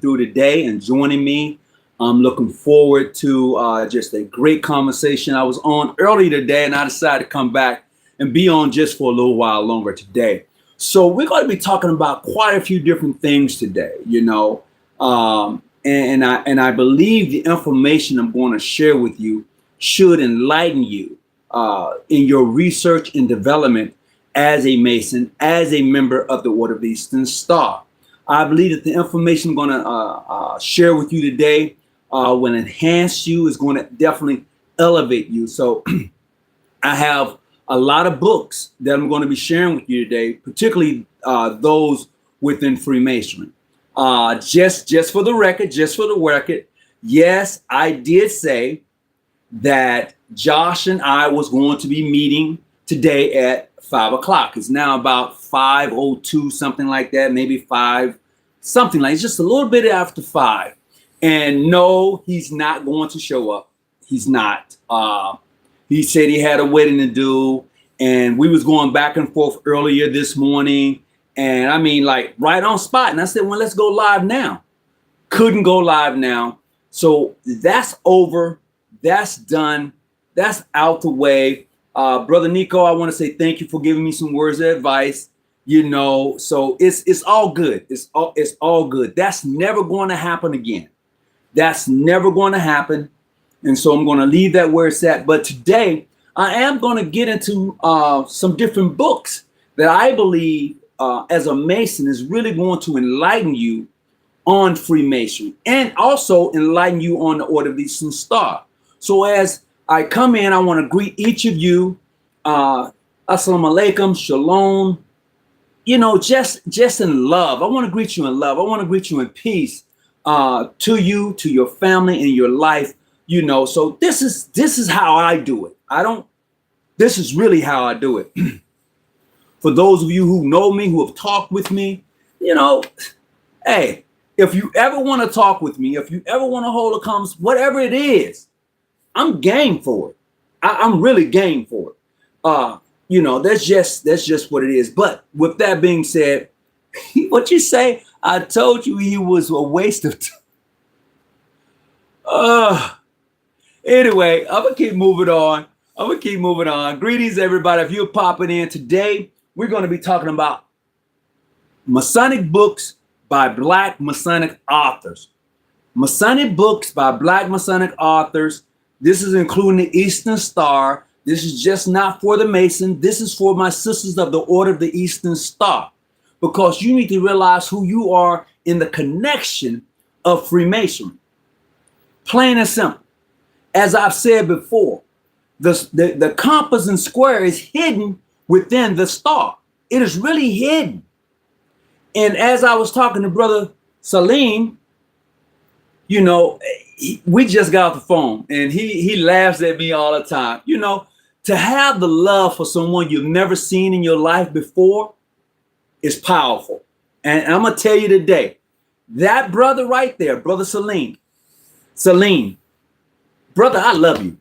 through today and joining me. I'm looking forward to just a great conversation. I was on early today and I decided to come back and be on just for a little while longer today. So we're going to be talking about quite a few different things today, and I believe the information I'm going to share with you should enlighten you in your research and development as a Mason, as a member of the Order of the Eastern Star. I believe that the information I'm going to share with you today will enhance you, is going to definitely elevate you. So I have a lot of books that I'm going to be sharing with you today, particularly those within Freemasonry. Just for the record, yes, I did say that Josh and I was going to be meeting today at 5 o'clock. It's now about 5:02, something like that, maybe 5, something like, it's just a little bit after 5. And no, he's not going to show up. He's not. He said he had a wedding to do, and we was going back and forth earlier this morning. And I mean, like right on spot. And I said, well, let's go live now. Couldn't go live now. So that's over. That's done. That's out the way. Brother Nico, I want to say thank you for giving me some words of advice. So it's all good. It's all good. That's never going to happen again. That's never going to happen. And so I'm going to leave that where it's at. But today I am going to get into some different books that I believe as a Mason is really going to enlighten you on Freemasonry and also enlighten you on the Order of the Eastern Star. So as I come in, I want to greet each of you. Assalamu alaikum, shalom. Just in love. I want to greet you in love. I want to greet you in peace to you, to your family, and your life. So this is how I do it. This is really how I do it. For those of you who know me, who have talked with me, hey, if you ever want to talk with me, if you ever want to hold a conversation, whatever it is, I'm game for it. I'm really game for it. That's just what it is. But with that being said, what you say? I told you he was a waste of time. Anyway, I'm gonna keep moving on. Greetings, everybody. If you're popping in today, we're going to be talking about Masonic books by Black Masonic authors. Masonic books by Black Masonic authors. This is including the Eastern Star. This is just not for the Mason. This is for my sisters of the Order of the Eastern Star, because you need to realize who you are in the connection of Freemasonry. Plain and simple. As I've said before, the compass and square is hidden within the star. It is really hidden. And as I was talking to Brother Salim, we just got off the phone and he laughs at me all the time. To have the love for someone you've never seen in your life before is powerful. And I'm going to tell you today, that brother right there, Brother Salim, brother, I love you.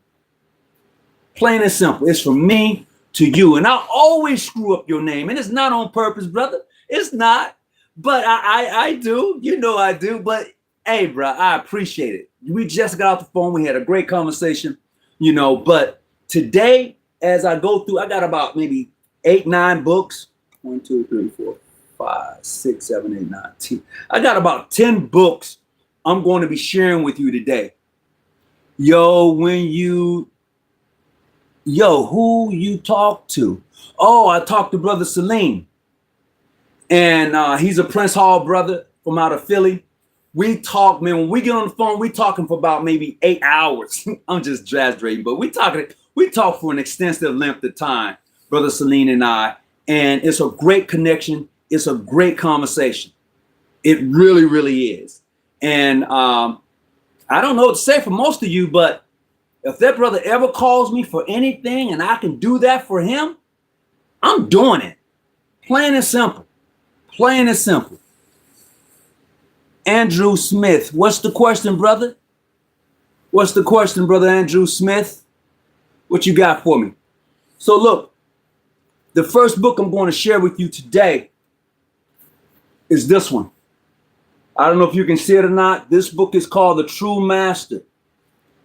Plain and simple. It's from me to you. And I always screw up your name. And it's not on purpose, brother. It's not. But I do. I do. But hey, bro, I appreciate it. We just got off the phone. We had a great conversation, But today, as I go through, I got about maybe 8, 9 books. 1, 2, 3, 4, 5, 6, 7, 8, 9, 10. I got about 10 books I'm going to be sharing with you today. Who you talk to? Oh, I talked to Brother Salim. And he's a Prince Hall brother from out of Philly. We talk, man, when we get on the phone, we talking for about maybe 8 hours. I'm just exaggerating, but we talk for an extensive length of time, Brother Salim and I. And it's a great connection. It's a great conversation. It really, really is. And I don't know what to say for most of you, but if that brother ever calls me for anything and I can do that for him, I'm doing it. Plain and simple. Plain and simple. Andrew Smith. What's the question, brother? What's the question, Brother Andrew Smith? What you got for me? So look, the first book I'm going to share with you today is this one. I don't know if you can see it or not. This book is called The True Master.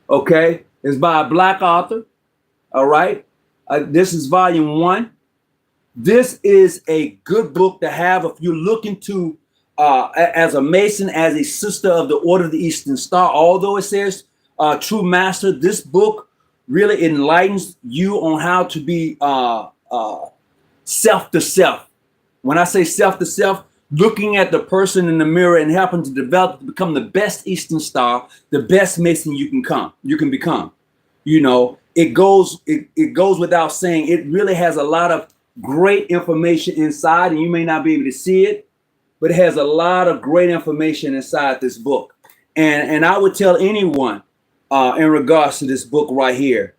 Okay, it's by a black author. All right, this is volume 1. This is a good book to have if you're looking to, as a Mason, as a sister of the Order of the Eastern Star. Although it says True Master, this book really enlightens you on how to be self to self. When I say self to self, looking at the person in the mirror and helping to develop to become the best Eastern Star, the best Mason you can become. You know, it goes without saying. It really has a lot of great information inside, and you may not be able to see it, but it has a lot of great information inside this book. And I would tell anyone in regards to this book right here,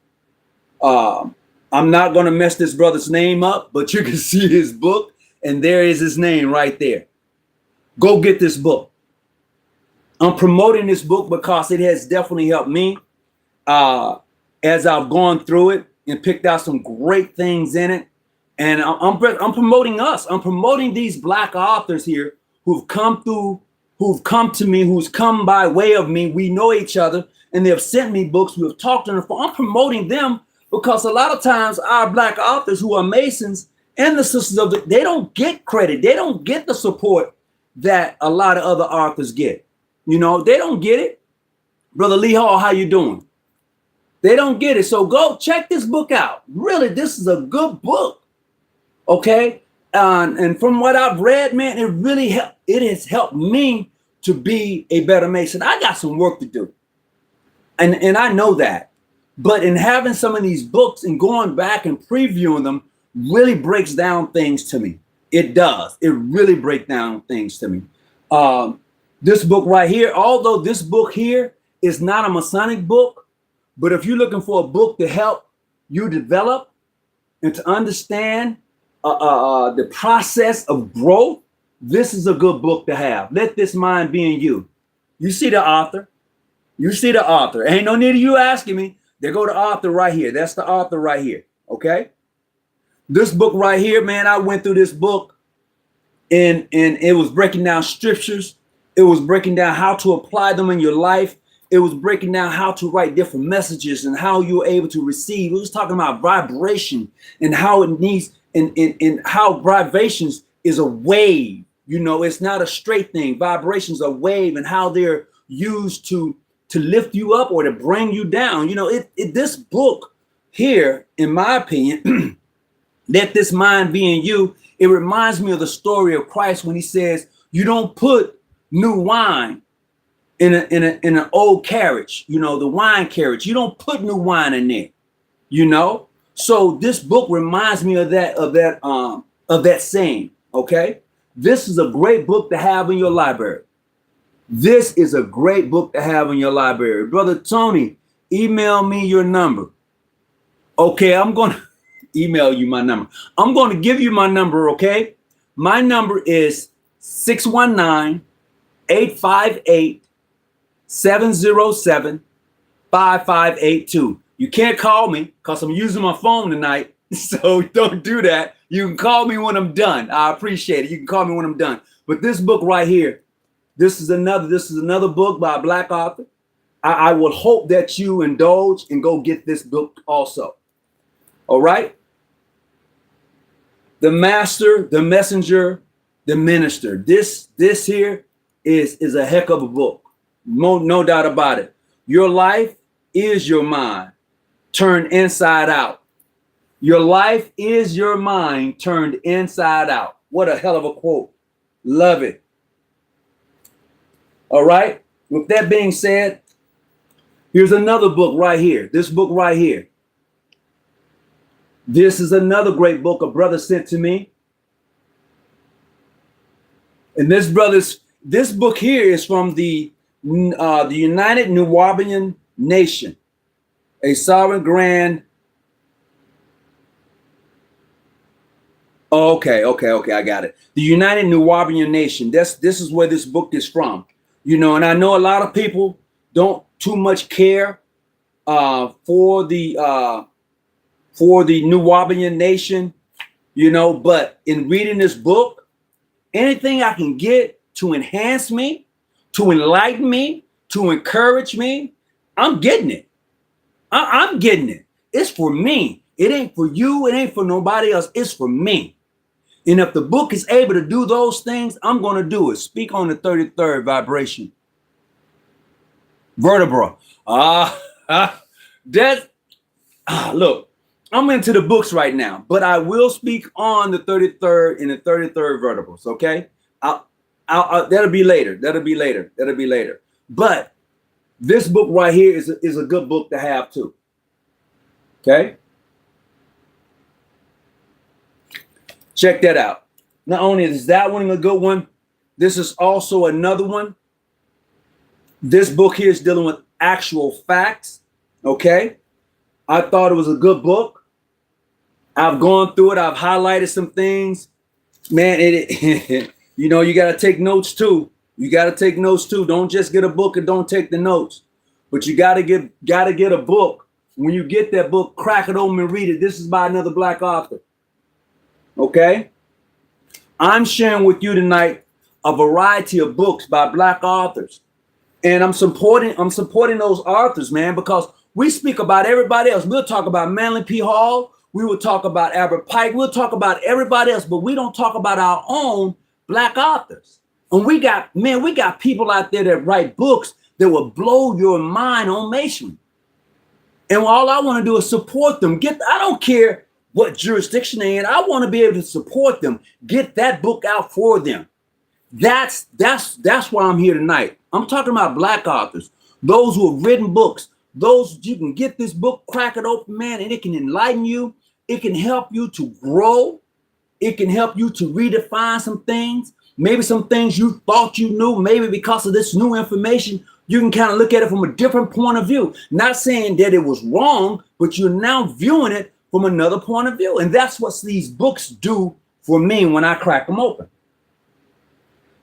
I'm not going to mess this brother's name up, but you can see his book, and there is his name right there. Go get this book. I'm promoting this book because it has definitely helped me as I've gone through it and picked out some great things in it. And I'm promoting us. I'm promoting these black authors here who've come to me, who's come by way of me. We know each other, and they have sent me books. We have talked on the phone. I'm promoting them because a lot of times our black authors who are Masons and the sisters of they don't get credit. They don't get the support that a lot of other authors get. You know, they don't get it. Brother Lee Hall, how you doing? They don't get it. So go check this book out. Really, this is a good book. Okay. And from what I've read, man, it has helped me to be a better Mason. I got some work to do. And I know that. But in having some of these books and going back and previewing them really breaks down things to me. It does. It really breaks down things to me. This book right here, although this book here is not a Masonic book, but if you're looking for a book to help you develop and to understand the process of growth, this is a good book to have. Let this mind be in you. You see the author. You see the author. Ain't no need of you asking me. There go the author right here. That's the author right here. Okay. This book right here, man, I went through this book and it was breaking down scriptures. It was breaking down how to apply them in your life. It was breaking down how to write different messages and how you're able to receive. It was talking about vibration and how it needs and how vibrations is a wave. You know, it's not a straight thing. Vibrations are a wave and how they're used to lift you up or to bring you down. You know, this book here, in my opinion, let this mind be in you. It reminds me of the story of Christ when he says, you don't put new wine in an old carriage, you know, the wine carriage. You don't put new wine in there, you know. So this book reminds me of that saying. Okay, this is a great book to have in your library. This is a great book to have in your library. Brother Tony, email me your number. Okay, I'm going to email you my number. I'm going to give you my number, okay? My number is 619-858-707-5582. You can't call me because I'm using my phone tonight, so don't do that. You can call me when I'm done. I appreciate it. You can call me when I'm done. But this book right here, this is another book by a black author. I will hope that you indulge and go get this book also. All right. The Master, the Messenger, the Minister. This here is a heck of a book. No doubt about it. Your life is your mind turned inside out. Your life is your mind turned inside out. What a hell of a quote. Love it. All right. With that being said, here's another book right here. This book right here. This is another great book a brother sent to me. And this book here is from the United Nuwaubian Nation, a sovereign grand. Oh, okay, I got it. The United Nuwaubian Nation. This is where this book is from. You know, and I know a lot of people don't too much care for the Nuwaubian Nation, you know, but in reading this book, anything I can get to enhance me, to enlighten me, to encourage me, I'm getting it. I'm getting it. It's for me. It ain't for you. It ain't for nobody else. It's for me. And if the book is able to do those things, I'm going to do it. Speak on the 33rd vibration. Vertebra. Look, I'm into the books right now, but I will speak on the 33rd and the 33rd vertebrals. Okay. That'll be later. That'll be later. But this book right here is a good book to have too. Okay. Check that out. Not only is that one a good one, this is also another one. This book here is dealing with actual facts. Okay. I thought it was a good book. I've gone through it. I've highlighted some things. Man, you know, you got to take notes too. Don't just get a book and don't take the notes. But you got to get a book. When you get that book, crack it open and read it. This is by another Black author. Okay? I'm sharing with you tonight a variety of books by Black authors. And I'm supporting those authors, man, because we speak about everybody else. We'll talk about Manly P. Hall. We will talk about Albert Pike. We'll talk about everybody else, but we don't talk about our own Black authors. And we got people out there that write books that will blow your mind on masonry. And all I want to do is support them. I don't care what jurisdiction they're in. I want to be able to support them. Get that book out for them. That's why I'm here tonight. I'm talking about Black authors, those who have written books, those you can get this book, crack it open, man, and it can enlighten you. It can help you to grow. It can help you to redefine some things. Maybe some things you thought you knew, maybe because of this new information, you can kind of look at it from a different point of view. Not saying that it was wrong, but you're now viewing it from another point of view. And that's what these books do for me when I crack them open.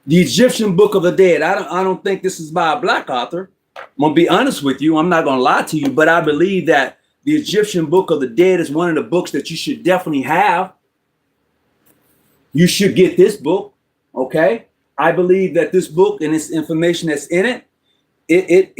The Egyptian Book of the Dead. I don't think this is by a Black author. I'm going to be honest with you. I'm not going to lie to you, but I believe that the Egyptian Book of the Dead is one of the books that you should definitely have. You should get this book. Okay. I believe that this book and this information that's in it, it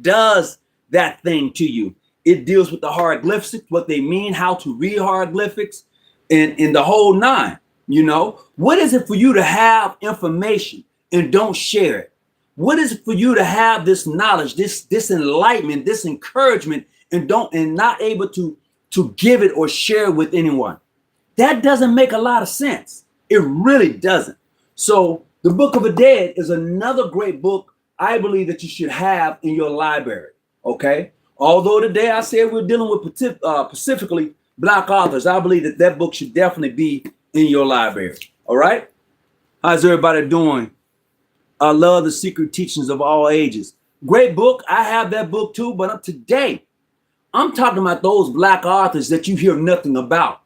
does that thing to you. It deals with the hieroglyphics, what they mean, how to read hieroglyphics, and the whole nine. You know, what is it for you to have information and don't share it? What is it for you to have this knowledge, this enlightenment, this encouragement, and not able to give it or share it with anyone? That doesn't make a lot of sense. It really doesn't. So the Book of the Dead is another great book I believe that you should have in your library. Okay. Although today I said we're dealing with specifically Black authors, I believe that book should definitely be in your library. All right. How's everybody doing? I love the Secret Teachings of All Ages. Great book. I have that book too, but today I'm talking about those Black authors that you hear nothing about.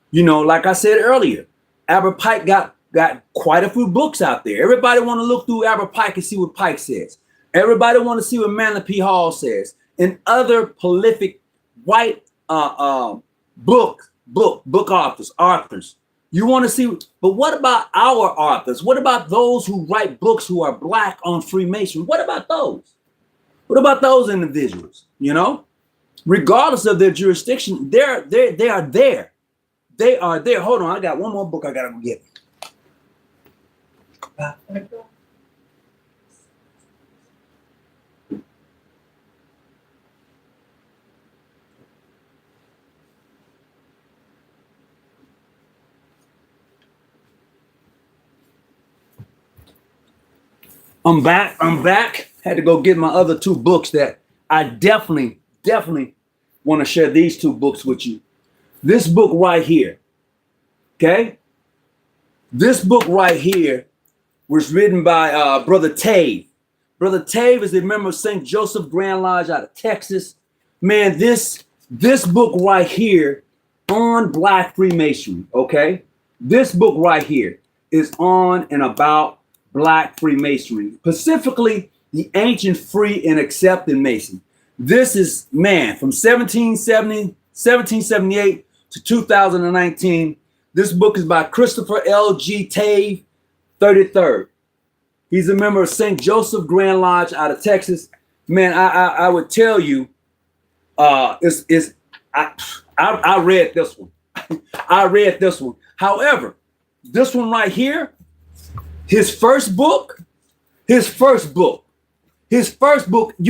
You know, like I said earlier, Albert Pike got quite a few books out there. Everybody want to look through Albert Pike and see what Pike says. Everybody want to see what Manly P. Hall says and other prolific white book authors. You want to see, but what about our authors? What about those who write books who are Black on Freemasonry? What about those? What about those individuals? You know, regardless of their jurisdiction, they are there. They are there. Hold on, I got one more book I gotta go get. I'm back. Had to go get my other two books that I definitely want to share these two books with you. This book right here, okay? This book right here was written by Brother Tave. Brother Tave is a member of St. Joseph Grand Lodge out of Texas. Man, this book right here on Black Freemasonry, okay? This book right here is on and about Black Freemasonry, specifically the ancient, free, and accepted Mason. This is, man, from 1778 to 2019. This book is by Christopher L. G. Tave, 33rd. He's a member of St. Joseph Grand Lodge out of Texas. Man, I would tell you, I read this one. I read this one. However, this one right here, his first book, you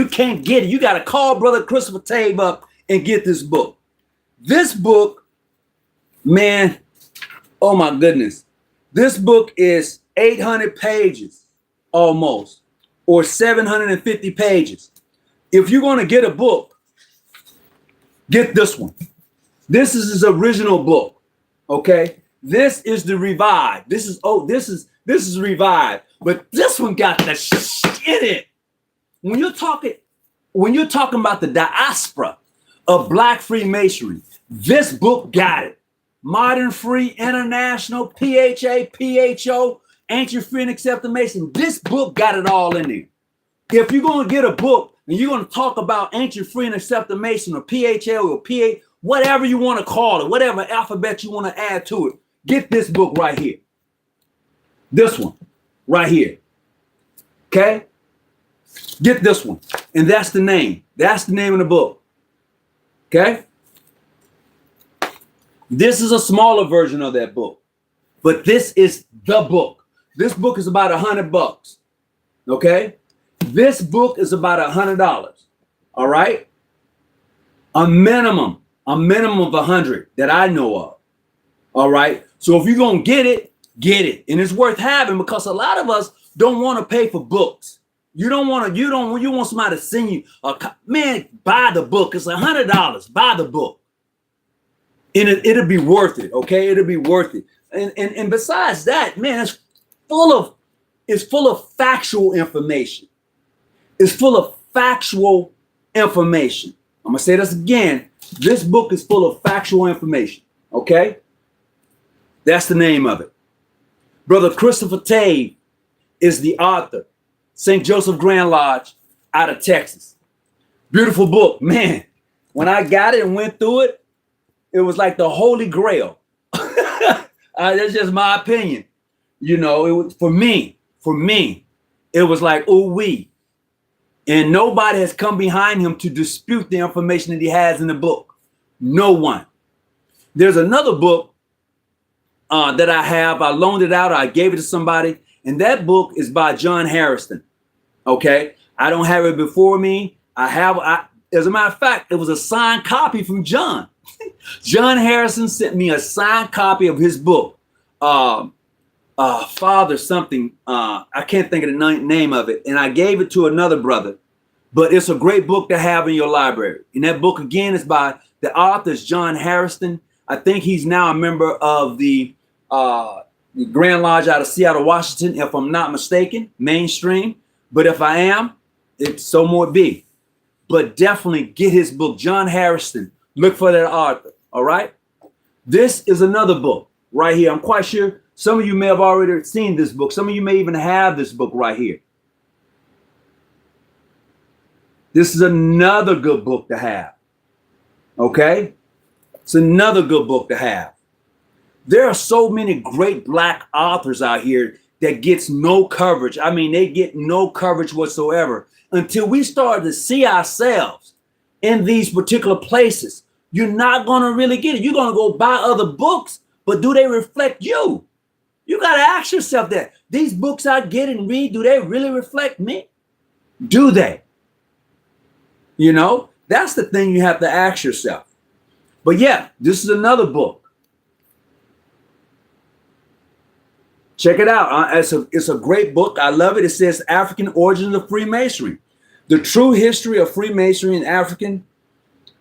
can't get it. You got to call Brother Christopher Tave up and get this book. This book, man, oh my goodness. This book is 800 pages almost, or 750 pages. If you're going to get a book, get this one. This is his original book. Okay. This is the revived. This is revived. But this one got the shit in it. When you're talking about the diaspora of Black Freemasonry, this book got it. Modern Free, International, PHA, PHO, Ancient Free and Accepted Mason. This book got it all in there. If you're going to get a book and you're going to talk about Ancient Free and Accepted Mason or PHA or PA, whatever you want to call it, whatever alphabet you want to add to it, get this book right here. This one right here. Okay? Get this one. And that's the name. That's the name of the book. Okay? This is a smaller version of that book. But this is the book. This book is about $100. Okay? This book is about $100. All right? A minimum of 100 that I know of. All right? So if you're going to get it, get it. And it's worth having, because a lot of us don't want to pay for books. You want somebody to send you man, buy the book. It's $100. Buy the book. And it'll be worth it. Okay? It'll be worth it. And besides that, man, it's full of factual information. It's full of factual information. I'm going to say this again. This book is full of factual information. Okay? That's the name of it. Brother Christopher Tave is the author. St. Joseph Grand Lodge out of Texas. Beautiful book. Man, when I got it and went through it, it was like the Holy Grail. That's just my opinion. You know, it was for me, it was like, ooh wee. And nobody has come behind him to dispute the information that he has in the book. No one. There's another book that I have. I loaned it out. I gave it to somebody. And that book is by John Harrison. Okay. I don't have it before me. As a matter of fact, it was a signed copy from John. John Harrison sent me a signed copy of his book. Father something. I can't think of the name of it. And I gave it to another brother. But it's a great book to have in your library. And that book, again, is by the author, is John Harrison. I think he's now a member of the Grand Lodge out of Seattle, Washington, if I'm not mistaken, mainstream. But if I am, it's so more be. But definitely get his book, John Harrison. Look for that author. All right. This is another book right here. I'm quite sure some of you may have already seen this book. Some of you may even have this book right here. This is another good book to have. Okay. It's another good book to have. There are so many great Black authors out here that gets no coverage. I mean, they get no coverage whatsoever until we start to see ourselves in these particular places. You're not going to really get it. You're going to go buy other books, but do they reflect you? You got to ask yourself that. These books I get and read, do they really reflect me? Do they? You know, that's the thing you have to ask yourself. But yeah, this is another book. Check it out. It's a great book. I love it. It says African Origins of Freemasonry. The true history of Freemasonry in African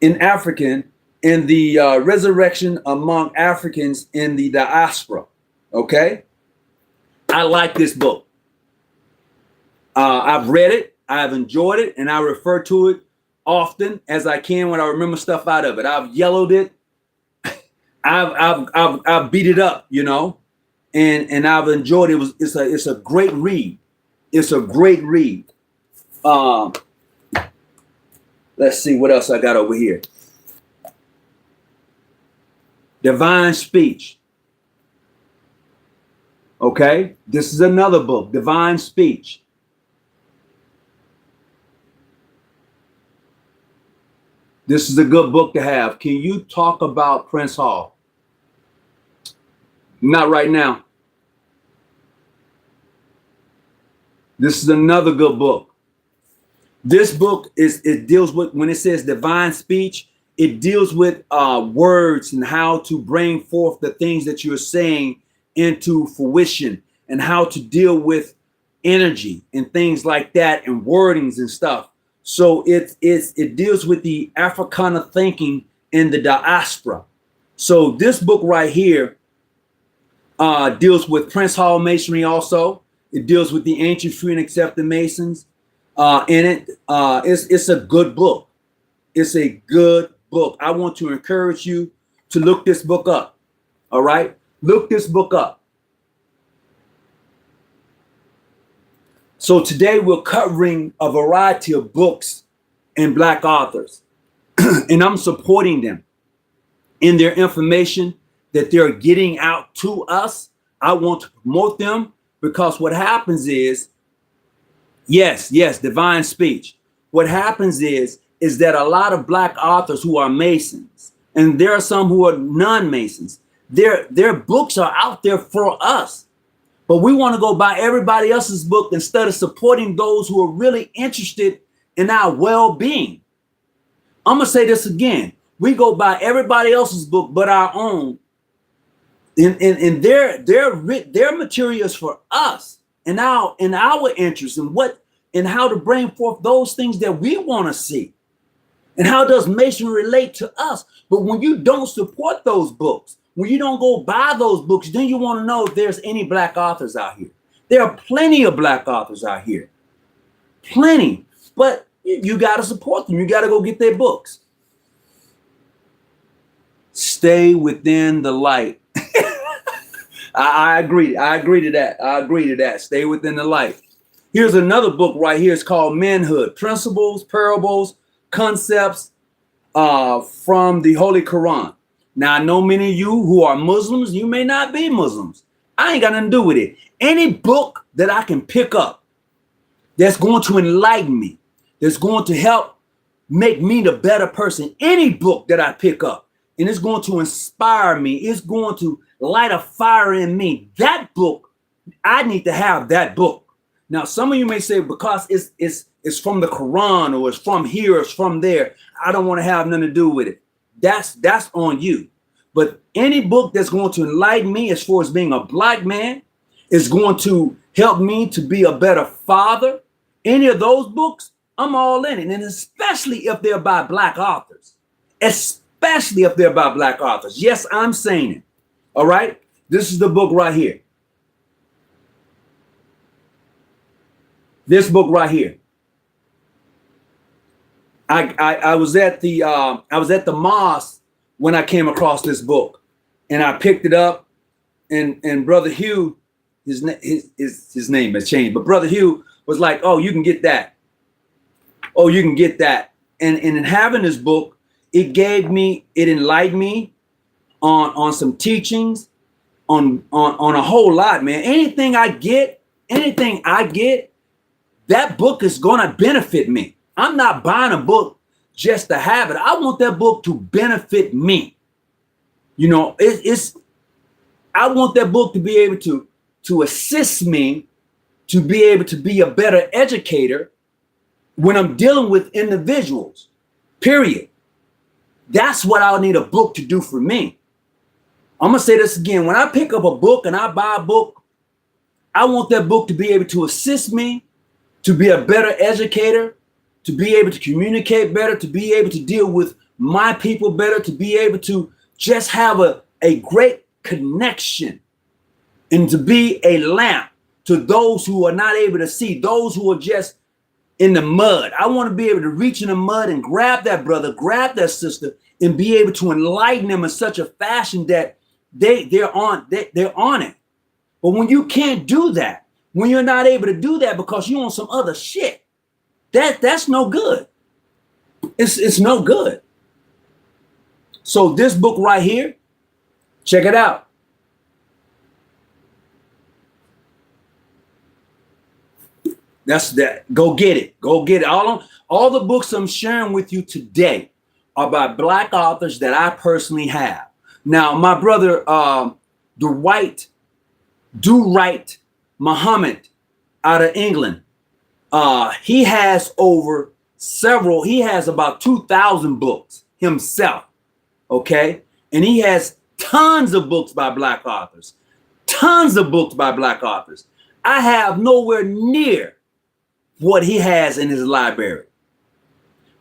in the resurrection among Africans in the diaspora. Okay. I like this book. I've read it. I've enjoyed it. And I refer to it often as I can when I remember stuff out of it. I've yellowed it. I've beat it up, you know, and I've enjoyed it. It's a great read. It's a great read. Let's see what else I got over here. Divine Speech. Okay, this is another book, Divine Speech. This is a good book to have. Can you talk about Prince Hall? Not right now. This is another good book. This book it deals with, when it says divine speech, it deals with words and how to bring forth the things that you're saying into fruition, and how to deal with energy and things like that, and wordings and stuff. So it deals with the Africana thinking in the diaspora. So this book right here deals with Prince Hall Masonry also. It deals with the ancient, free, and accepted Masons. In it, it's a good book. It's a good book. I want to encourage you to look this book up. All right, look this book up. So today we're covering a variety of books and Black authors, and I'm supporting them in their information that they're getting out to us. I want to promote them, because what happens is, yes, divine speech. What happens is that a lot of Black authors who are Masons, and there are some who are non-Masons, their books are out there for us. But we want to go buy everybody else's book instead of supporting those who are really interested in our well-being. I'm going to say this again. We go buy everybody else's book but our own. And their materials for us, and our interest in how to bring forth those things that we want to see. And how does Masonry relate to us? But when you don't support those books, when you don't go buy those books, then you want to know if there's any Black authors out here. There are plenty of Black authors out here. Plenty. But you got to support them. You got to go get their books. Stay within the light. I agree. I agree to that. I agree to that. Stay within the light. Here's another book right here. It's called Manhood: Principles, Parables, Concepts from the Holy Quran. Now, I know many of you who are Muslims, you may not be Muslims. I ain't got nothing to do with it. Any book that I can pick up that's going to enlighten me, that's going to help make me the better person, any book that I pick up, and it's going to inspire me, it's going to light a fire in me, that book, I need to have that book. Now, some of you may say, because it's from the Quran, or it's from here, or it's from there, I don't want to have nothing to do with it. That's on you. But any book that's going to enlighten me as far as being a Black man, is going to help me to be a better father, any of those books, I'm all in it. And especially if they're by Black authors. Especially if they're by Black authors. Yes, I'm saying it. All right. This is the book right here. This book right here. I was at the mosque when I came across this book, and I picked it up, and Brother Hugh, his name has changed, but Brother Hugh was like, "Oh, you can get that. Oh, you can get that." And in having this book, it enlightened me on some teachings, on a whole lot, man. Anything I get, that book is gonna benefit me. I'm not buying a book just to have it. I want that book to benefit me. You know, I want that book to be able to assist me to be able to be a better educator when I'm dealing with individuals, period. That's what I'll need a book to do for me. I'm gonna say this again. When I pick up a book and I buy a book, I want that book to be able to assist me to be a better educator, to be able to communicate better, to be able to deal with my people better, to be able to just have a great connection, and to be a lamp to those who are not able to see, those who are just in the mud. I want to be able to reach in the mud and grab that brother, grab that sister, and be able to enlighten them in such a fashion that they're on it. But when you can't do that, when you're not able to do that because you're on some other shit, that's no good. It's no good. So this book right here, check it out. That's that. Go get it. Go get it. All the books I'm sharing with you today are by Black authors that I personally have. Now, my brother Dwight Do Right Muhammad out of England, he has he has about 2,000 books himself. Okay, and he has tons of books by Black authors. Tons of books by Black authors. I have nowhere near what he has in his library.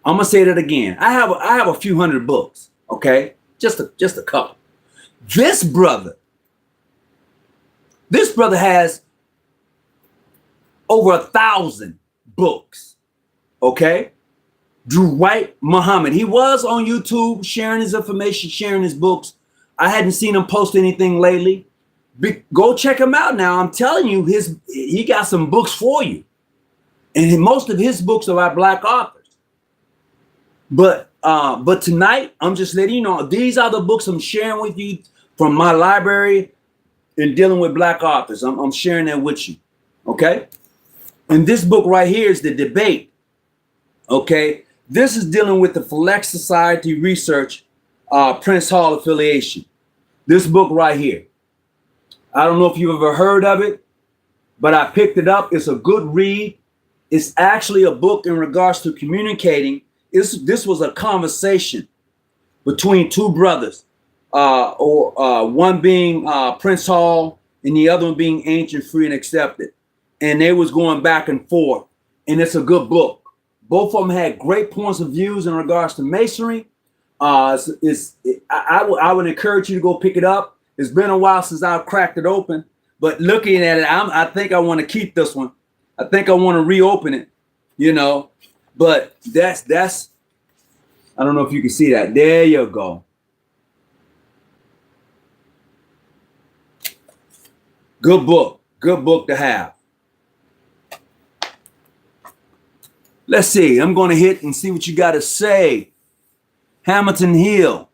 I'm gonna say that again. I have a few hundred books. Okay, just a couple. This brother has over 1,000 books. Okay, Dwight Muhammad. He was on YouTube sharing his information, sharing his books. I hadn't seen him post anything lately. Go check him out now. I'm telling you, he got some books for you. And most of his books are by Black authors. But tonight, I'm just letting you know, these are the books I'm sharing with you from my library and dealing with Black authors. I'm sharing that with you. Okay? And this book right here is The Debate. Okay? This is dealing with the Select Society Research Prince Hall affiliation. This book right here. I don't know if you've ever heard of it, but I picked it up. It's a good read. It's actually a book in regards to communicating. This was a conversation between two brothers, one being Prince Hall and the other one being Ancient, Free, and Accepted. And they was going back and forth. And it's a good book. Both of them had great points of views in regards to Masonry. I would encourage you to go pick it up. It's been a while since I've cracked it open, but looking at it, I think I want to keep this one. I think I want to reopen it, you know. But that's I don't know if you can see that. There you go. Good book to have. Let's see. I'm going to hit and see what you got to say. Hamilton Hill,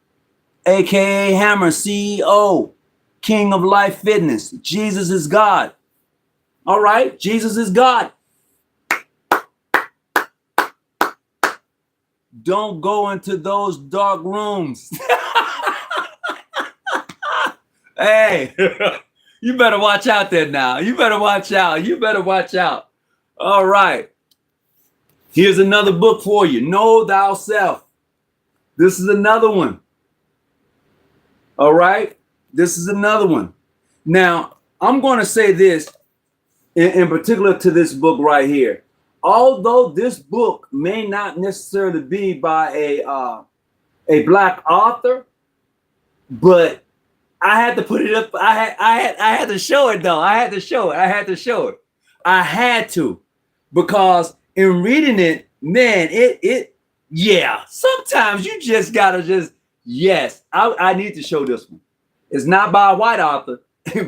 aka Hammer, CEO, King of Life Fitness. Jesus is God. All right, Jesus is God. Don't go into those dark rooms. Hey, you better watch out there now. You better watch out. You better watch out. All right. Here's another book for you. Know Thyself. This is another one. All right. This is another one. Now, I'm going to say this in particular to this book right here. Although this book may not necessarily be by a Black author, but I had to put it up. I had to show it though. I had to show it. I had to, because in reading it, man, yeah. Sometimes you just gotta yes. I need to show this one. It's not by a white author,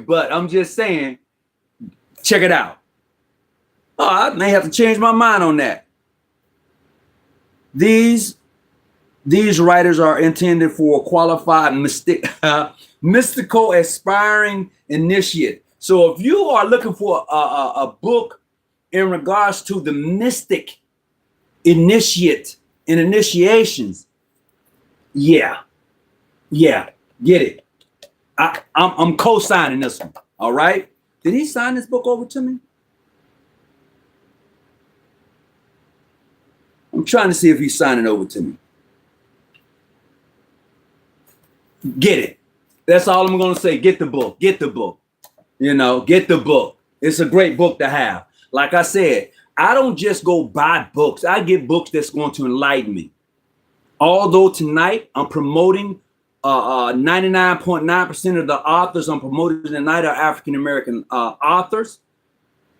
but I'm just saying, check it out. Oh, I may have to change my mind on that. These writers are intended for qualified mystical aspiring initiate. So if you are looking for a book in regards to the mystic initiate and initiations, yeah, get it. I'm co-signing this one. All right. Did he sign this book over to me? I'm trying to see if he's signing over to me. Get it. That's all I'm going to say. Get the book. Get the book. You know, get the book. It's a great book to have. Like I said, I don't just go buy books. I get books that's going to enlighten me. Although tonight I'm promoting 99.9% of the authors I'm promoting tonight are African-American authors.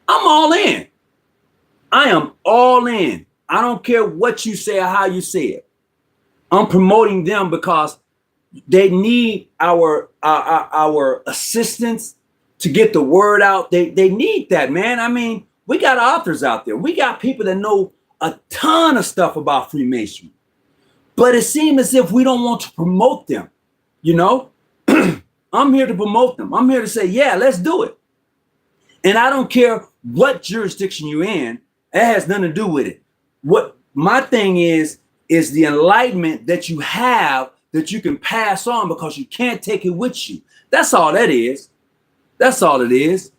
I'm all in. I am all in. I don't care what you say or how you say it. I'm promoting them because they need our assistance to get the word out. They need that, man. I mean, we got authors out there. We got people that know a ton of stuff about Freemasonry. But it seems as if we don't want to promote them, you know? I'm here to promote them. I'm here to say, yeah, let's do it. And I don't care what jurisdiction you're in. That has nothing to do with it. What my thing is the enlightenment that you have that you can pass on because you can't take it with you. That's all that is. That's all it is.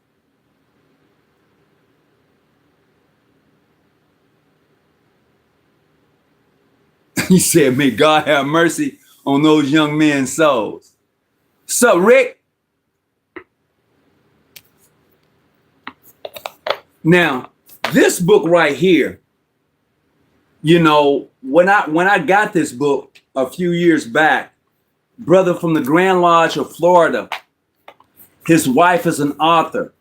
He said, may God have mercy on those young men's souls. So, Rick. Now, this book right here, you know, when I got this book a few years back, brother from the Grand Lodge of Florida, his wife is an author.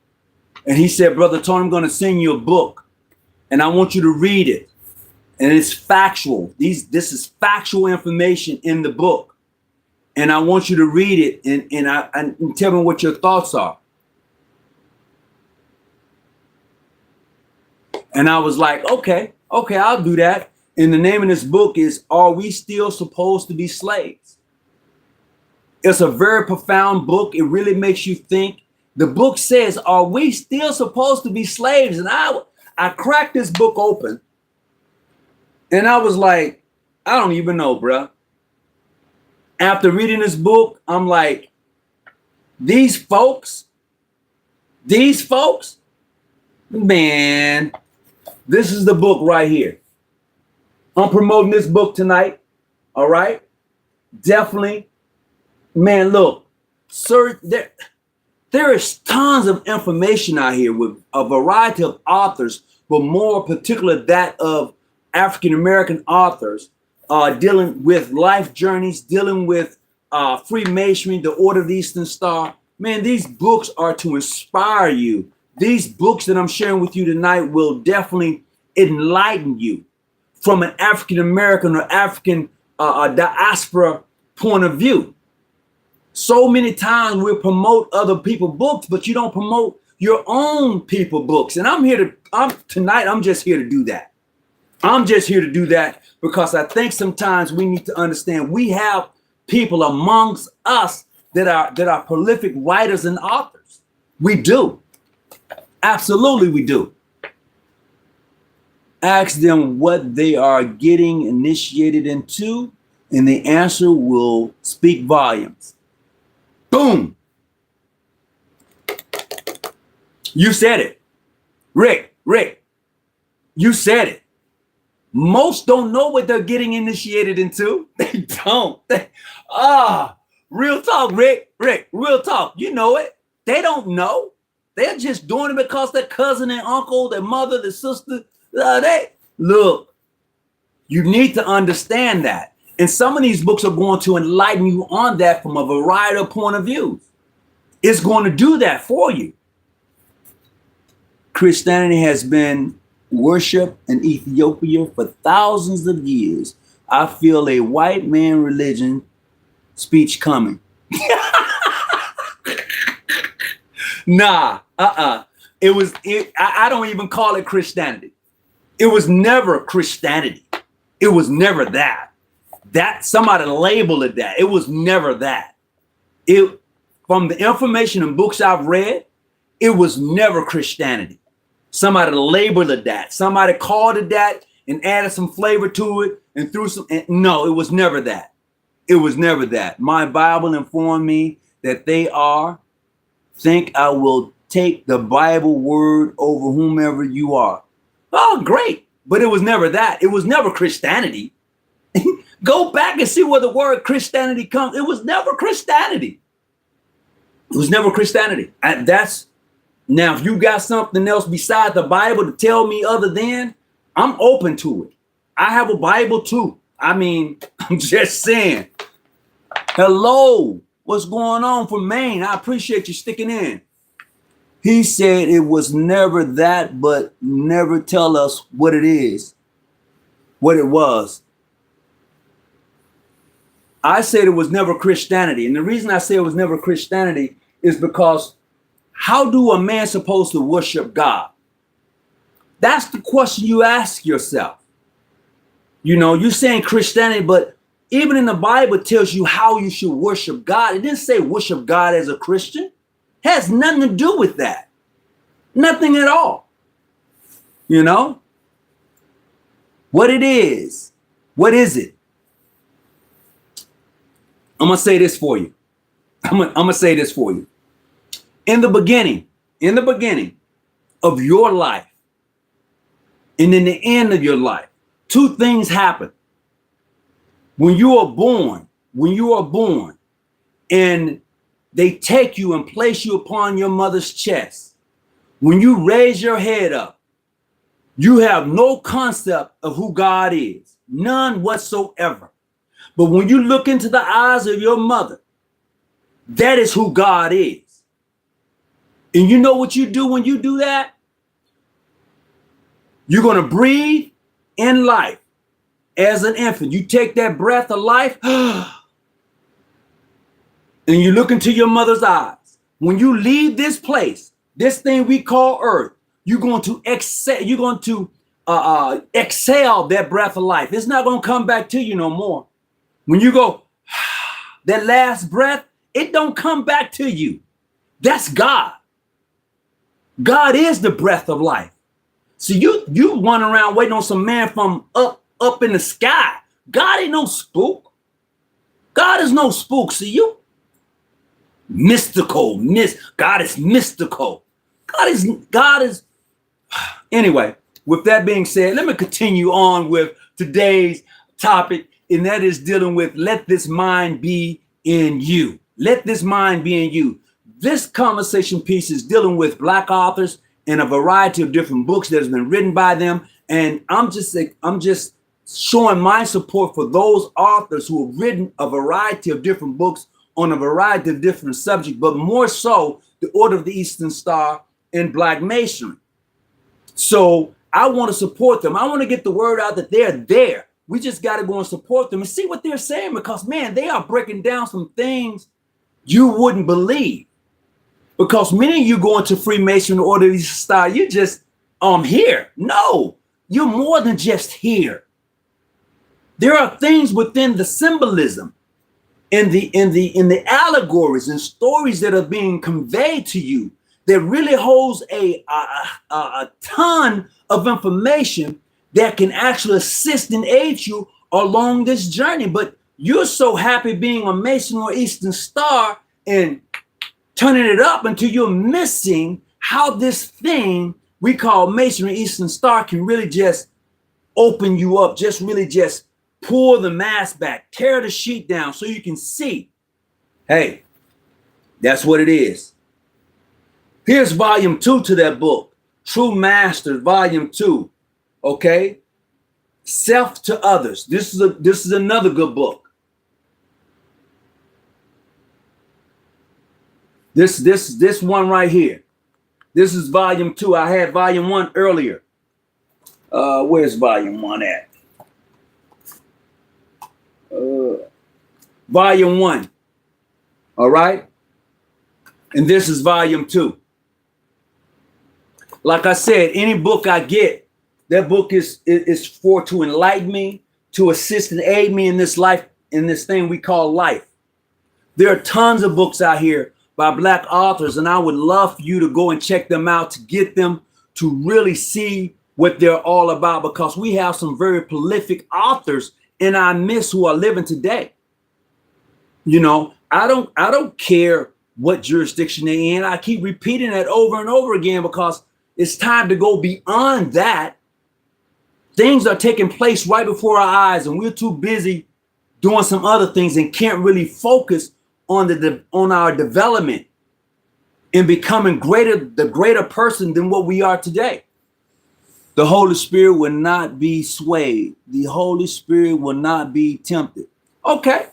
And he said, Brother Tony, I'm going to send you a book and I want you to read it. And it's factual. This is factual information in the book. And I want you to read it and tell me what your thoughts are. And I was like, okay, I'll do that. And the name of this book is, Are We Still Supposed to Be Slaves? It's a very profound book. It really makes you think. The book says, are we still supposed to be slaves? And I cracked this book open. And I was like, I don't even know, bruh. After reading this book, I'm like, these folks, man, this is the book right here. I'm promoting this book tonight. All right. Definitely. Man, look, sir, there is tons of information out here with a variety of authors, but more particular that of African-American authors dealing with life journeys, dealing with Freemasonry, the Order of the Eastern Star. Man, these books are to inspire you. These books that I'm sharing with you tonight will definitely enlighten you from an African-American or African diaspora point of view. So many times we promote other people's books, but you don't promote your own people books. And tonight, I'm just here to do that. I'm just here to do that because I think sometimes we need to understand we have people amongst us that are prolific writers and authors. We do. Absolutely, we do. Ask them what they are getting initiated into, and the answer will speak volumes. Boom. You said it. Rick, you said it. Most don't know what they're getting initiated into. They don't. Real talk, Rick, real talk. You know it. They don't know. They're just doing it because their cousin and uncle, their mother, their sister, look, you need to understand that. And some of these books are going to enlighten you on that from a variety of point of views. It's going to do that for you. Christianity has been worshipped in Ethiopia for thousands of years. I feel a white man religion speech coming. Nah, I don't even call it Christianity. It was never Christianity. It was never that. That somebody labeled it that. It was never that. From the information and books I've read, it was never Christianity. Somebody labeled it that. Somebody called it that and added some flavor to it and threw some. No, it was never that. It was never that. My Bible informed me that they think I will take the Bible word over whomever you are. Oh, great. But it was never that. It was never Christianity. Go back and see where the word Christianity comes. It was never Christianity. It was never Christianity. And now, if you got something else beside the Bible to tell me other than, I'm open to it. I have a Bible too. I mean, I'm just saying. Hello, what's going on from Maine? I appreciate you sticking in. He said it was never that, but never tell us what it is, what it was. I said it was never Christianity. And the reason I say it was never Christianity is because how do a man supposed to worship God? That's the question you ask yourself. You know, you're saying Christianity, but even in the Bible it tells you how you should worship God. It didn't say worship God as a Christian. It has nothing to do with that. Nothing at all. You know, what it is. What is it? I'm going to say this for you. I'm going to say this for you. In the beginning of your life, and in the end of your life, two things happen. When you are born, and they take you and place you upon your mother's chest, when you raise your head up, you have no concept of who God is, none whatsoever. But when you look into the eyes of your mother, that is who God is. And you know what you do when you do that? You're going to breathe in life as an infant. You take that breath of life and you look into your mother's eyes. When you leave this place, this thing we call earth, you're going to exhale. You're going to exhale that breath of life. It's not going to come back to you no more. When you go, that last breath, it don't come back to you. That's God. God is the breath of life. So you run around waiting on some man from up in the sky. God ain't no spook. God is no spook. See, you mystical. God is mystical. God is. Anyway, with that being said, let me continue on with today's topic, and that is dealing with let this mind be in you. Let this mind be in you. This conversation piece is dealing with Black authors and a variety of different books that has been written by them. And I'm just showing my support for those authors who have written a variety of different books on a variety of different subjects, but more so the Order of the Eastern Star and Black Masonry. So I want to support them. I want to get the word out that they're there. We just got to go and support them and see what they're saying, because, man, they are breaking down some things you wouldn't believe. Because many of you go into Freemasonry Order of the Eastern Star, you just, here. No, you're more than just here. There are things within the symbolism, in the allegories and stories that are being conveyed to you that really holds a ton of information that can actually assist and aid you along this journey. But you're so happy being a Mason or Eastern Star and turning it up until you're missing how this thing we call Masonry Eastern Star can really just open you up, just really just pull the mask back, tear the sheet down so you can see, hey, that's what it is. Here's volume 2 to that book, True Masters, volume 2. Okay, Self to Others. This is another good book. This one right here. This is volume 2. I had volume 1 earlier. Where's volume 1 at? Volume 1. All right. And this is volume 2. Like I said, any book I get, that book is for to enlighten me, to assist and aid me in this life, in this thing we call life. There are tons of books out here by Black authors, and I would love for you to go and check them out, to get them to really see what they're all about, because we have some very prolific authors in our midst who are living today. You know, I don't care what jurisdiction they're in. I keep repeating that over and over again because it's time to go beyond that. Things are taking place right before our eyes, and we're too busy doing some other things and can't really focus on our development and becoming the greater person than what we are today. The Holy Spirit will not be swayed. The Holy Spirit will not be tempted. Okay.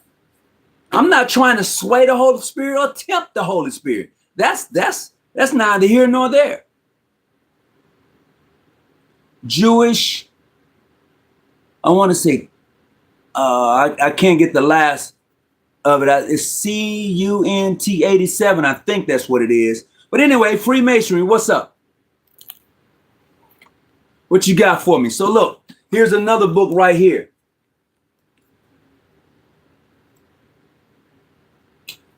I'm not trying to sway the Holy Spirit or tempt the Holy Spirit. That's neither here nor there. Jewish, I want to say, I can't get the last of it. It's CUNT 87. I think that's what it is. But anyway, Freemasonry, what's up? What you got for me? So look, here's another book right here.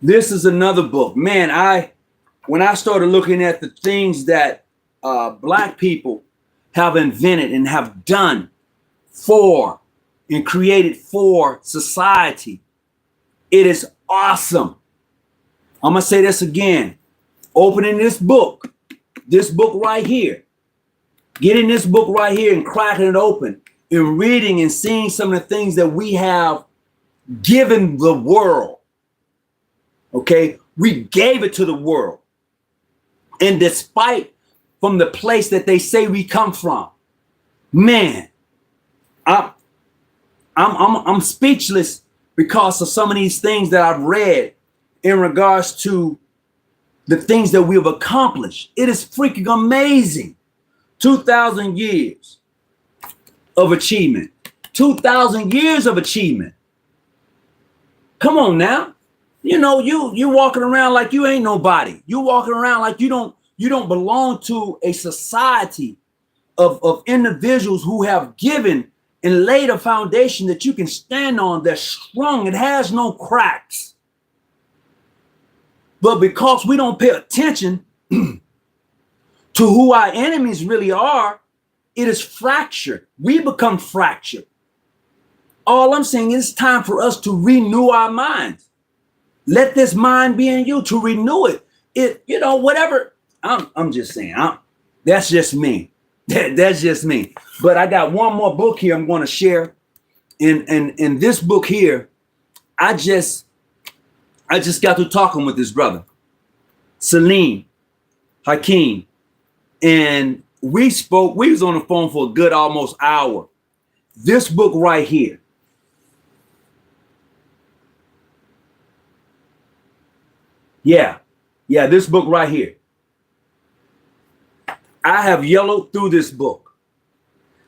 This is another book. Man, when I started looking at the things that Black people have invented and have done for and created for society. It is awesome. I'm going to say this again. Opening this book right here, getting this book right here and cracking it open and reading and seeing some of the things that we have given the world. Okay, we gave it to the world. And despite from the place that they say we come from, man, I'm speechless because of some of these things that I've read in regards to the things that we've accomplished. It is freaking amazing. 2,000 years of achievement. 2,000 years of achievement. Come on now. You know, you walking around like you ain't nobody. You walking around like you don't belong to a society of individuals who have given and laid a foundation that you can stand on that's strong. It has no cracks. But because we don't pay attention to who our enemies really are, it is fractured. We become fractured. All I'm saying is it's time for us to renew our minds. Let this mind be in you, to renew it. It, you know, whatever. I'm just saying. That's just me. That's just me. But I got one more book here I'm going to share. In this book here, I just got to talking with this brother, Salim Hakeem, and we spoke. We was on the phone for a good almost hour. This book right here. Yeah, this book right here. I have yellowed through this book.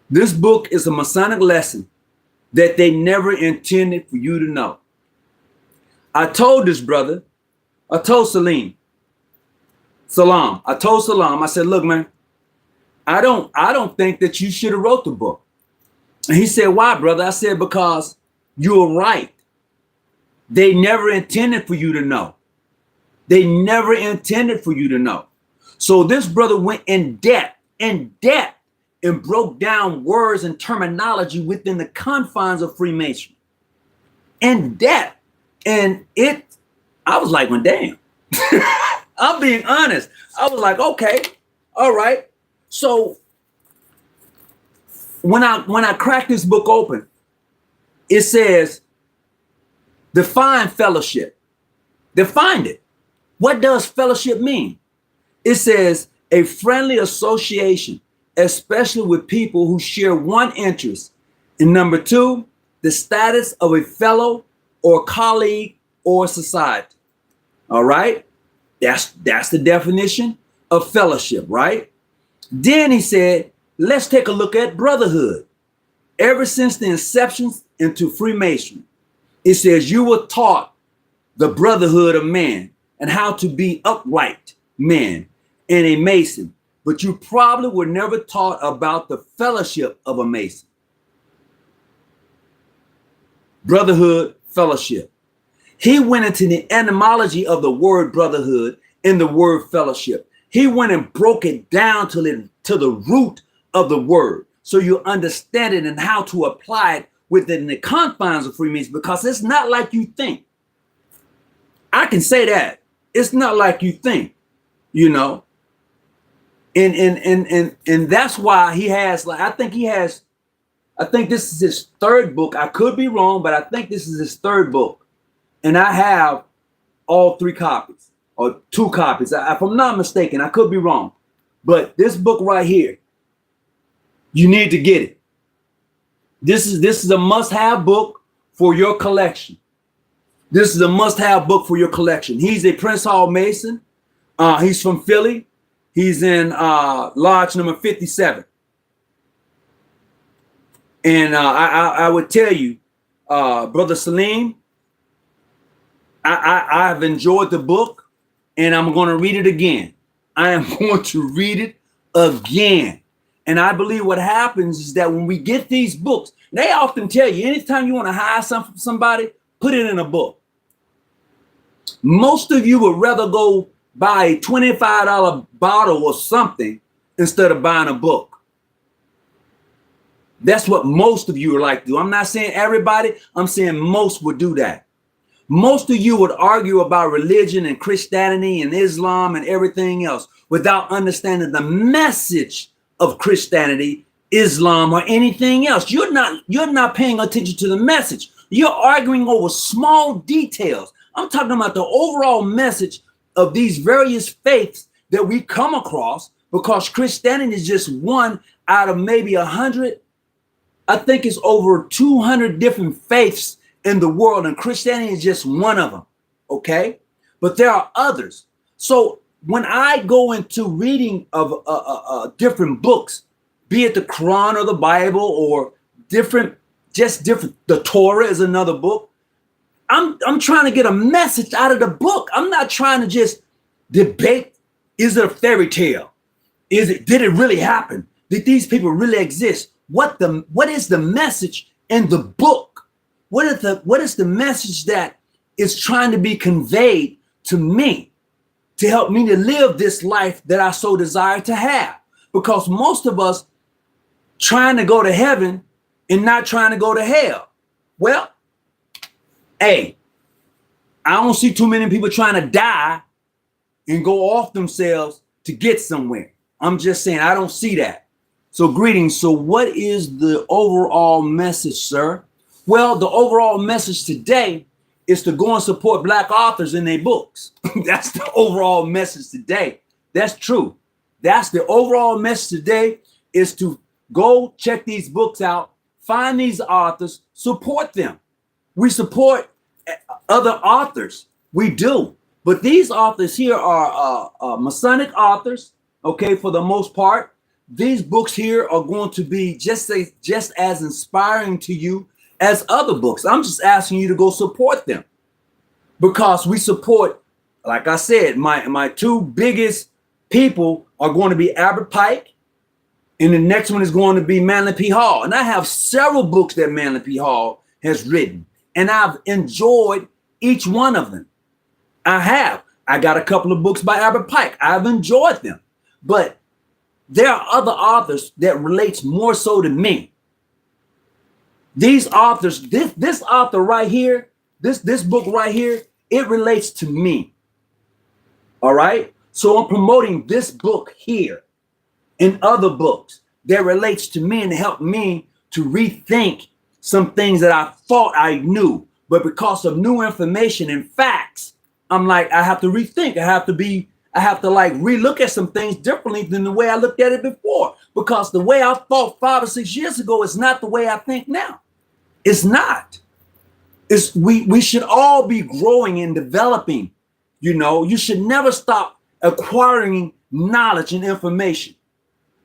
This book is a Masonic lesson that they never intended for you to know. I told this brother, I told Salam, I said, look, man, I don't think that you should have wrote the book. And he said, why, brother? I said, because you're right. They never intended for you to know. They never intended for you to know. So this brother went in depth, and broke down words and terminology within the confines of Freemasonry. In depth. And I was like, well, damn. I'm being honest. I was like, okay, all right. So when I cracked this book open, it says, define fellowship. Defined it. What does fellowship mean? It says a friendly association, especially with people who share one interest. And number two, the status of a fellow or colleague or society. All right. That's the definition of fellowship, right? Then he said, let's take a look at brotherhood. Ever since the inception into Freemasonry, it says you were taught the brotherhood of man and how to be upright men and a Mason, but you probably were never taught about the fellowship of a Mason. Brotherhood, fellowship. He went into the etymology of the word brotherhood and the word fellowship. He went and broke it down to the root of the word, so you understand it and how to apply it within the confines of Freemasonry, because it's not like you think. I can say that. It's not like you think, you know. And that's why he has, like, I think this is his third book. I could be wrong, but I think this is his third book. And I have all 3 copies or 2 copies. If I'm not mistaken, I could be wrong. But this book right here, you need to get it. This is a must-have book for your collection. This is a must-have book for your collection. He's a Prince Hall Mason. He's from Philly. He's in lodge number 57. And I would tell you, Brother Salim, I've enjoyed the book, and I'm going to read it again. I am going to read it again. And I believe what happens is that when we get these books, they often tell you, anytime you want to hire somebody, put it in a book. Most of you would rather go buy a $25 bottle or something instead of buying a book. That's what most of you are like to do. I'm not saying everybody, I'm saying most would do that. Most of you would argue about religion and Christianity and Islam and everything else without understanding the message of Christianity, Islam, or anything else. You're not paying attention to the message. You're arguing over small details. I'm talking about the overall message of these various faiths that we come across, because Christianity is just one out of maybe 100. I think it's over 200 different faiths in the world, and Christianity is just one of them. Okay, but there are others. So when I go into reading of different books, be it the Quran or the Bible or different, the Torah is another book. I'm trying to get a message out of the book. I'm not trying to just debate. Is it a fairy tale? Did it really happen? Did these people really exist? What is the message in the book? What is the message that is trying to be conveyed to me to help me to live this life that I so desire to have? Because most of us trying to go to heaven and not trying to go to hell. Well, hey, I don't see too many people trying to die and go off themselves to get somewhere. I'm just saying, I don't see that. So greetings. So what is the overall message, sir? Well, the overall message today is to go and support Black authors in their books. That's the overall message today. That's true. That's the overall message today, is to go check these books out, find these authors, support them. We support other authors. We do. But these authors here are Masonic authors, okay, for the most part. These books here are going to be just as inspiring to you as other books. I'm just asking you to go support them, because we support, like I said, my two biggest people are going to be Albert Pike, and the next one is going to be Manly P. Hall. And I have several books that Manly P. Hall has written, and I've enjoyed each one of them. I got a couple of books by Albert Pike. I've enjoyed them, but there are other authors that relates more so to me. These authors, this author right here, this book right here, it relates to me. All right. So I'm promoting this book here and other books that relates to me and help me to rethink some things that I thought I knew, but because of new information and facts, I'm like, I have to rethink. I have to like relook at some things differently than the way I looked at it before, because the way I thought 5 or 6 years ago is not the way I think now. It's not. We should all be growing and developing. You know, you should never stop acquiring knowledge and information.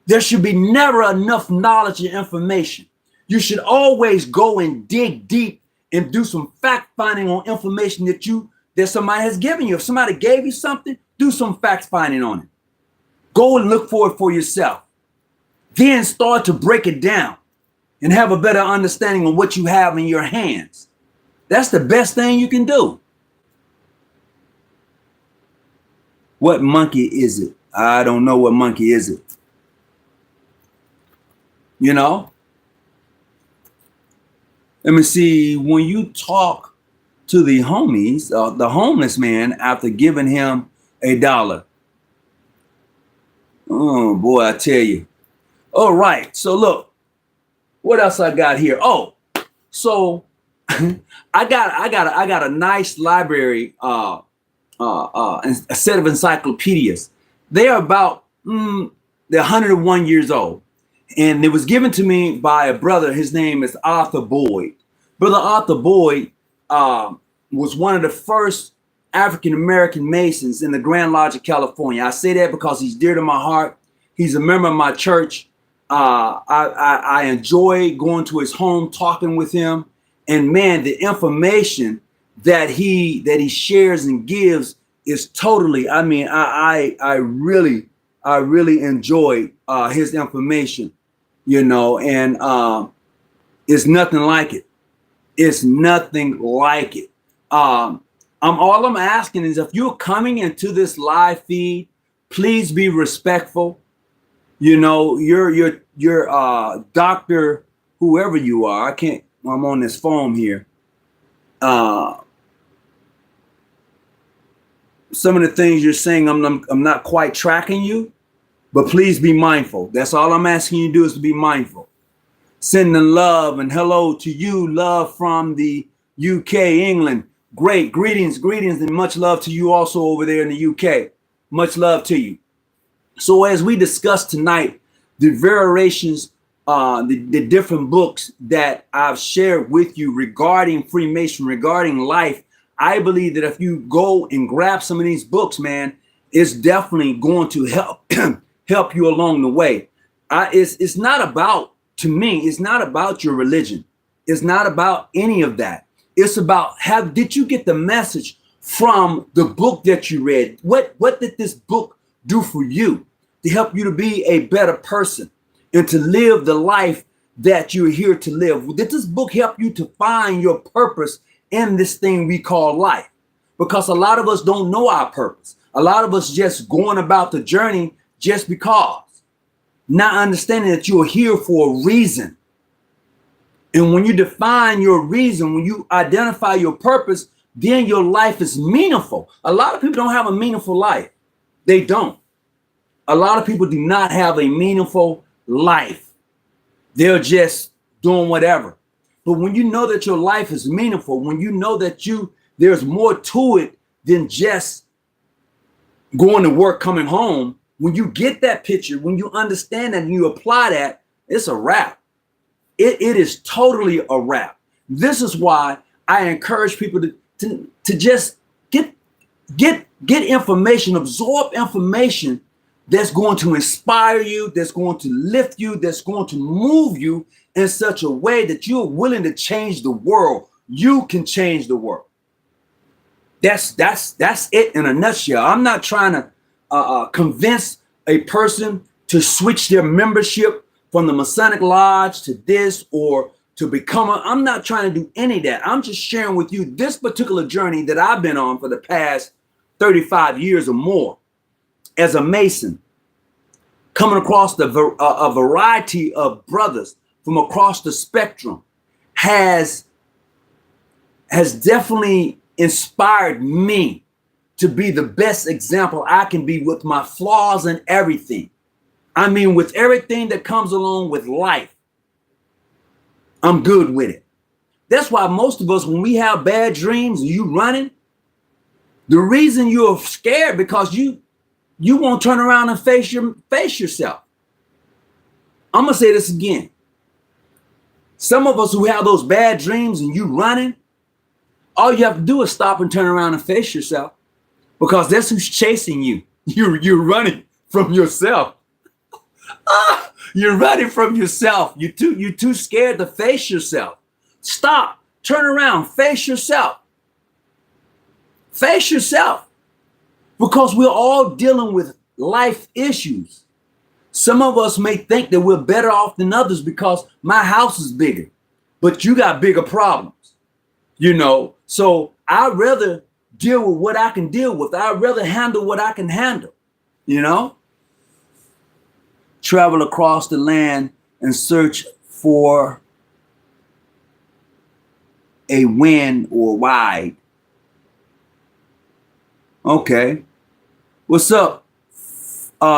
There should be never enough knowledge and information. You should always go and dig deep and do some fact finding on information that somebody has given you. If somebody gave you something, do some fact finding on it. Go and look for it for yourself. Then start to break it down and have a better understanding of what you have in your hands. That's the best thing you can do. What monkey is it? I don't know what monkey is it. You know? Let me see. When you talk to the homies, the homeless man, after giving him $1. Oh boy, I tell you. All right. So look, what else I got here? Oh, so I got a nice library, a set of encyclopedias. They are about they're 101 years old, and it was given to me by a brother. His name is Arthur Boyd. Brother Arthur Boyd was one of the first African-American Masons in the Grand Lodge of California. I say that because he's dear to my heart. He's a member of my church. I enjoy going to his home, talking with him. And man, the information that he shares and gives is totally, I mean, I really enjoy his information, you know, and it's nothing like it. It's nothing like it. All I'm asking is, if you're coming into this live feed, please be respectful. You know, your Dr. whoever you are. I can't. I'm on this phone here. Some of the things you're saying, I'm not quite tracking you, but please be mindful. That's all I'm asking you to do, is to be mindful. Sending love and hello to you. Love from the UK, England. Great. Greetings, and much love to you also over there in the UK. Much love to you. So as we discussed tonight, the variations, the different books that I've shared with you regarding Freemason, regarding life, I believe that if you go and grab some of these books, man, it's definitely going to help you along the way. It's not about, to me, it's not about your religion. It's not about any of that. It's about, did you get the message from the book that you read? What did this book do for you to help you to be a better person and to live the life that you're here to live? Did this book help you to find your purpose in this thing we call life? Because a lot of us don't know our purpose. A lot of us just going about the journey just because, not understanding that you're here for a reason. And when you define your reason, when you identify your purpose, then your life is meaningful. A lot of people don't have a meaningful life. They don't. A lot of people do not have a meaningful life. They're just doing whatever. But when you know that your life is meaningful, when you know that there's more to it than just going to work, coming home, when you get that picture, when you understand that and you apply that, it's a wrap. It is totally a wrap. This is why I encourage people to just get information, absorb information that's going to inspire you, that's going to lift you, that's going to move you in such a way that you're willing to change the world. You can change the world. That's it in a nutshell. I'm not trying to convince a person to switch their membership from the Masonic Lodge to this or to become I'm not trying to do any of that. I'm just sharing with you this particular journey that I've been on for the past 35 years or more as a Mason, coming across a variety of brothers from across the spectrum has definitely inspired me to be the best example I can be with my flaws and everything. I mean, with everything that comes along with life, I'm good with it. That's why most of us, when we have bad dreams and you running, the reason you're scared because you won't turn around and face yourself. I'm gonna say this again. Some of us who have those bad dreams and you running, all you have to do is stop and turn around and face yourself, because that's who's chasing you. You're running from yourself. You're running from yourself. You're too scared to face yourself. Stop, turn around, face yourself. Face yourself. Because we're all dealing with life issues. Some of us may think that we're better off than others because my house is bigger, but you got bigger problems, So I'd rather deal with what I can deal with. I'd rather handle what I can handle, Travel across the land and search for a win or wide. Okay. What's up?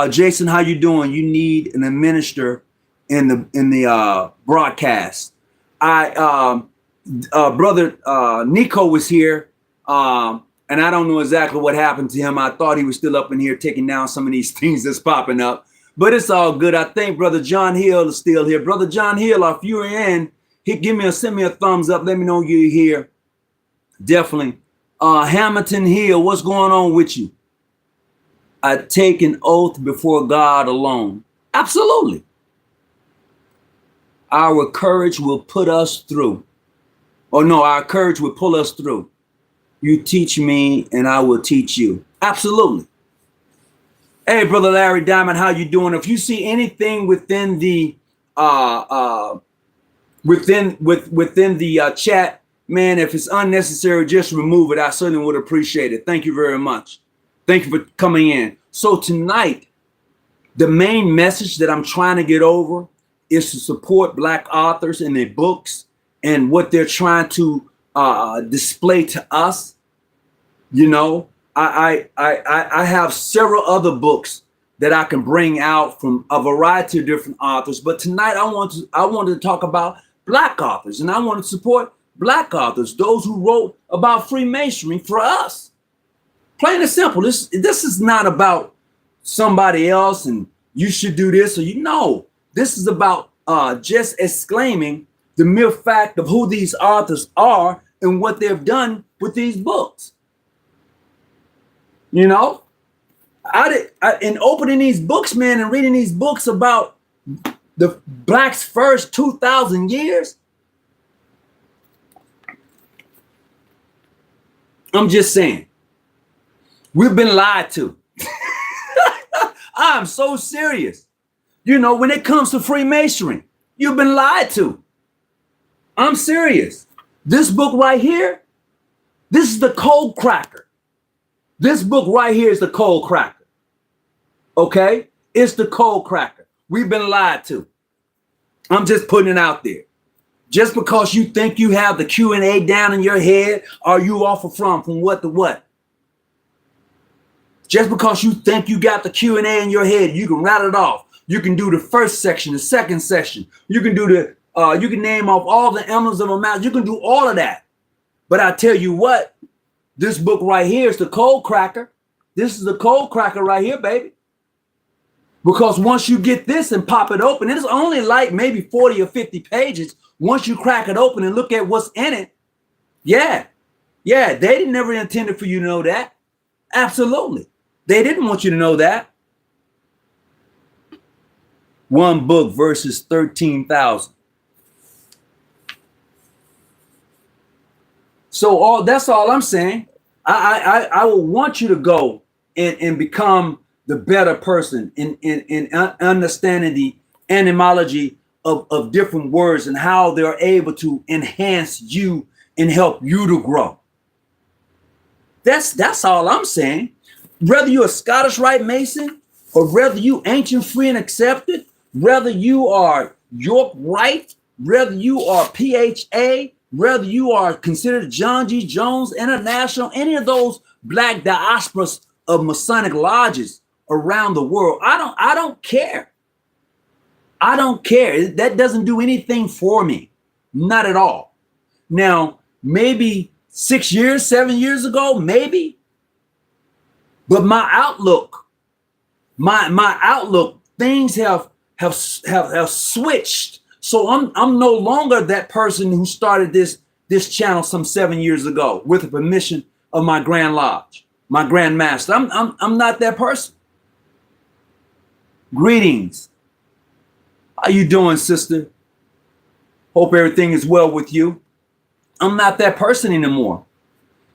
Jason, how you doing? You need an administrator in the broadcast. Brother Nico was here, and I don't know exactly what happened to him. I thought he was still up in here taking down some of these things that's popping up, but it's all good. I think Brother John Hill is still here. Brother John Hill, if you're in, send me a thumbs up. Let me know you're here. Definitely. Hamilton Hill, what's going on with you? I take an oath before God alone. Absolutely. Our courage will put us through. Our courage will pull us through. You teach me and I will teach you. Absolutely. Hey, Brother Larry Diamond, how you doing? If you see anything within the within the chat, man, if it's unnecessary, just remove it. I certainly would appreciate it. Thank you very much. Thank you for coming in. So tonight, the main message that I'm trying to get over is to support Black authors and their books and what they're trying to display to us. You know, I have several other books that I can bring out from a variety of different authors. But tonight I wanted to talk about Black authors, and I want to support Black authors, those who wrote about Freemasonry for us. Plain and simple. This is not about somebody else and you should do this or you know. This is about just exclaiming the mere fact of who these authors are and what they've done with these books. You know, in opening these books, man, and reading these books about the Blacks' first 2,000 years, I'm just saying, we've been lied to. I'm so serious. You know, when it comes to Freemasonry, you've been lied to. I'm serious. This book right here, this is the cold cracker. This book right here is the cold cracker. Okay? It's the cold cracker. We've been lied to. I'm just putting it out there. Just because you think you have the Q&A down in your head, are you off from what to what? Just because you think you got the Q&A in your head, you can rattle it off. You can do the first section, the second section. You can do you can name off all the emblems of a mouse. You can do all of that. But I tell you what, this book right here is the cold cracker. This is the cold cracker right here, baby. Because once you get this and pop it open, it's only like maybe 40 or 50 pages. Once you crack it open and look at what's in it, yeah, they never intended for you to know that. Absolutely. They didn't want you to know that. One book versus 13,000. So that's all I'm saying. I will want you to go and become the better person in understanding the etymology of different words and how they're able to enhance you and help you to grow. That's all I'm saying. Whether you're a Scottish Rite Mason or whether you ancient, free, and accepted, whether you are York Rite, whether you are PHA, whether you are considered John G. Jones International, any of those Black diasporas of Masonic lodges around the world, I don't care. I don't care. That doesn't do anything for me. Not at all. Now, maybe 6 years, 7 years ago, maybe. But my outlook, things have switched. So I'm no longer that person who started this channel some 7 years ago with the permission of my Grand Lodge, my Grand Master. I'm not that person. Greetings. How you doing, sister? Hope everything is well with you. I'm not that person anymore.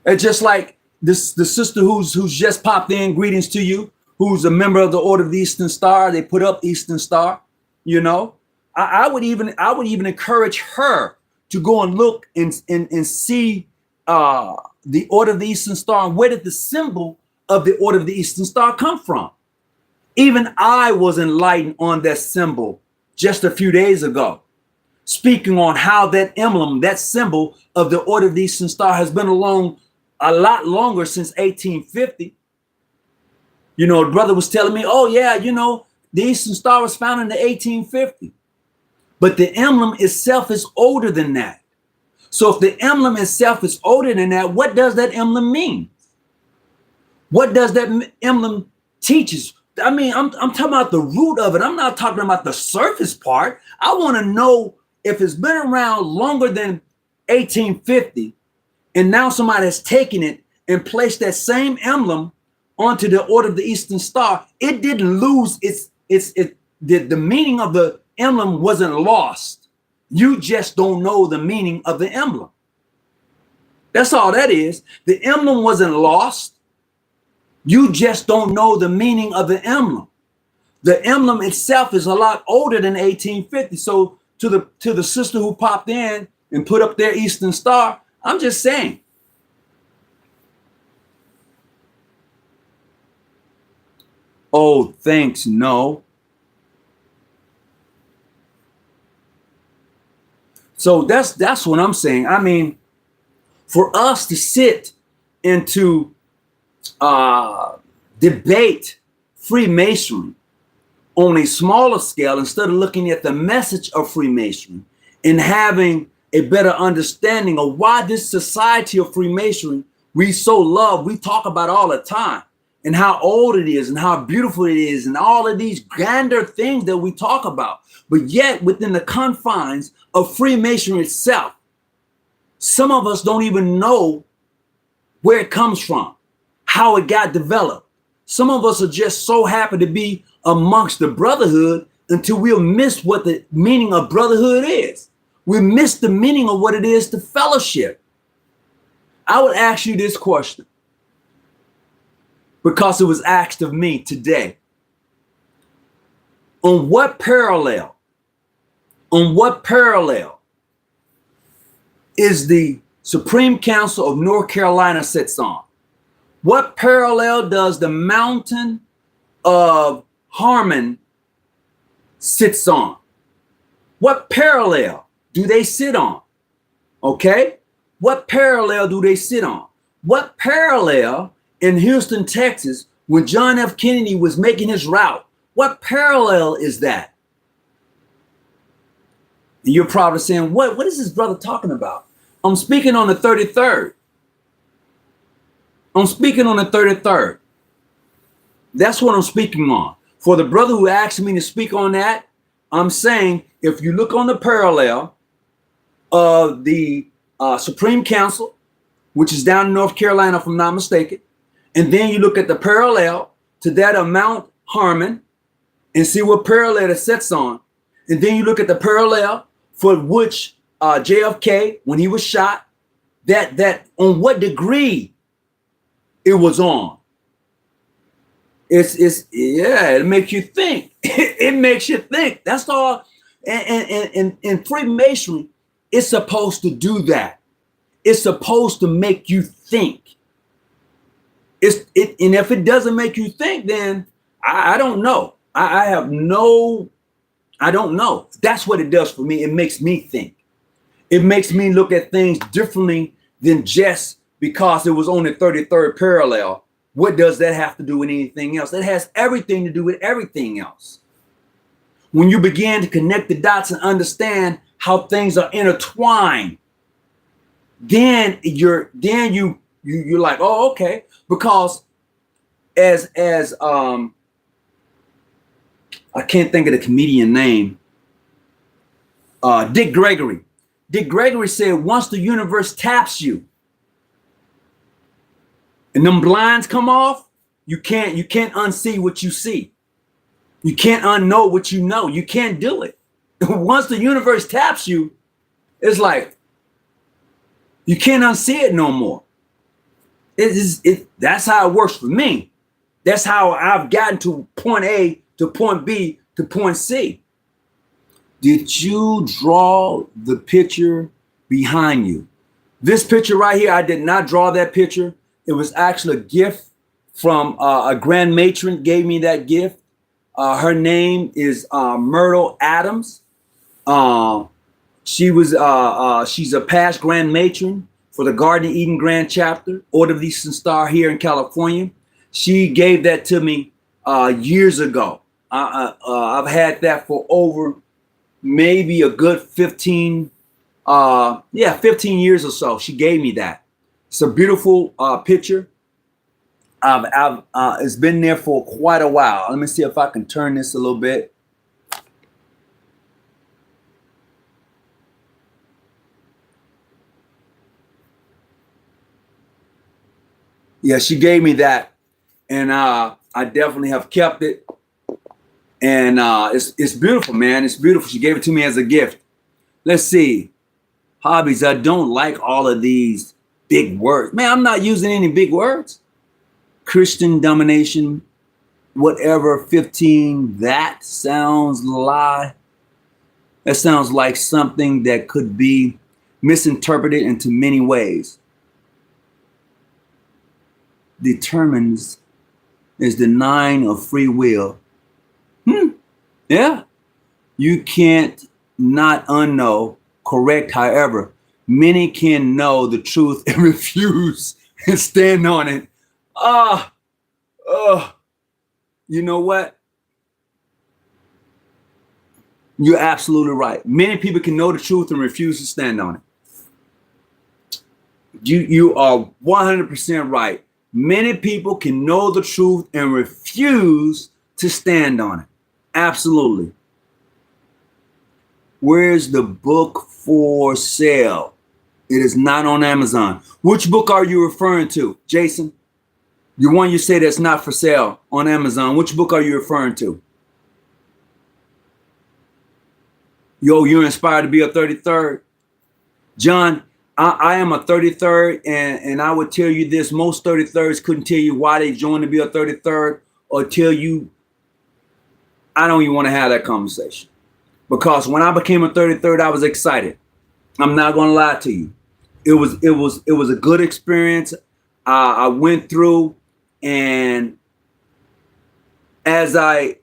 It's just like the sister who's just popped in. Greetings to you. Who's a member of the Order of the Eastern Star? They put up Eastern Star. You know, I would even encourage her to go and look and see the Order of the Eastern Star and where did the symbol of the Order of the Eastern Star come from. Even I was enlightened on that symbol just a few days ago, speaking on how that emblem, that symbol of the Order of the Eastern Star has been along a lot longer, since 1850. You know, a brother was telling me, oh yeah, you know, the Eastern Star was found in the 1850. But the emblem itself is older than that. So if the emblem itself is older than that, what does that emblem mean? What does that emblem teaches? I mean, I'm talking about the root of it. I'm not talking about the surface part. I want to know if it's been around longer than 1850, and now somebody has taken it and placed that same emblem onto the Order of the Eastern Star. It didn't lose the meaning of the emblem wasn't lost. You just don't know the meaning of the emblem. That's all that is. The emblem wasn't lost. You just don't know the meaning of the emblem. The emblem itself is a lot older than 1850. So to the sister who popped in and put up their Eastern Star, I'm just saying. Oh, thanks, no. So that's what I'm saying. I mean, for us to sit and to debate Freemasonry on a smaller scale instead of looking at the message of Freemasonry and having a better understanding of why this society of Freemasonry we so love, we talk about all the time, and how old it is and how beautiful it is and all of these grander things that we talk about. But yet within the confines of Freemasonry itself, some of us don't even know where it comes from, how it got developed. Some of us are just so happy to be amongst the brotherhood until we'll miss what the meaning of brotherhood is. We miss the meaning of what it is to fellowship. I would ask you this question because it was asked of me today. On what parallel is the Supreme Council of North Carolina sits on? What parallel does the mountain of Harmon sits on? What parallel do they sit on? Okay? What parallel do they sit on? What parallel in Houston, Texas, when John F. Kennedy was making his route, what parallel is that? And you're probably saying, what is this brother talking about? I'm speaking on the 33rd. I'm speaking on the 33rd. That's what I'm speaking on. For the brother who asked me to speak on that, I'm saying if you look on the parallel of the Supreme Council, which is down in North Carolina, if I'm not mistaken, and then you look at the parallel to that of Mount Harmon and see what parallel it sets on, and then you look at the parallel for which JFK, when he was shot, that on what degree it was on. It makes you think. It makes you think. That's all. And Freemasonry is supposed to do that. It's supposed to make you think. And if it doesn't make you think, then I don't know. I don't know. That's what it does for me. It makes me think. It makes me look at things differently than just because it was on the 33rd parallel. What does that have to do with anything else? It has everything to do with everything else. When you begin to connect the dots and understand how things are intertwined, then you're like, oh, okay. Because as I can't think of the comedian name, Dick Gregory. Dick Gregory said, once the universe taps you and them blinds come off, you can't unsee what you see. You can't unknow what you know. You can't do it. Once the universe taps you, it's like you can't unsee it no more. That's how it works for me. That's how I've gotten to point A to point B to point C. Did you draw the picture behind you? This picture right here, I did not draw that picture. It was actually a gift from a grand matron gave me that gift. Her name is Myrtle Adams. She's a past grand matron for the Garden of Eden Grand Chapter, Order of the Eastern Star here in California. She gave that to me years ago. I've had that for over maybe a good 15 years or so. She gave me that. It's a beautiful picture. It's been there for quite a while. Let me see if I can turn this a little bit. Yeah, she gave me that, and I definitely have kept it. And it's beautiful, man. It's beautiful. She gave it to me as a gift. Let's see. Hobbies. I don't like all of these big words. Man, I'm not using any big words. Christian domination, whatever, 15. That sounds lie. That sounds like something that could be misinterpreted into many ways. Determines is the 9 of free will. Yeah. You can't not unknow correct. However, many can know the truth and refuse and stand on it. Ah, you know what? You're absolutely right. Many people can know the truth and refuse to stand on it. You are 100% right. Many people can know the truth and refuse to stand on it. Absolutely. Where's the book for sale? It is not on Amazon. Which book are you referring to, Jason? The one you say that's not for sale on Amazon. Which book are you referring to? Yo, you're inspired to be a 33rd. John, I am a 33rd, and I would tell you this: most 33rds couldn't tell you why they joined to be a 33rd, or tell you. I don't even want to have that conversation, because when I became a 33rd, I was excited. I'm not going to lie to you. It was a good experience. I went through, and as I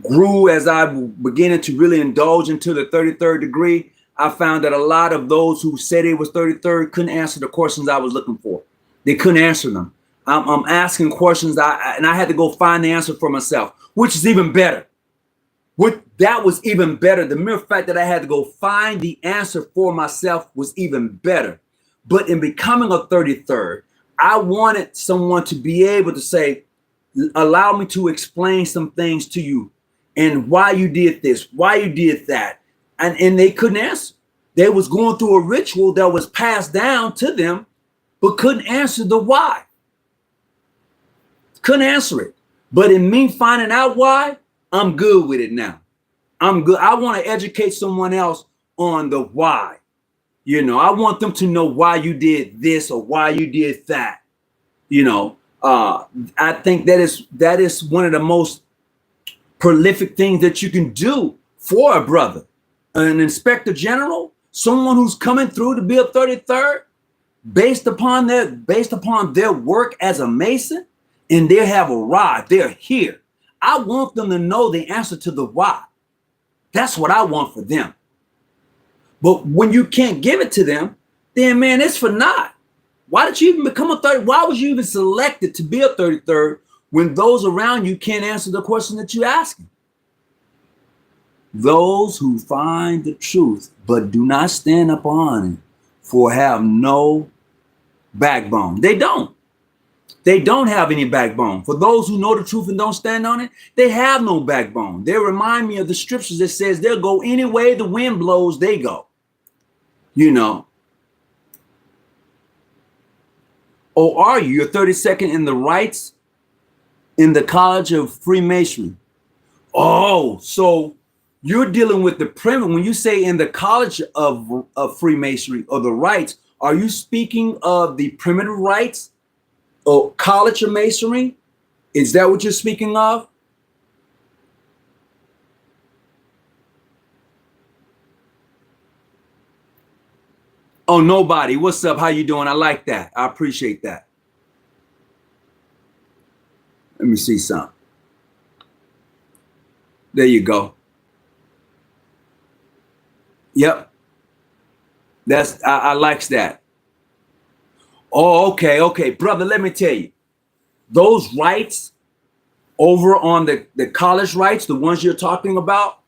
grew, as I began to really indulge into the 33rd degree, I found that a lot of those who said it was 33rd couldn't answer the questions I was looking for. They couldn't answer them. I'm asking questions, and I had to go find the answer for myself, which is even better. That was even better. The mere fact that I had to go find the answer for myself was even better. But in becoming a 33rd, I wanted someone to be able to say, allow me to explain some things to you, and why you did this, why you did that. And they couldn't answer. They was going through a ritual that was passed down to them, but couldn't answer the why. Couldn't answer it. But in me finding out why, I'm good with it now. I'm good. I want to educate someone else on the why. You know, I want them to know why you did this or why you did that. You know, I think that is one of the most prolific things that you can do for a brother. An inspector general, someone who's coming through to be a 33rd, based upon their work as a Mason, and they have arrived, they're here. I want them to know the answer to the why. That's what I want for them. But when you can't give it to them, then man, it's for naught. Why did you even become a 30? Why was you even selected to be a 33rd when those around you can't answer the question that you're asking? Those who find the truth but do not stand upon it, for have no backbone. They don't. They don't have any backbone. For those who know the truth and don't stand on it, they have no backbone. They remind me of the scriptures that says they'll go any way the wind blows, they go. You know. Or are you? You're 32nd in the rites in the College of Freemasonry. Oh, so you're dealing with the primitive. When you say in the College of Freemasonry or the rites, are you speaking of the primitive rites or College of Masonry? Is that what you're speaking of? Oh, nobody. What's up? How you doing? I like that. I appreciate that. Let me see something. There you go. Yep. I likes that. Oh, okay. Brother, let me tell you. Those rights over on the college rights, the ones you're talking about,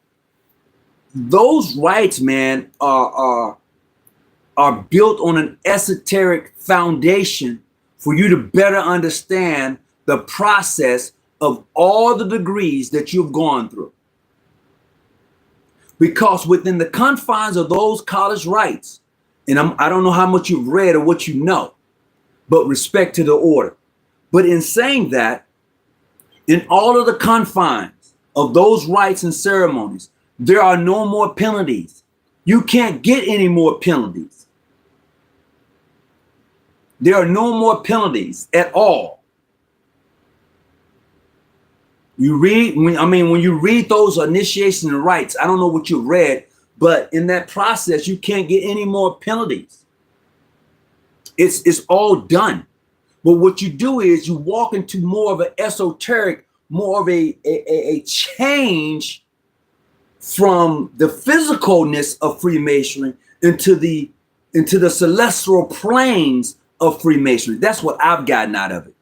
those rights, man, are built on an esoteric foundation for you to better understand the process of all the degrees that you've gone through. Because within the confines of those college rights, and I don't know how much you've read or what you know, but respect to the order. But in saying that, in all of the confines of those rites and ceremonies, there are no more penalties. You can't get any more penalties. There are no more penalties at all. You read, when you read those initiation rites, I don't know what you read, but in that process, you can't get any more penalties. It's all done. But what you do is you walk into more of an esoteric, more of a change from the physicalness of Freemasonry into the celestial planes of Freemasonry. That's what I've gotten out of it.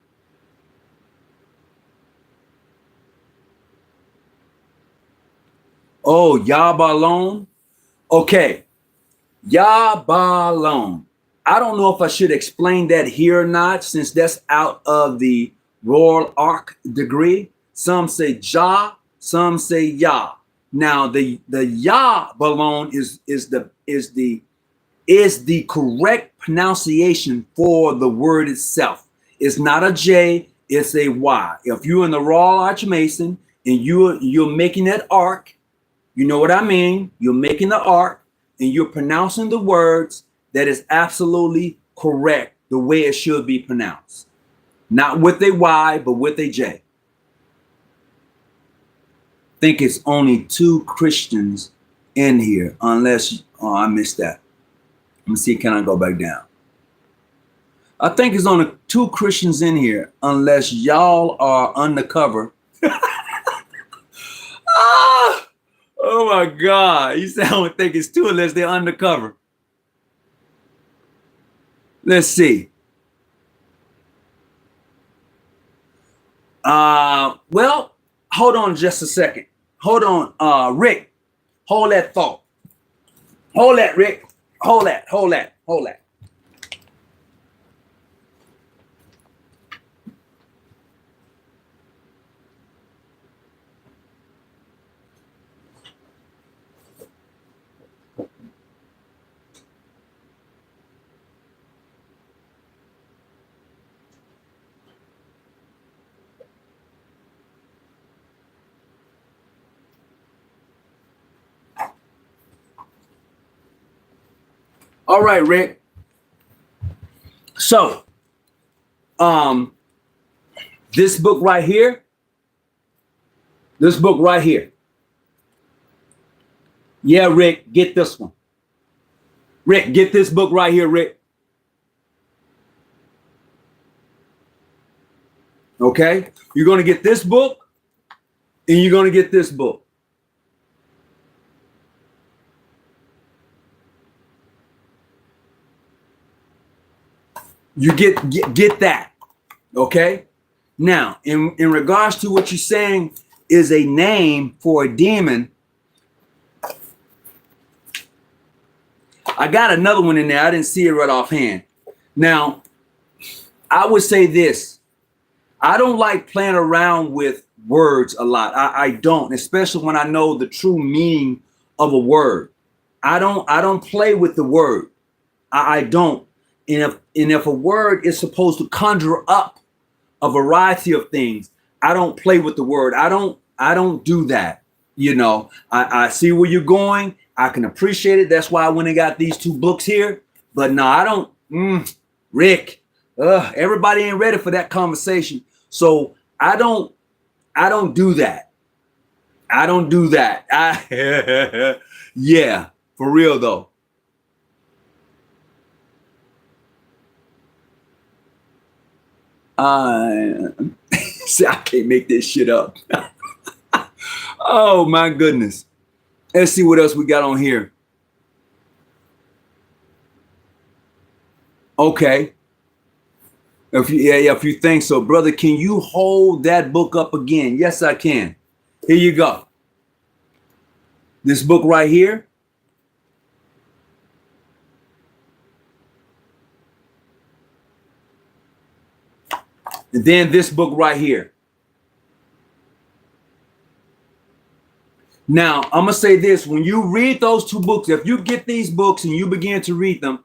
Oh, Yabalon. Okay, Yabalon. I don't know if I should explain that here or not, since that's out of the Royal Arc degree. Some say Ja, some say Ya. Now the Yabalon is the correct pronunciation for the word itself. It's not a J, it's a Y. If you're in the Royal Arch Mason and you're making that arc, you know what I mean? You're making the arc and you're pronouncing the words, that is absolutely correct the way it should be pronounced. Not with a Y, but with a J. I think it's only 2 Christians in here, unless, oh, I missed that. Let me see, can I go back down? I think it's only 2 Christians in here, unless y'all are undercover. Ah! Oh my God. You said I don't think it's 2 unless they're undercover. Let's see. Well, hold on just a second. Hold on, Rick. Hold that thought. Hold that, Rick. Hold that. All right, Rick. So, this book right here. Yeah, Rick, get this one. Rick, get this book right here, Rick. Okay? You're going to get this book and you're going to get this book. You get that. Okay? Now, in regards to what you're saying is a name for a demon, I got another one in there. I didn't see it right offhand. Now, I would say this. I don't like playing around with words a lot. I don't, especially when I know the true meaning of a word. I don't play with the word. I don't. And if a word is supposed to conjure up a variety of things, I don't play with the word. I don't do that. You know, I see where you're going. I can appreciate it. That's why I went and got these 2 books here. But no, I don't. Rick, everybody ain't ready for that conversation. So I don't do that. I don't do that. Yeah, for real though. See, I can't make this shit up. Oh my goodness. Let's see what else we got on here. Okay. If you think so, brother, can you hold that book up again? Yes, I can. Here you go. This book right here. And then this book right here. Now, I'm going to say this. When you read those 2 books, if you get these books and you begin to read them,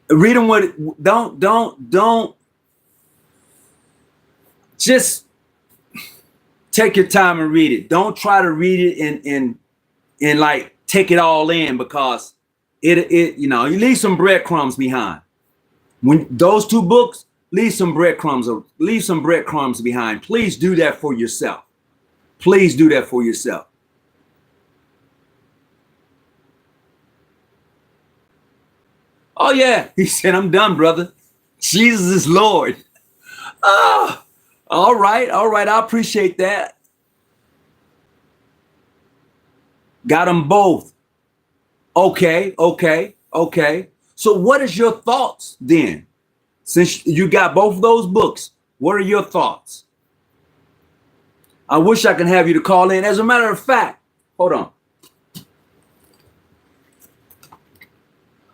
read them with, don't just take your time and read it. Don't try to read it and like take it all in, because it you know, you leave some breadcrumbs behind. When those 2 books, leave some breadcrumbs behind. Please do that for yourself. Please do that for yourself. Oh yeah, he said, I'm done, brother. Jesus is Lord. Oh, all right. I appreciate that. Got them both. Okay. So what is your thoughts then? Since you got both of those books, what are your thoughts? I wish I can have you to call in. As a matter of fact, hold on.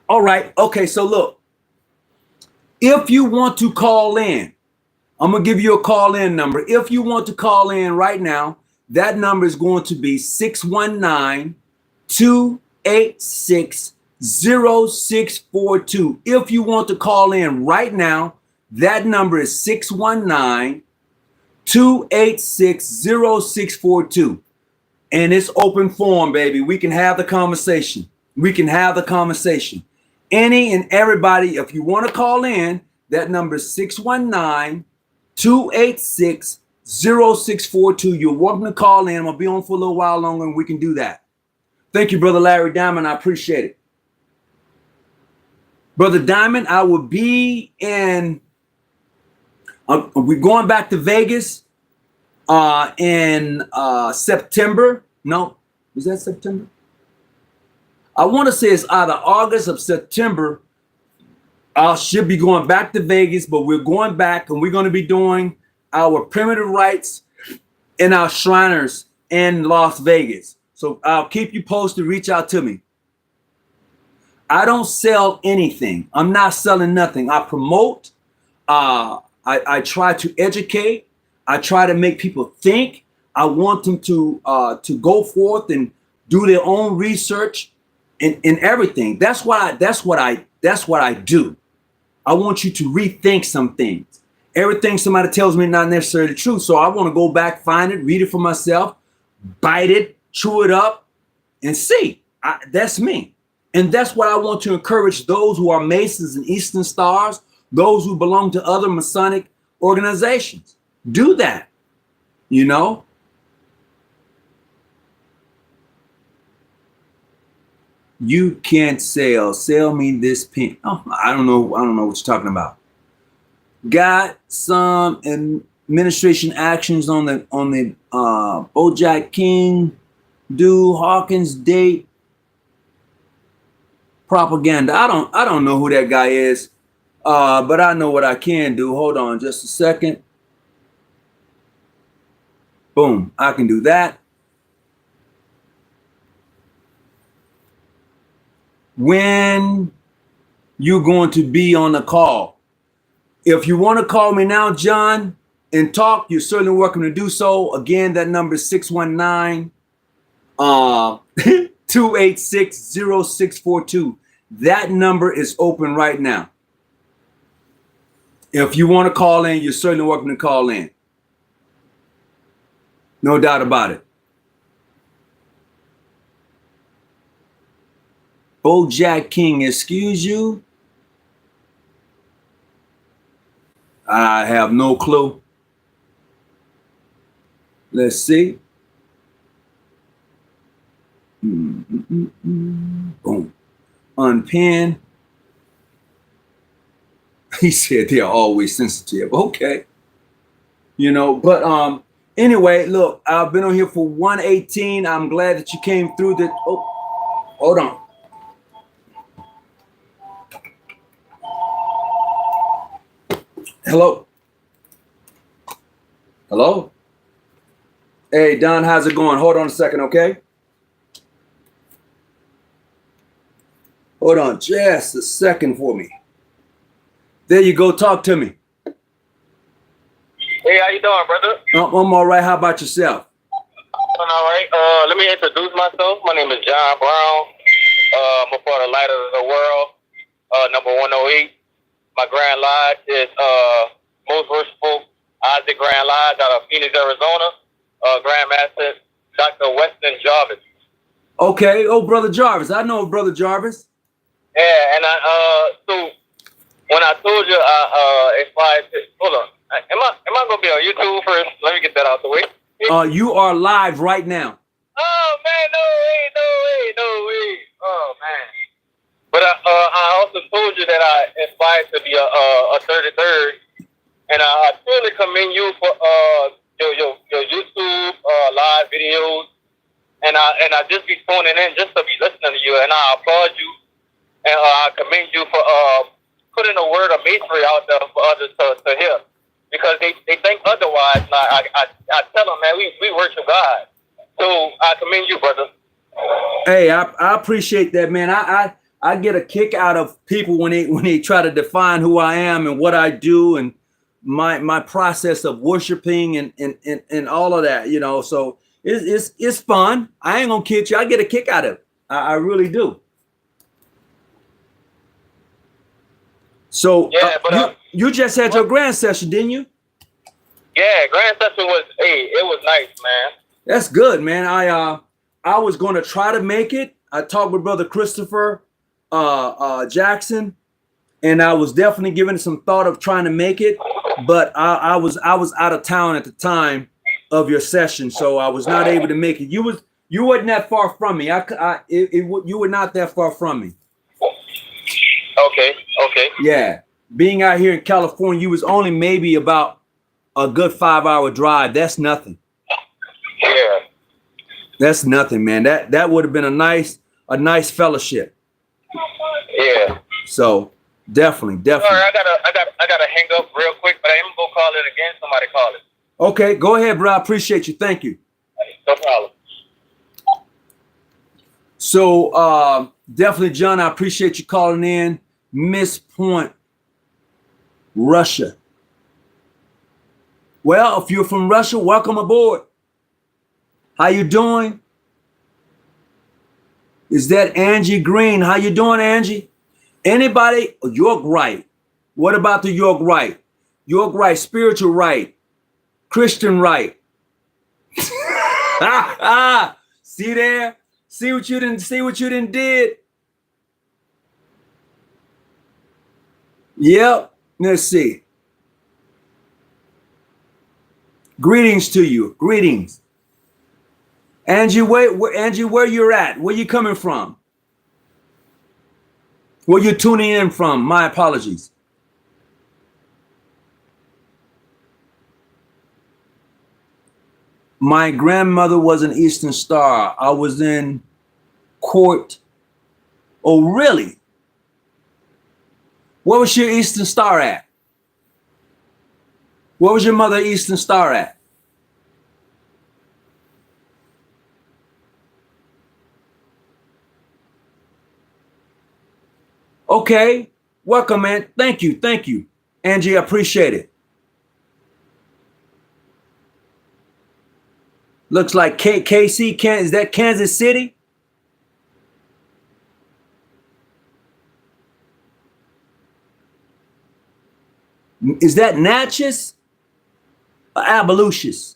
All right. Okay. So look, if you want to call in, I'm going to give you a call in number. If you want to call in right now, that number is going to be 619-286-0642. If you want to call in right now, that number is 619-286-0642. And it's open forum, baby. We can have the conversation. Any and everybody, if you want to call in, that number is 619-286-0642. You're welcome to call in. I'm going to be on for a little while longer and we can do that. Thank you, Brother Larry Diamond. I appreciate it. Brother Diamond, I will be in, we're going back to Vegas in September. No, is that September? I want to say it's either August or September. I should be going back to Vegas, but we're going back and we're going to be doing our primitive rites and our Shriners in Las Vegas. So I'll keep you posted. Reach out to me. I don't sell anything. I'm not selling nothing. I promote. I try to educate. I try to make people think. I want them to go forth and do their own research in everything. That's what I do. I want you to rethink some things. Everything somebody tells me not necessarily true. So I want to go back, find it, read it for myself, bite it, chew it up, and see. That's me. And that's what I want to encourage those who are Masons and Eastern Stars, those who belong to other Masonic organizations. Do that, you know. You can't sell. Sell me this pen. Oh, I don't know what you're talking about. Got some administration actions on the Bojack King, Hawkins date propaganda. I don't know who that guy is, but I know what I can do. Hold on just a second. Boom, I can do that. When you going to be on the call? If you want to call me now, John, and talk, you're certainly welcome to do so. Again, that number is 619-286-0642. That number is open right now. If you want to call in, you're certainly welcome to call in. No doubt about it. Bojack King, excuse you? I have no clue. Let's see. Boom. Unpin. He said they're always sensitive. Okay. You know, but anyway, look, I've been on here for 118. I'm glad that you came through the. Oh, hold on. Hello. Hello. Hey, Don, how's it going? Hold on a second, okay? Hold on just a second for me. There you go. Talk to me. Hey, how you doing, brother? I'm all right. How about yourself? I'm all right. Let me introduce myself. My name is John Brown. I'm a part of Light of the World, number 108. My Grand Lodge is Most Worshipful Isaac Grand Lodge out of Phoenix, Arizona. Grandmaster Dr. Weston Jarvis. Okay. Oh, Brother Jarvis. I know Brother Jarvis. Yeah, and so when I told you hold on. Am I gonna be on YouTube first? Let me get that out the way. You are live right now. Oh man, no way. Oh man. But I also told you that I aspired to be a 33rd, and I truly commend you for your YouTube live videos and I just be tuning in just to be listening to you, and I applaud you and I commend you for putting a word of masonry out there for others to hear, because they think otherwise. And I tell them, man, we worship God, so I commend you, brother. Hey, I appreciate that, man. I get a kick out of people when they try to define who I am and what I do and my process of worshiping and all of that, you know. So it's fun. I ain't gonna kid you. I get a kick out of it. I really do. So yeah, but you just had your grand session, didn't you? Yeah, grand session was it was nice, man. That's good, man. I was going to try to make it. I talked with Brother Christopher Jackson, and I was definitely giving some thought of trying to make it, but I was out of town at the time of your session, so I was not able to make it. You wasn't that far from me. You were not that far from me. Okay. Yeah, being out here in California, you was only maybe about a good 5-hour drive. That's nothing. Yeah. That's nothing, man. That would have been a nice fellowship. Yeah. So definitely. Sorry, I gotta hang up real quick, but I am gonna call it again. Somebody call it. Okay, go ahead, bro. I appreciate you. Thank you. No problem. So definitely, John, I appreciate you calling in. Miss Point, Russia. Well, if you're from Russia, welcome aboard. How you doing? Is that Angie Green? How you doing, Angie? Anybody? York Right. What about the York Right? York Right, spiritual right, Christian right. See there? See what you didn't did? Yep. Let's see. Greetings to you. Greetings. Angie, where you're at? Where you coming from? Where you tuning in from? My apologies. My grandmother was an Eastern Star. I was in court. Oh, really? Where was your Eastern Star at? Where was your mother Eastern Star at? Okay. Welcome, man. Thank you. Angie, I appreciate it. Looks like KC, is that Kansas City? Is that Natchez or Abolutius?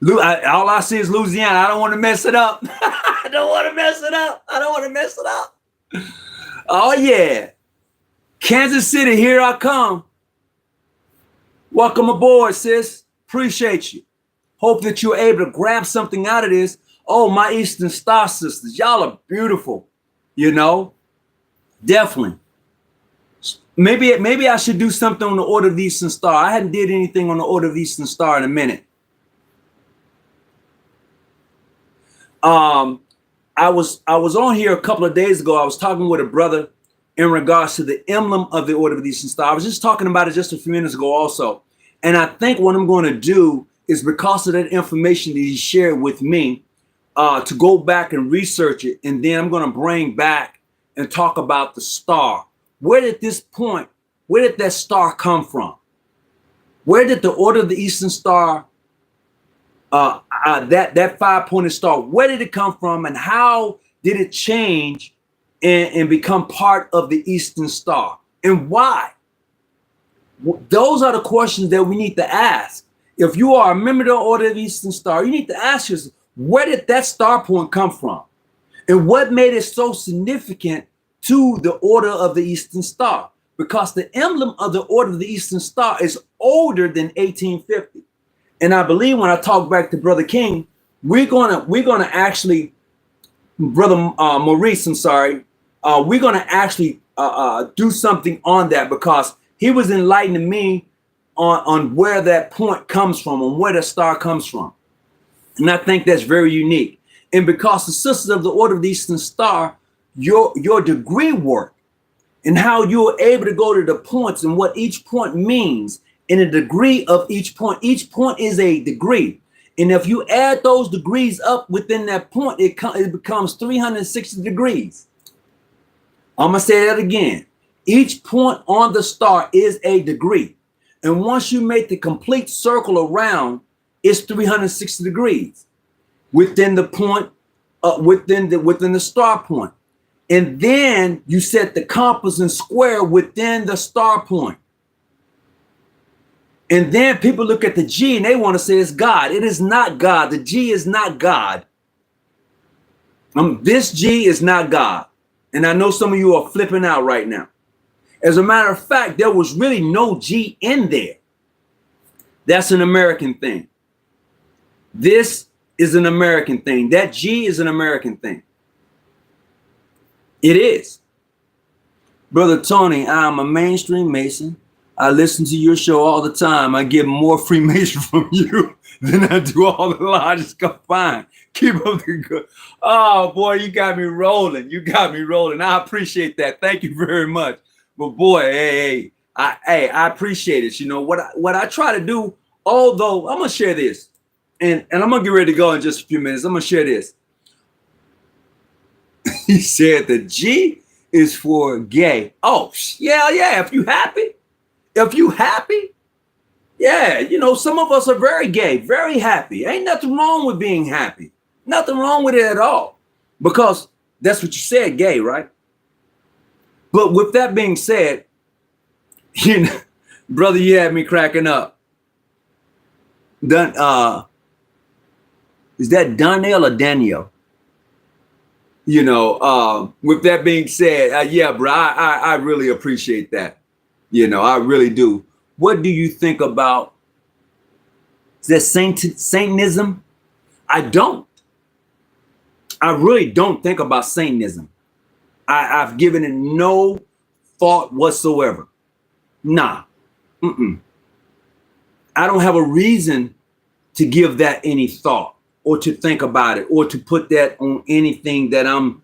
All I see is Louisiana. I don't want to mess it up. I don't want to mess it up. Oh, yeah. Kansas City, here I come. Welcome aboard, sis. Appreciate you. Hope that you're able to grab something out of this. Oh, my Eastern Star sisters. Y'all are beautiful. You know, definitely. Maybe I should do something on the Order of the Eastern Star. I hadn't did anything on the Order of the Eastern Star in a minute. I was on here a couple of days ago. I was talking with a brother in regards to the emblem of the Order of the Eastern Star. I was just talking about it just a few minutes ago also. And I think what I'm going to do is, because of that information that he shared with me, to go back and research it. And then I'm going to bring back and talk about the star. Where did that star come from? Where did the Order of the Eastern Star, that 5-pointed star, where did it come from, and how did it change and become part of the Eastern Star, and why? Those are the questions that we need to ask. If you are a member of the Order of the Eastern Star, you need to ask yourself, where did that star point come from, and what made it so significant to the Order of the Eastern Star? Because the emblem of the Order of the Eastern Star is older than 1850. And I believe when I talk back to Brother King, we're gonna actually, Brother Maurice, I'm sorry, we're gonna actually do something on that, because he was enlightening me on where that point comes from and where the star comes from. And I think that's very unique. And because the Sisters of the Order of the Eastern Star, your degree work and how you're able to go to the points and what each point means in a degree of each point is a degree. And if you add those degrees up within that point, it becomes 360 degrees. I'm going to say that again. Each point on the star is a degree. And once you make the complete circle around, it's 360 degrees within the point, within the star point. And then you set the compass and square within the star point. And then people look at the G and they want to say it's God. It is not God. The G is not God. This G is not God. And I know some of you are flipping out right now. As a matter of fact, there was really no G in there. That's an American thing. This is an American thing. That G is an American thing. It is. Brother Tony, I'm a mainstream Mason. I listen to your show all the time. I get more Freemason from you than I do all the lodges combined. Keep up the good. Oh boy, you got me rolling. You got me rolling. I appreciate that. Thank you very much. But boy, I appreciate it. You know what I try to do. Although I'm gonna share this, and I'm gonna get ready to go in just a few minutes. I'm gonna share this. He said the G is for gay. Oh yeah. If you happy, yeah, you know, some of us are very gay, very happy. Ain't nothing wrong with being happy. Nothing wrong with it at all. Because that's what you said, gay, right? But with that being said, you know, brother, you had me cracking up. Is that Daniel or Daniel? You know, with that being said, yeah, bro, I really appreciate that. You know, I really do. What do you think about that Satanism? I don't. I really don't think about Satanism. I've given it no thought whatsoever. Nah. I don't have a reason to give that any thought or to think about it or to put that on anything that I'm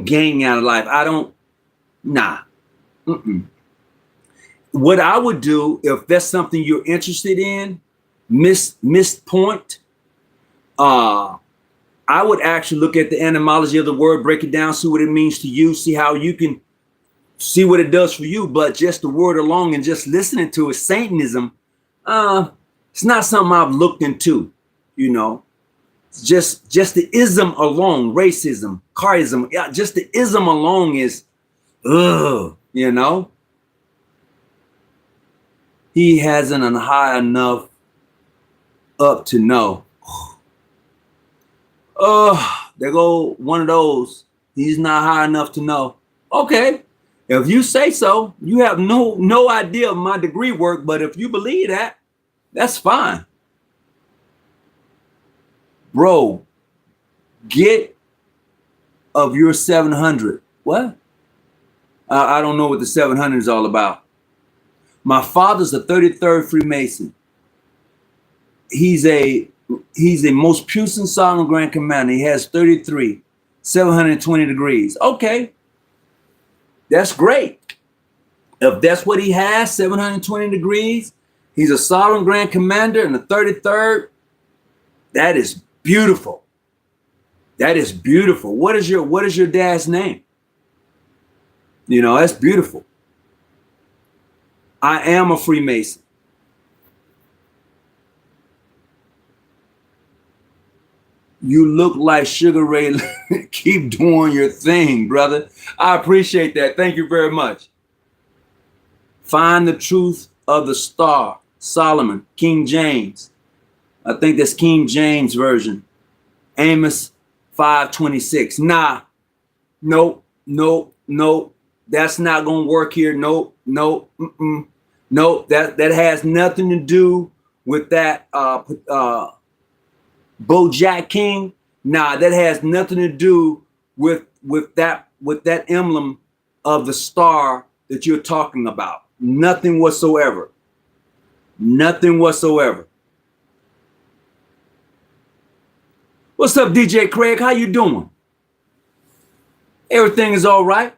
gaining out of life. I don't. Nah. What I would do if that's something you're interested in, missed point, I would actually look at the etymology of the word, break it down, see what it means to you, see how you can see what it does for you. But just the word alone and just listening to it, Satanism, it's not something I've looked into, you know. Just the ism alone, racism, carism, yeah, just the ism alone is, you know. He hasn't a high enough up to know. There go one of those. He's not high enough to know. Okay, if you say so, you have no idea of my degree work, but if you believe that, that's fine. Bro, get of your 700. What? I don't know what the 700 is all about. My father's a 33rd Freemason. He's a most puissant solemn grand commander. He has 33, 720 degrees. Okay, that's great. If that's what he has, 720 degrees, he's a solemn grand commander in the 33rd. That is beautiful. That is beautiful. What is your dad's name? You know, that's beautiful. I am a Freemason. You look like Sugar Ray. Keep doing your thing, brother. I appreciate that. Thank you very much. Find the truth of the star. Solomon, King James. I think that's King James version. Amos 5:26. Nah. Nope. That's not gonna work here. Nope. That has nothing to do with that Bojack King. Nah, that has nothing to do with that emblem of the star that you're talking about. Nothing whatsoever. Nothing whatsoever. What's up, DJ Craig? How you doing? Everything is all right?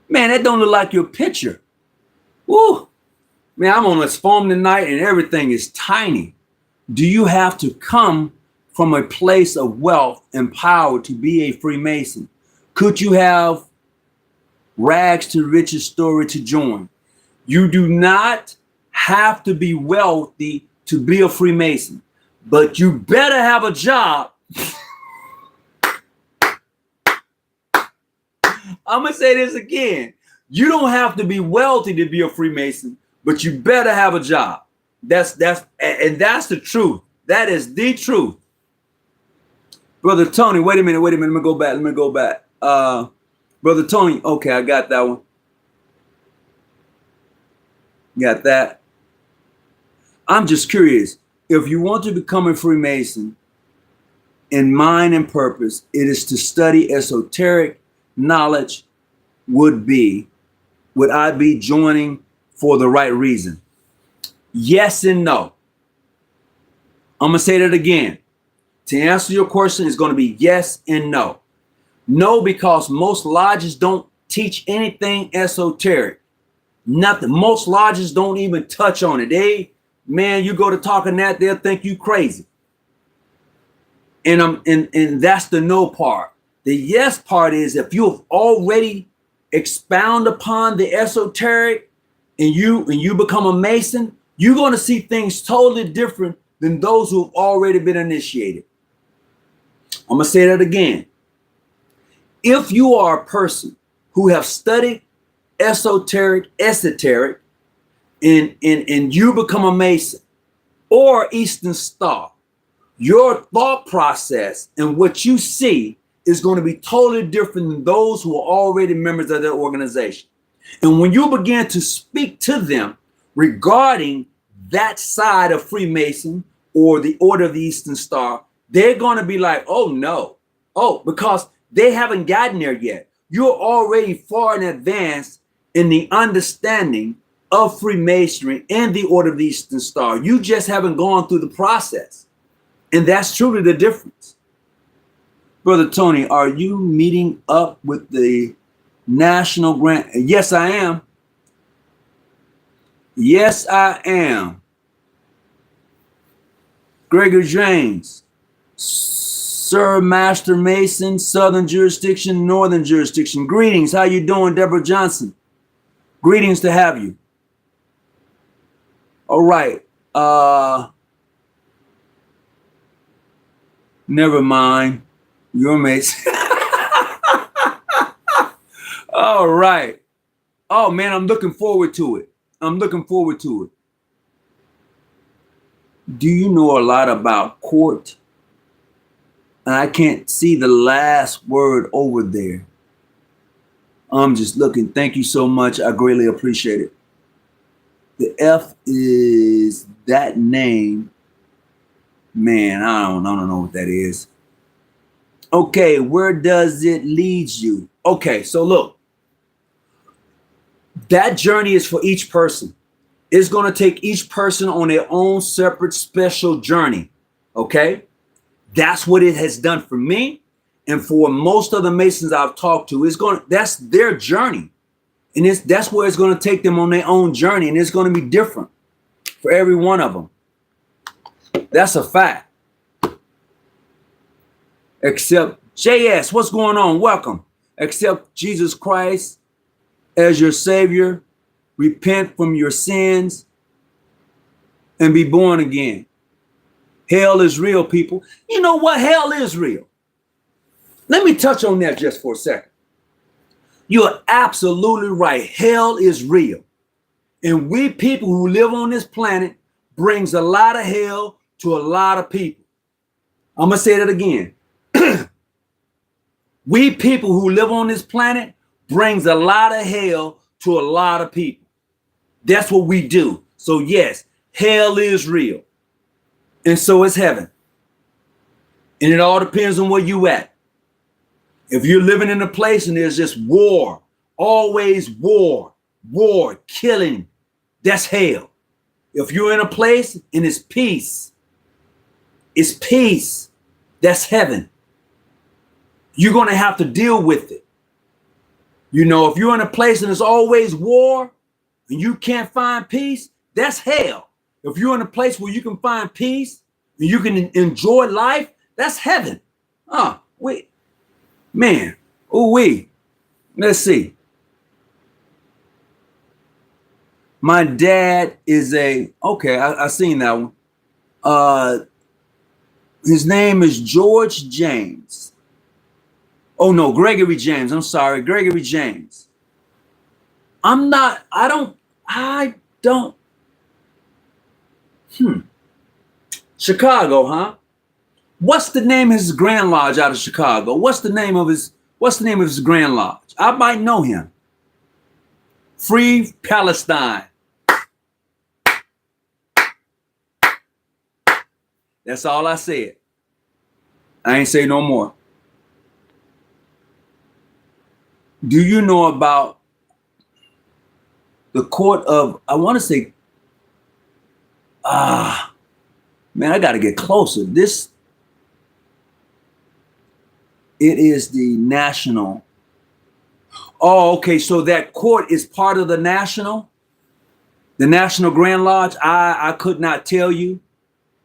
Man, that don't look like your picture. Woo! Man, I'm on this phone tonight and everything is tiny. Do you have to come from a place of wealth and power to be a Freemason? Could you have rags to riches story to join? You do not have to be wealthy to be a Freemason, but you better have a job. I'm gonna say this again. You don't have to be wealthy to be a Freemason, but you better have a job. That's the truth. That is the truth. Brother Tony, wait a minute. Let me go back. Brother Tony, okay, I got that one. Got that. I'm just curious. If you want to become a Freemason, in mind and purpose, it is to study esoteric knowledge. Would I be joining for the right reason? Yes and no. I'm going to say that again. To answer your question, it's going to be yes and no. No, because most lodges don't teach anything esoteric. Nothing. Most lodges don't even touch on it. You go to talking that, they'll think you crazy. And that's the no part. The yes part is if you've already expound upon the esoteric and you become a Mason, you're going to see things totally different than those who have already been initiated. I'm going to say that again. If you are a person who have studied esoteric, and you become a Mason or Eastern Star, your thought process and what you see is going to be totally different than those who are already members of their organization. And when you begin to speak to them regarding that side of Freemason or the Order of the Eastern Star, they're going to be like, oh no. Oh, because they haven't gotten there yet. You're already far in advance in the understanding of Freemasonry and the Order of the Eastern Star. You just haven't gone through the process. And that's truly the difference. Brother Tony, are you meeting up with the National Grant? Yes, I am. Yes, I am. Gregory James, Sir Master Mason, Southern Jurisdiction, Northern Jurisdiction. Greetings. How you doing, Deborah Johnson? Greetings to have you. All right. Never mind. Your mates. All right. Oh man, I'm looking forward to it. Do you know a lot about court? I can't see the last word over there. I'm just looking. Thank you so much. I greatly appreciate it. The F is that name. Man, I don't know what that is. Okay, where does it lead you? Okay, so look, that journey is for each person. It's going to take each person on their own separate special journey. Okay, that's what it has done for me, and for most of the Masons I've talked to, that's their journey, and that's where it's going to take them on their own journey, and it's going to be different for every one of them. That's a fact. Except JS, what's going on? Welcome. Accept Jesus Christ as your Savior, repent from your sins, and be born again. Hell is real, people. You know what? Hell is real. Let me touch on that just for a second. You're absolutely right. Hell is real. And we people who live on this planet brings a lot of hell to a lot of people. I'm going to say that again. We people who live on this planet brings a lot of hell to a lot of people. That's what we do. So yes, hell is real. And so is heaven. And it all depends on where you at. If you're living in a place and there's just war, always war, killing, that's hell. If you're in a place and it's peace, That's heaven. You're going to have to deal with it. You know, if you're in a place and there's always war and you can't find peace, that's hell. If you're in a place where you can find peace and you can enjoy life, that's heaven. Wait, man. Let's see. My dad is I seen that one. His name is George James. Oh no, Gregory James. I'm sorry, Gregory James. I don't. Chicago, huh? What's the name of his Grand Lodge out of Chicago? What's the name of his Grand Lodge? I might know him. Free Palestine. That's all I said. I ain't say no more. Do you know about the court of, I want to say, man, I got to get closer. It is the national. Oh, okay. So that court is part of the National Grand Lodge. I could not tell you,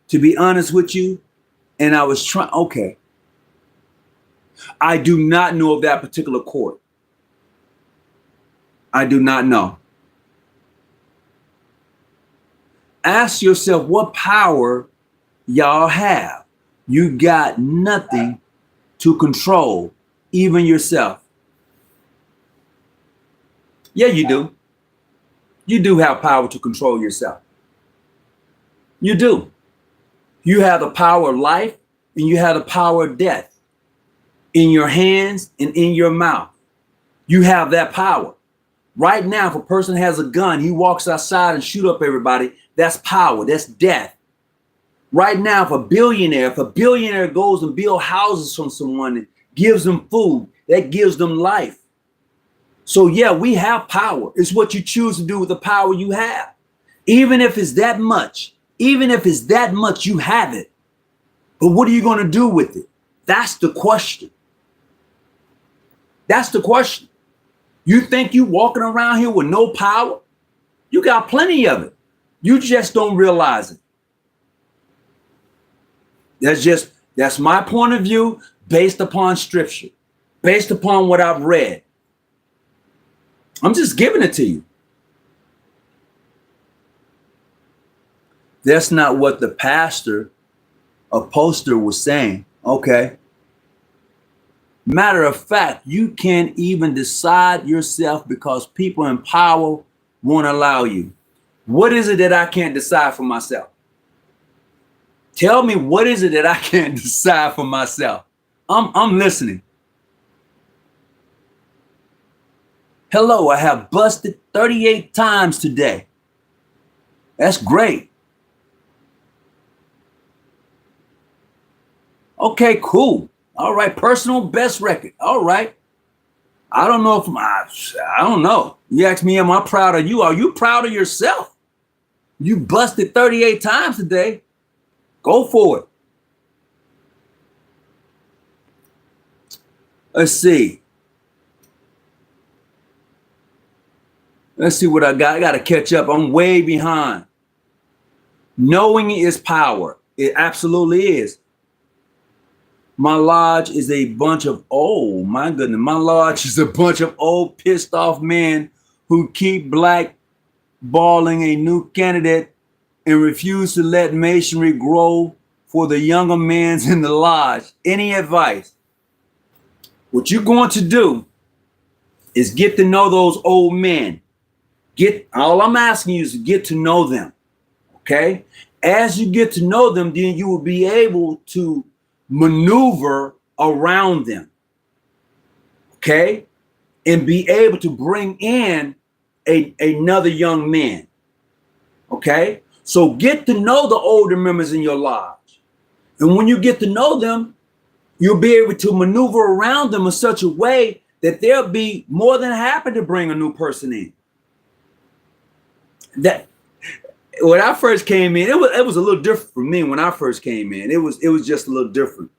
to be honest with you. And I was trying, okay. I do not know of that particular court. I do not know. Ask yourself what power y'all have. You got nothing to control, even yourself. Yeah, you do. You do have power to control yourself. You do. You have the power of life and you have the power of death in your hands and in your mouth. You have that power. Right now, if a person has a gun, he walks outside and shoot up everybody. That's power. That's death. Right now, if a billionaire goes and builds houses from someone and gives them food, that gives them life. So yeah, we have power. It's what you choose to do with the power you have. Even if it's that much, you have it. But what are you going to do with it? That's the question. That's the question. You think you walking around here with no power? You got plenty of it. You just don't realize it. That's my point of view based upon scripture, based upon what I've read. I'm just giving it to you. That's not what the pastor, a poster, was saying. Okay. Matter of fact, you can't even decide yourself because people in power won't allow you. What is it that I can't decide for myself? Tell me, what is it that I can't decide for myself? I'm listening. Hello, I have busted 38 times today. That's great. Okay, cool. All right, personal best record. All right. I don't know if I don't know. You ask me, am I proud of you? Are you proud of yourself? You busted 38 times today. Go for it. Let's see. Let's see what I got. I got to catch up. I'm way behind. Knowing is power. It absolutely is. My lodge is a bunch of, oh my goodness, my lodge is a bunch of old pissed off men who keep blackballing a new candidate and refuse to let masonry grow for the younger men in the lodge. Any advice? What you're going to do is get to know those old men. All I'm asking you is to get to know them. Okay? As you get to know them, then you will be able to maneuver around them, okay, and be able to bring in another young man, okay? So get to know the older members in your lodge, and when you get to know them, you'll be able to maneuver around them in such a way that they'll be more than happy to bring a new person in. That when I first came in, it was a little different for me. When I first came in, it was just a little different.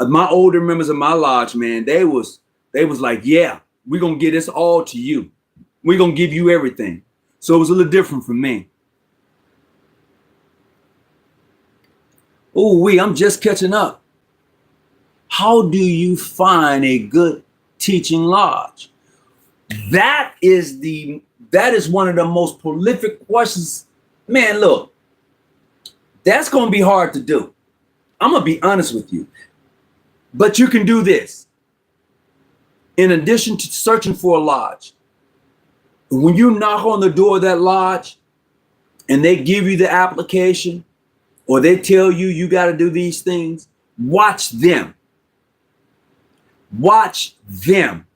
my older members of my lodge, man, they was like, yeah, we're gonna get this all to you. We're gonna give you everything. So it was a little different for me. Oh, I'm just catching up. How do you find a good teaching lodge? That is one of the most prolific questions. Man, look, that's gonna be hard to do. I'm gonna be honest with you. But you can do this. In addition to searching for a lodge, when you knock on the door of that lodge and they give you the application or they tell you you got to do these things, watch them. Watch them.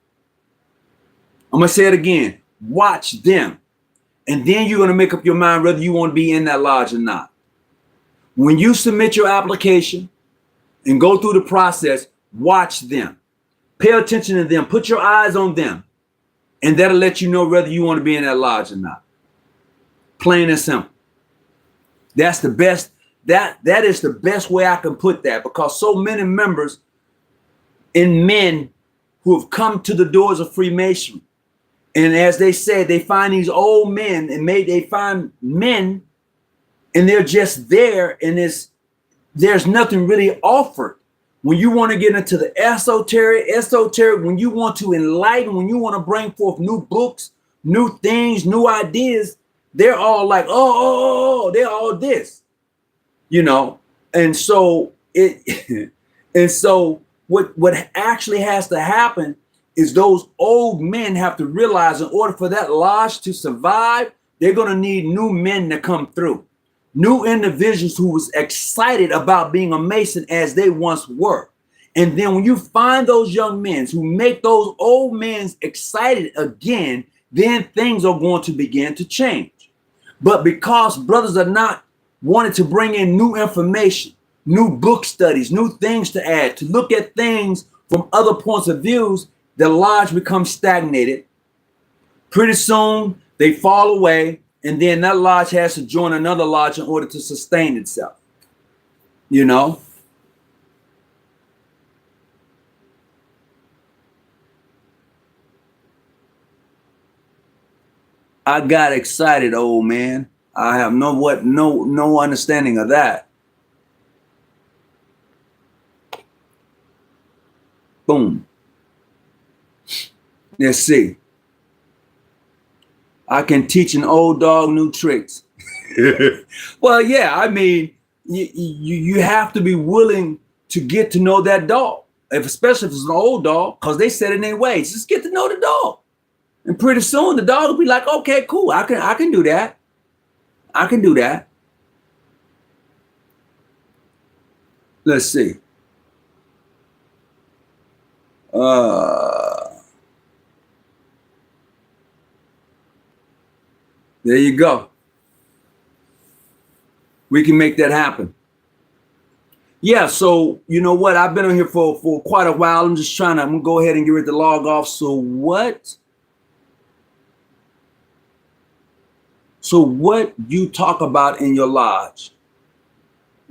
I'm going to say it again. Watch them. And then you're going to make up your mind whether you want to be in that lodge or not. When you submit your application and go through the process, watch them. Pay attention to them. Put your eyes on them. And that'll let you know whether you want to be in that lodge or not. Plain and simple. That's the best. That is the best way I can put that, because so many members and men who have come to the doors of Freemasonry, and as they said, they find these old men, and they find men, and they're just there, and there's nothing really offered. When you want to get into the esoteric, when you want to enlighten, when you want to bring forth new books, new things, new ideas, they're all like, oh, they're all this, you know. And so what actually has to happen is those old men have to realize, in order for that lodge to survive, they're going to need new men to come through. New individuals who was excited about being a Mason as they once were. And then when you find those young men who make those old men excited again, then things are going to begin to change. But because brothers are not wanting to bring in new information, new book studies, new things to add, to look at things from other points of views, the lodge becomes stagnated. Pretty soon they fall away. And then that lodge has to join another lodge in order to sustain itself. You know? I got excited, old man. I have no understanding of that. Boom. Let's see. I can teach an old dog new tricks. Well, yeah, I mean, you have to be willing to get to know that dog, especially if it's an old dog, because they set in their ways. Just get to know the dog. And pretty soon the dog will be like, okay, cool, I can do that. I can do that. Let's see. There you go. We can make that happen. Yeah, so you know what? I've been on here for quite a while. I'm gonna go ahead and get ready to log off. So what you talk about in your lodge?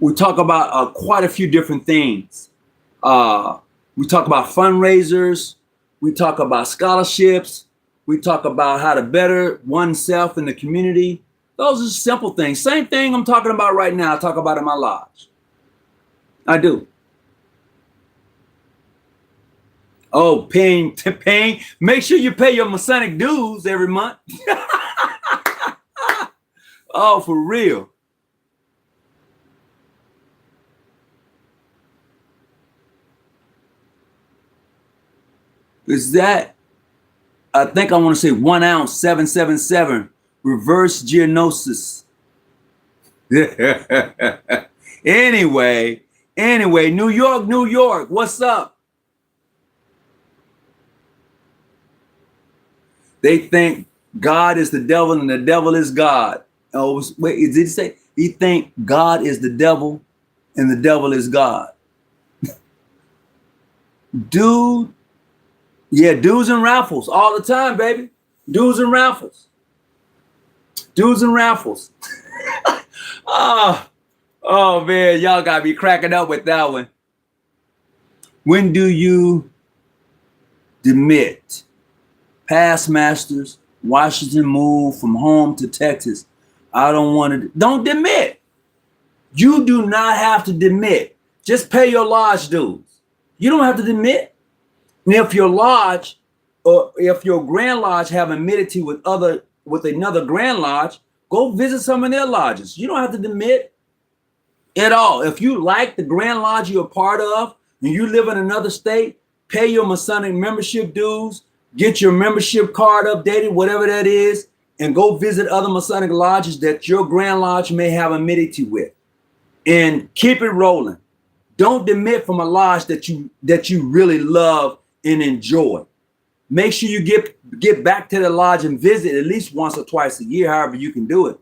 We talk about quite a few different things. We talk about fundraisers. We talk about scholarships. We talk about how to better oneself in the community. Those are simple things. Same thing I'm talking about right now. I talk about in my lodge. I do. Oh, paying. Make sure you pay your Masonic dues every month. Oh, for real. Is that, I think I want to say 1 ounce 777 reverse geonosis. Anyway, New York, what's up? They think God is the devil and the devil is God. Oh, wait, did he say he think God is the devil and the devil is God? Dude, yeah, dues and raffles all the time, baby. Dues and raffles. Oh man, y'all gotta be cracking up with that one. When do you demit? Past masters, Washington moved from home to Texas. I don't want to. Don't demit. You do not have to demit. Just pay your lodge dues. You don't have to demit. And if your lodge or if your Grand Lodge have amity with another Grand Lodge, go visit some of their lodges. You don't have to demit at all. If you like the Grand Lodge you're a part of and you live in another state, pay your Masonic membership dues, get your membership card updated, whatever that is, and go visit other Masonic lodges that your Grand Lodge may have amity with. And keep it rolling. Don't demit from a lodge that you really love and enjoy. Make sure you get back to the lodge and visit at least once or twice a year, however you can do it.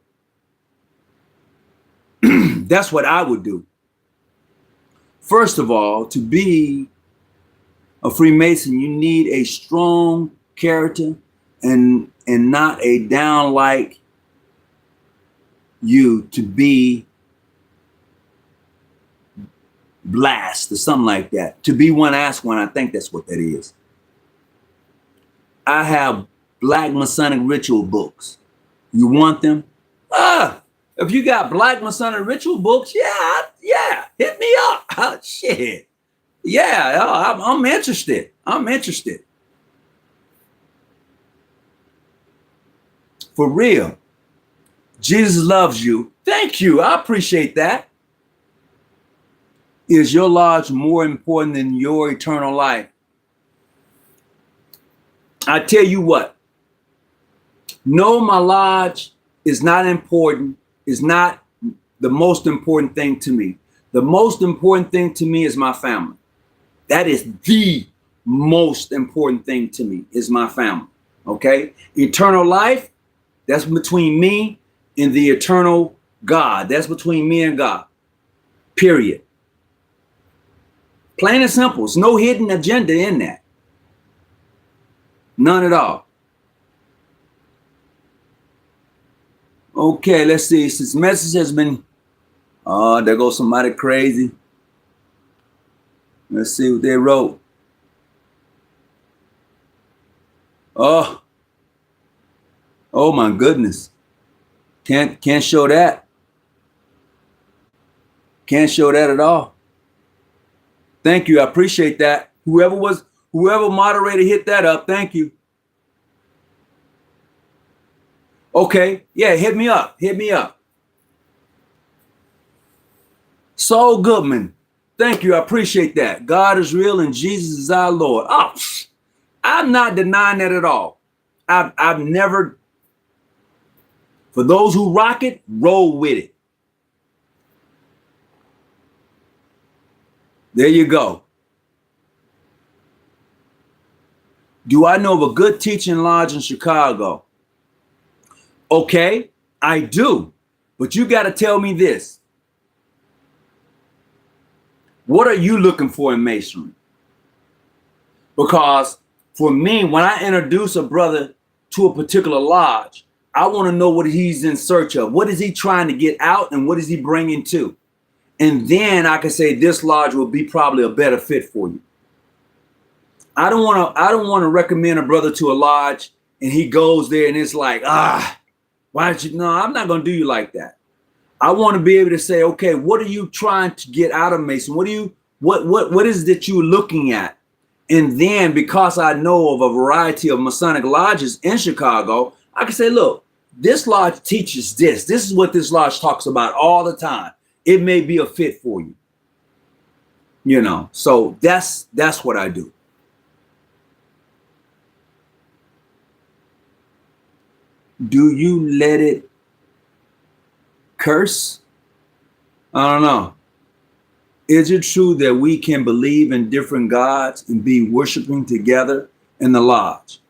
That's what I would do. First of all, to be a Freemason, you need a strong character and not a down like you to be blast or something like that. To be one, ask one. I think that's what that is. I have Black Masonic ritual books. You want them? If you got Black Masonic ritual books, yeah, hit me up. Shit. Yeah, I'm interested. I'm interested. For real. Jesus loves you. Thank you. I appreciate that. Is your lodge more important than your eternal life? I tell you what. No, my lodge is not important. Is not the most important thing to me. The most important thing to me is my family. That is the most important thing to me is my family. Okay? Eternal life, that's between me and the eternal God. That's between me and God. Period. Plain and simple. There's no hidden agenda in that. None at all. Okay, let's see. Since message has been, there goes somebody crazy. Let's see what they wrote. Oh my goodness. Can't show that. Can't show that at all. Thank you. I appreciate that. Whoever moderator hit that up. Thank you. Okay. Yeah, hit me up. Hit me up. Saul Goodman. Thank you. I appreciate that. God is real and Jesus is our Lord. Oh, I'm not denying that at all. I've never, for those who rock it, roll with it. There you go. Do I know of a good teaching lodge in Chicago? Okay, I do. But you got to tell me this. What are you looking for in Masonry? Because for me, when I introduce a brother to a particular lodge, I want to know what he's in search of. What is he trying to get out and what is he bringing to? And then I can say this lodge will be probably a better fit for you. I don't want to recommend a brother to a lodge and he goes there and it's like, why don't you? No, I'm not going to do you like that. I want to be able to say, okay, what are you trying to get out of Mason? What is it that you're looking at? And then because I know of a variety of Masonic lodges in Chicago, I can say, look, this lodge teaches this. This is what this lodge talks about all the time. It may be a fit for you. You know, so that's what I do. Do you let it curse? I don't know. Is it true that we can believe in different gods and be worshiping together in the lodge?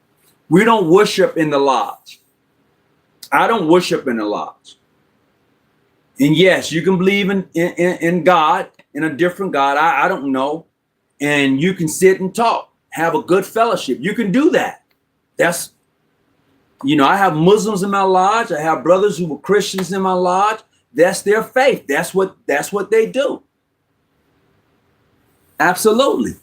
We don't worship in the lodge. I don't worship in the lodge. And yes, you can believe in God, in a different God. I don't know. And you can sit and talk, have a good fellowship. You can do that. That's, you know, I have Muslims in my lodge. I have brothers who were Christians in my lodge. That's their faith. That's what they do. Absolutely.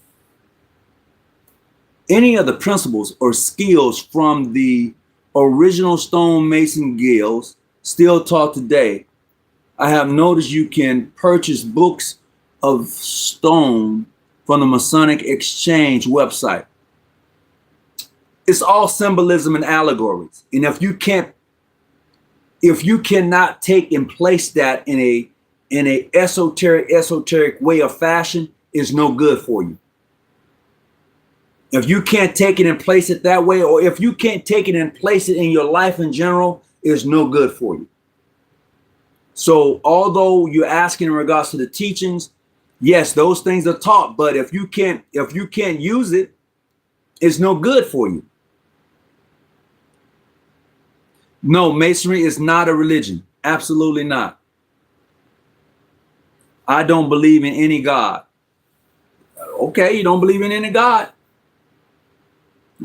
any of the principles or skills from the original stonemason guilds still taught today. I have noticed you can purchase books of stone from the Masonic Exchange website. It's all symbolism and allegories. And if you cannot take and place that in a esoteric way of fashion, it's no good for you. If you can't take it and place it that way, or if you can't take it and place it in your life in general, it's no good for you. So although you're asking in regards to the teachings, yes, those things are taught, but if you can't use it, it's no good for you. No, Masonry is not a religion. Absolutely not. I don't believe in any God. Okay, you don't believe in any God.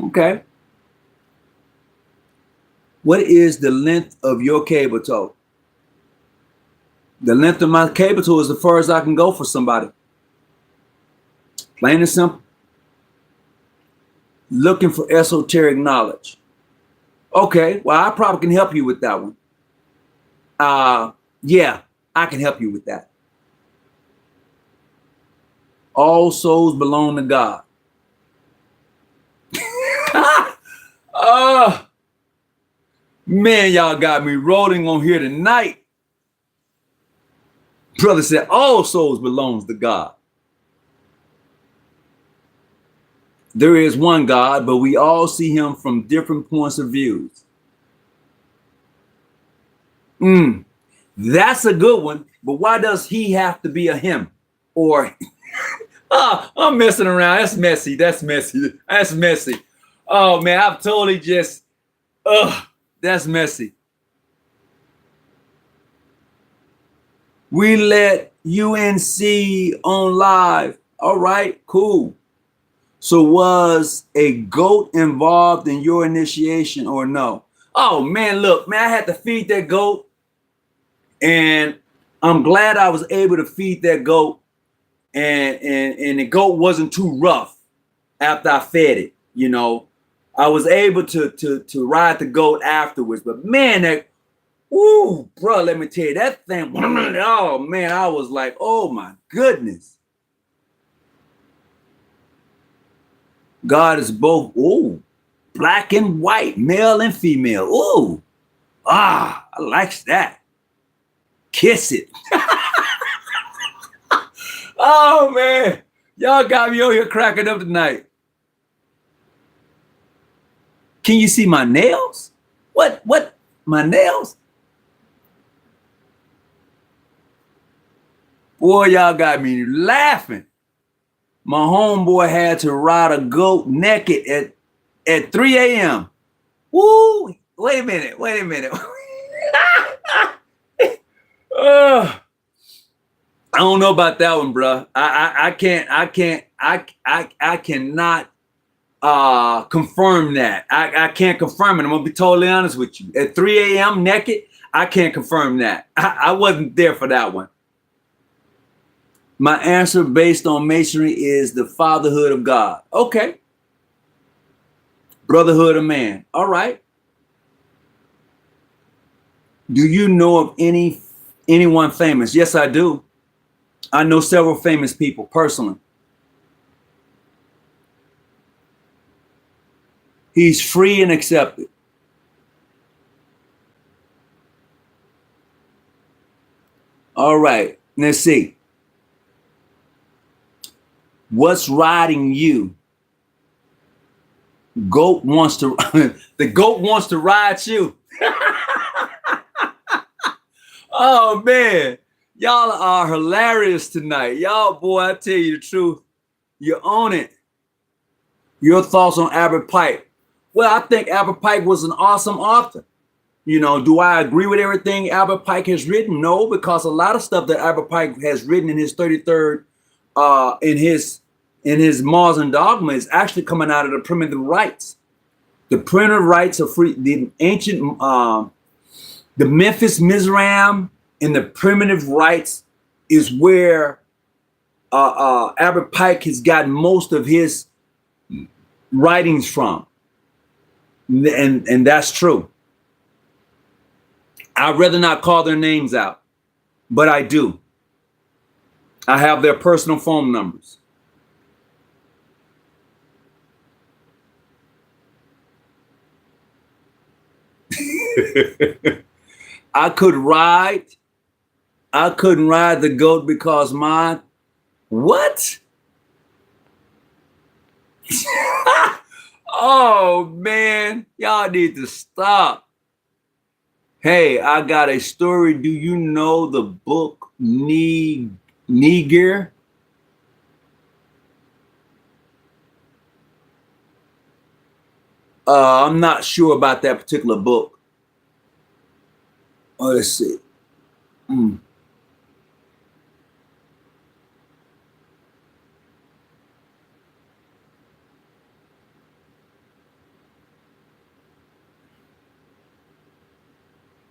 Okay. What is the length of your cable toe? The length of my cable toe is the furthest I can go for somebody. Plain and simple. Looking for esoteric knowledge. Okay, well, I probably can help you with that one. Yeah, I can help you with that. All souls belong to God. Man, y'all got me rolling on here tonight. Brother said all souls belongs to God. There is one God, but we all see him from different points of views. That's a good one, but why does he have to be a him? Or I'm messing around. That's messy. That's messy. Oh man, I've totally just that's messy. We let UNC on live. All right, cool. So was a goat involved in your initiation or no? Oh man, look, man, I had to feed that goat. And I'm glad I was able to feed that goat. And the goat wasn't too rough after I fed it. You know, I was able to ride the goat afterwards. But man, that, ooh, bro, let me tell you, that thing, oh man, I was like, oh my goodness. God is both, ooh, black and white, male and female. Ooh, I like that. Kiss it. Oh man, y'all got me over here cracking up tonight. Can you see my nails? What? My nails? Boy, y'all got me laughing. My homeboy had to ride a goat naked at 3 a.m. Woo! Wait a minute. I don't know about that one, bro. I cannot confirm that. I can't confirm it. I'm gonna be totally honest with you. At 3 a.m. naked, I can't confirm that. I wasn't there for that one. My answer based on Masonry is the fatherhood of God. Okay. Brotherhood of man. All right. Do you know of anyone famous? Yes, I do. I know several famous people personally. He's free and accepted. All right. Let's see. What's riding you? Goat wants to the goat wants to ride you. Oh man, y'all are hilarious tonight. Y'all, boy, I tell you the truth. You own it. Your thoughts on Albert Pike? Well, I think Albert Pike was an awesome author. You know, do I agree with everything Albert Pike has written? No, because a lot of stuff that Albert Pike has written in his 33rd in his Mars and Dogma is actually coming out of the primitive rites. The primitive rites of the ancient, the Memphis Mizraim and the primitive rites is where Albert Pike has gotten most of his writings from. And that's true. I'd rather not call their names out, but I do. I have their personal phone numbers. I couldn't ride the goat because my what? Oh man, y'all need to stop. Hey, I got a story. Do you know the book Niger? I'm not sure about that particular book. Oh, let's see. Let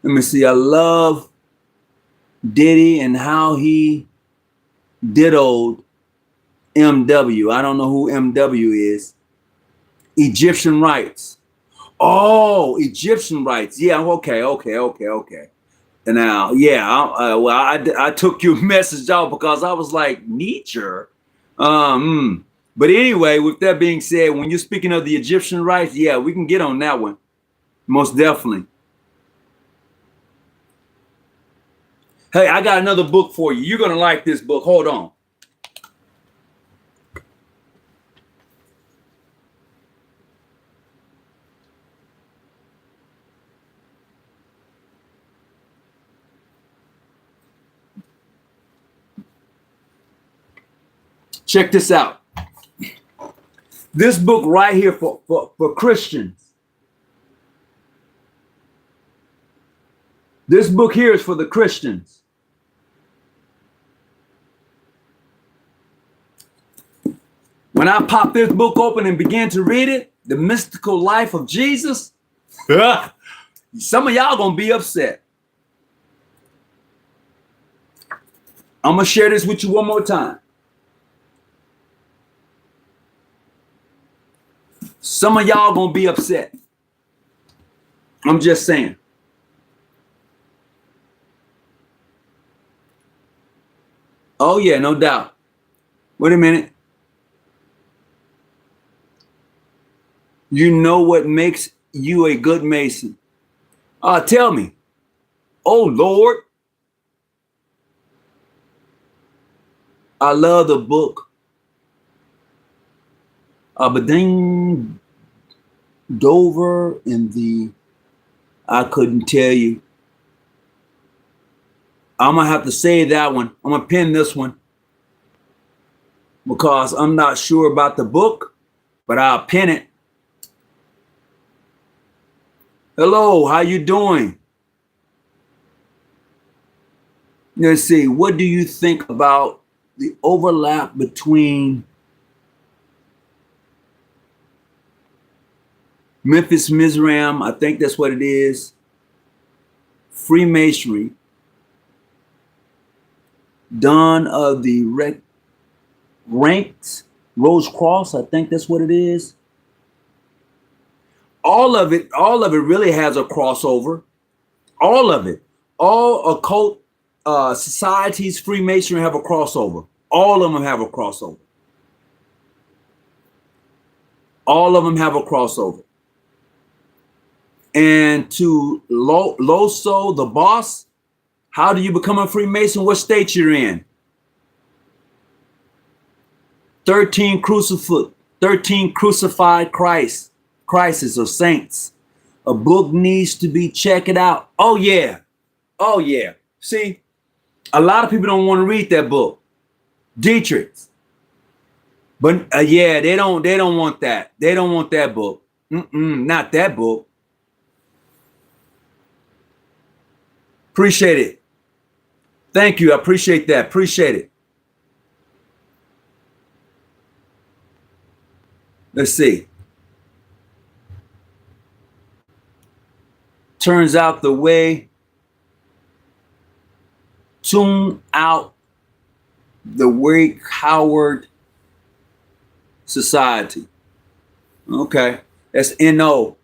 me see. I love Diddy and how he diddled MW. I don't know who MW is. Egyptian rights. Oh, Egyptian rights. Yeah, okay. And now, yeah, I took your message out because I was like, nature. But anyway, with that being said, when you're speaking of the Egyptian rights, yeah, we can get on that one. Most definitely. Hey, I got another book for you. You're going to like this book. Hold on. Check this out. This book right here for Christians. This book here is for the Christians. When I popped this book open and began to read it, The Mystical Life of Jesus, some of y'all gonna be upset. I'm gonna share this with you one more time. Some of y'all gonna be upset. I'm just saying. Oh yeah, no doubt. Wait a minute. You know what makes you a good Mason? Tell me. Oh Lord. I love the book. Aberdeen, Dover, and I couldn't tell you. I'm gonna have to say that one. I'm gonna pin this one because I'm not sure about the book, but I'll pin it. Hello, how you doing? Let's see. What do you think about the overlap between Memphis Mizraim, I think that's what it is, Freemasonry, Dawn of the Ranks, Rose Cross, I think that's what it is. All of it really has a crossover. All of it. All occult societies, Freemasonry have a crossover. All of them have a crossover. All of them have a crossover. And to Loso, the boss, how do you become a Freemason? What state you're in? 13 crucified crisis or saints. A book needs to be checked out. Oh yeah. Oh yeah. See, a lot of people don't want to read that book. Dietrich's. But yeah, they don't want that. They don't want that book. Not that book. Appreciate it. Thank you. I appreciate that. Appreciate it. Let's see. Turns out the way, tune out the Wake Howard Society. Okay. That's N-O.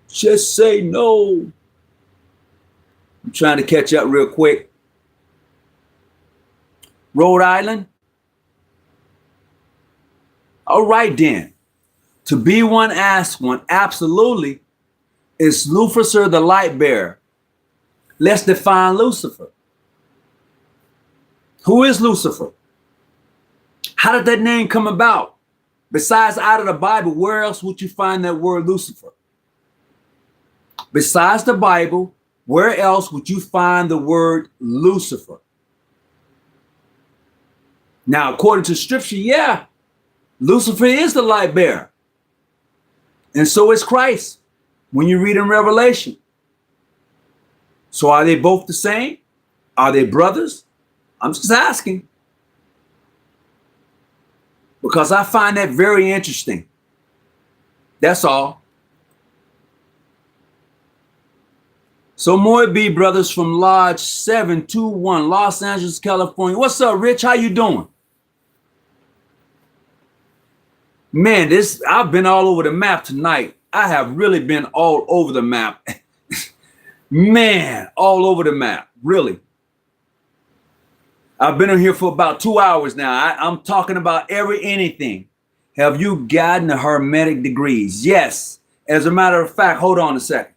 Just say no. I'm trying to catch up real quick. Rhode Island. All right then. To be one, ask one. Absolutely. Is Lucifer the light bearer? Let's define Lucifer. Who is Lucifer? How did that name come about? Besides out of the Bible, where else would you find that word Lucifer? Besides the Bible, where else would you find the word Lucifer? Now, according to scripture, yeah, Lucifer is the light bearer. And so is Christ when you read in Revelation. So are they both the same? Are they brothers? I'm just asking. Because I find that very interesting. That's all. So Moy B brothers from Lodge 721, Los Angeles, California. What's up, Rich? How you doing? Man, I've been all over the map tonight. I have really been all over the map. Man, all over the map, really. I've been in here for about 2 hours now. I'm talking about anything. Have you gotten the Hermetic degrees? Yes. As a matter of fact, hold on a second.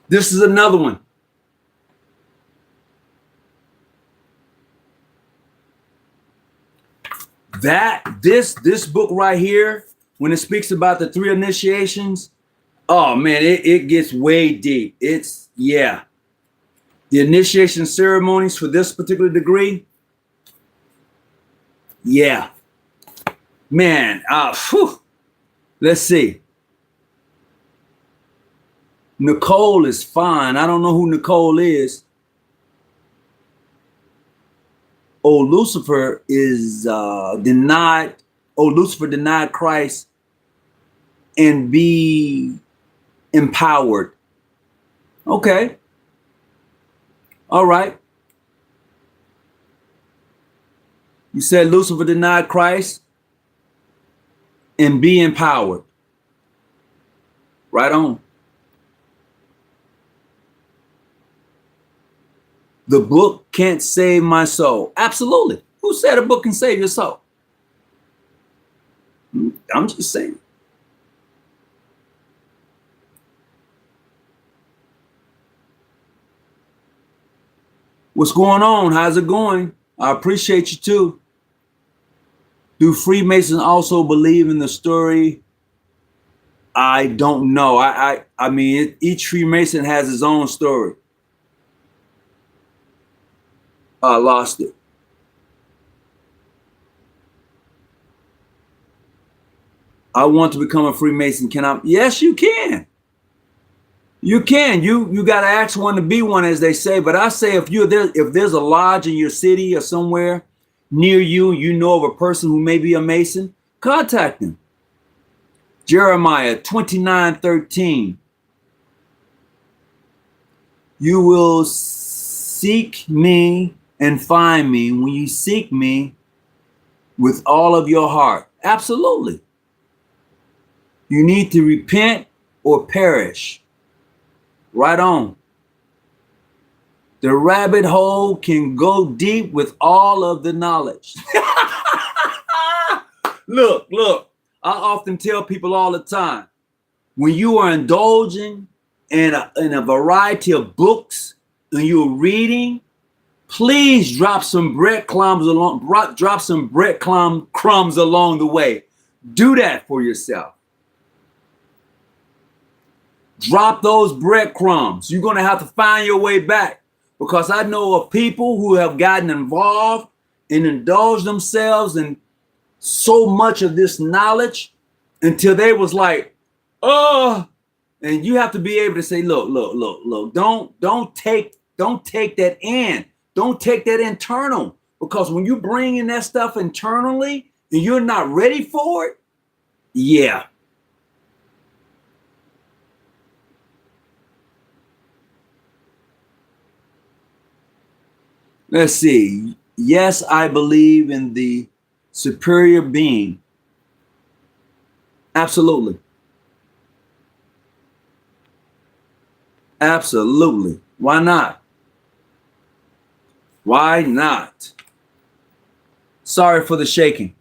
This is another one. This book right here, when it speaks about the 3 initiations, oh man, it gets way deep. The initiation ceremonies for this particular degree. Yeah. Man, let's see. Nicole is fine. I don't know who Nicole is. Oh, Lucifer is denied. Oh, Lucifer denied Christ and be empowered. Okay. All right. You said Lucifer denied Christ and be empowered. Right on. The book can't save my soul. Absolutely. Who said a book can save your soul? I'm just saying. What's going on? How's it going? I appreciate you too. Do Freemasons also believe in the story? I don't know. I mean, each Freemason has his own story. I lost it. I want to become a Freemason. Can I? Yes, you can. You can. You got to ask one to be one, as they say. But I say if there's a lodge in your city or somewhere near you, you know of a person who may be a Mason, contact them. Jeremiah 29:13. You will seek me and find me when you seek me with all of your heart. Absolutely. You need to repent or perish. Right on. The rabbit hole can go deep with all of the knowledge. Look, I often tell people all the time, when you are indulging in a variety of books and you're reading, please drop some breadcrumbs along the way. Do that for yourself. Drop those breadcrumbs. You're going to have to find your way back, because I know of people who have gotten involved and indulged themselves in so much of this knowledge until they was like, oh, and you have to be able to say, look, don't take that in. Don't take that internal. Because when you bring in that stuff internally and you're not ready for it, yeah. Let's see. Yes, I believe in the superior being. Absolutely. Absolutely. Why not? Why not? Sorry for the shaking.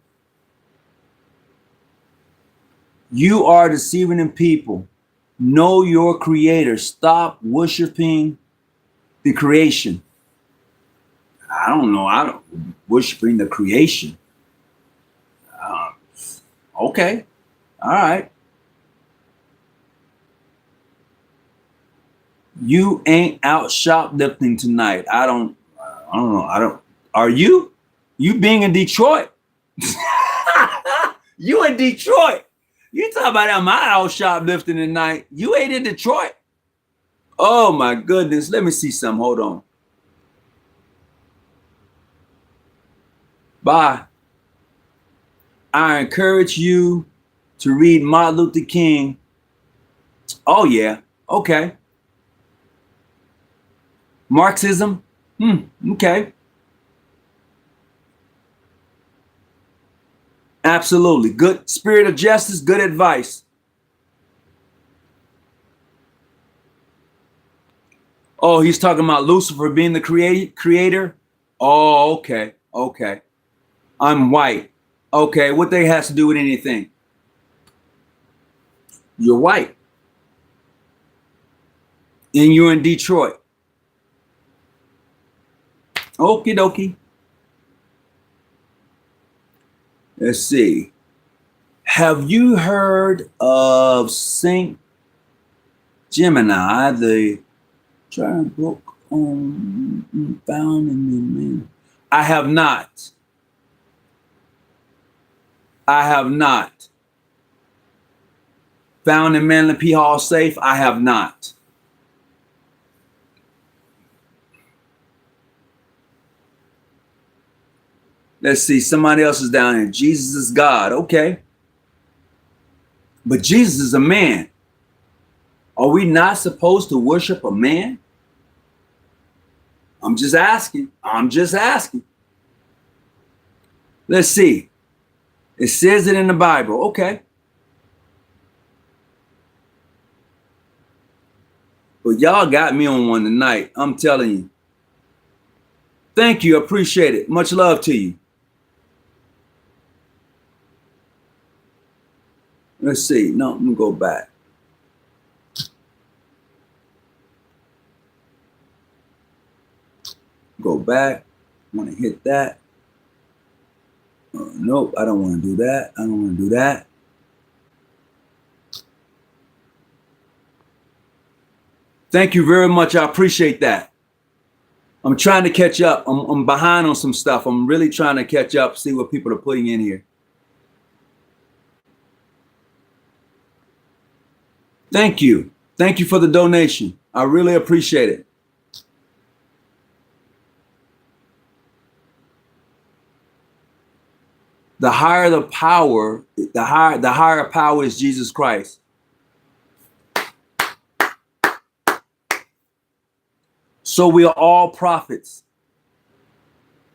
You are deceiving in people. Know your creator. Stop worshiping the creation. I don't know. I don't worshiping the creation. Okay. All right. You ain't out shoplifting tonight. I don't know. Are you? You being in Detroit? You in Detroit? You talking about am I out shoplifting tonight? You ain't in Detroit. Oh my goodness. Let me see some. Hold on. Bye. I encourage you to read Martin Luther King. Oh yeah. Okay. Marxism. Okay. Absolutely. Good spirit of justice, good advice. Oh, he's talking about Lucifer being the creator. Oh, okay. Okay. I'm white. Okay. What they has to do with anything? You're white. And you're in Detroit. Okie dokie. Let's see. Have you heard of Saint Gemini, the giant book found in the man? I have not. I have not. Found in Manly P. Hall safe? I have not. Let's see. Somebody else is down here. Jesus is God. Okay. But Jesus is a man. Are we not supposed to worship a man? I'm just asking. I'm just asking. Let's see. It says it in the Bible. Okay. But y'all got me on one tonight. I'm telling you. Thank you. Appreciate it. Much love to you. Let's see. No, I'm going to go back. Go back. I want to hit that. Nope, I don't want to do that. I don't want to do that. Thank you very much. I appreciate that. I'm trying to catch up. I'm behind on some stuff. I'm really trying to catch up, see what people are putting in here. Thank you. Thank you for the donation. I really appreciate it. The higher the power, the higher power is Jesus Christ. So we are all prophets.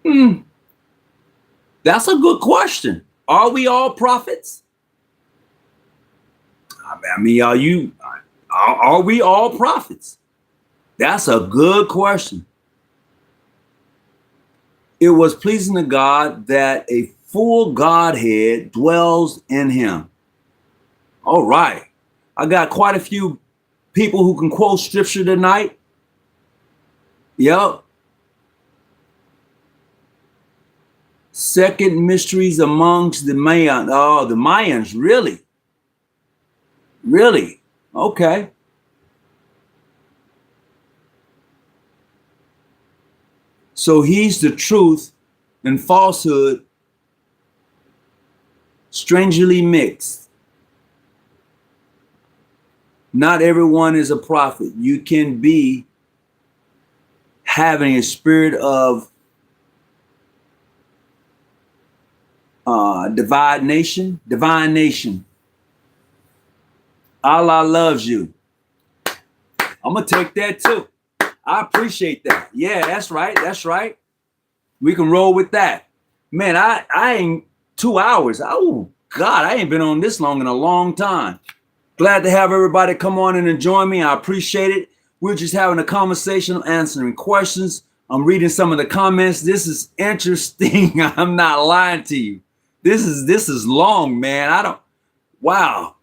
That's a good question. Are we all prophets? I mean, are we all prophets? That's a good question. It was pleasing to God that a full Godhead dwells in him. All right. I got quite a few people who can quote scripture tonight. Yep. Second mysteries amongst the Mayans. Oh, the Mayans, really? Really? Okay. So he's the truth and falsehood strangely mixed. Not everyone is a prophet. You can be having a spirit of divine nation. Allah loves you. I'm gonna take that too. I appreciate that. Yeah, that's right. We can roll with that. Man, I ain't 2 hours. Oh God, I ain't been on this long in a long time. Glad to have everybody come on in and join me. I appreciate it. We're just having a conversation, answering questions. I'm reading some of the comments. This is interesting. I'm not lying to you. This is long, man. Wow.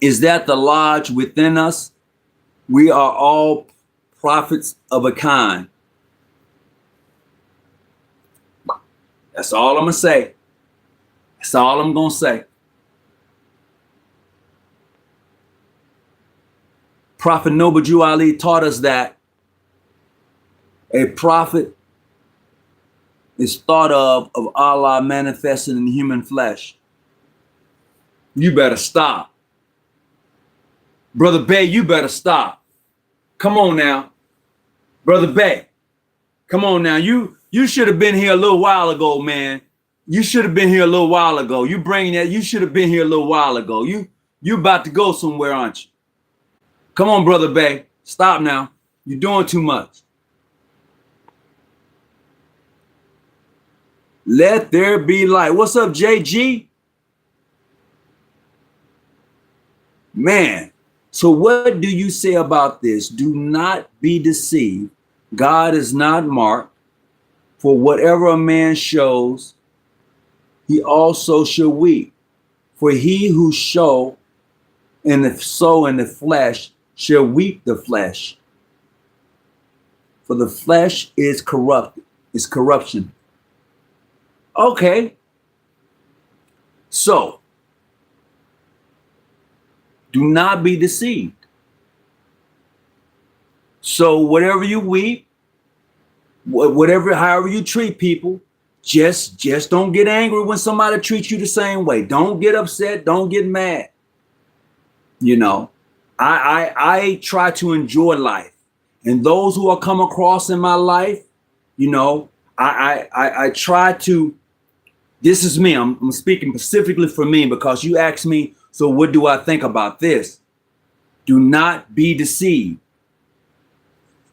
Is that the lodge within us? We are all prophets of a kind. That's all I'm gonna say. That's all I'm gonna say. Prophet Noble Jew Ali taught us that a prophet is thought of Allah manifested in human flesh. You better stop. Brother Bay, you better stop. Come on now. Brother Bay, come on now. You should have been here a little while ago, man. You should have been here a little while ago. You bringing that, you should have been here a little while ago. You about to go somewhere, aren't you? Come on, Brother Bay. Stop now. You're doing too much. Let there be light. What's up, JG? Man, so what do you say about this? Do not be deceived. God is not marked. For whatever a man shows, he also shall weep. For he who sow in the flesh shall weep the flesh. For the flesh is corruption. Okay. So, do not be deceived. So whatever you weep, however you treat people, just don't get angry when somebody treats you the same way. Don't get upset. Don't get mad. You know, I try to enjoy life, and those who are come across in my life, you know, I try to. This is me. I'm speaking specifically for me because you asked me. So what do I think about this? Do not be deceived.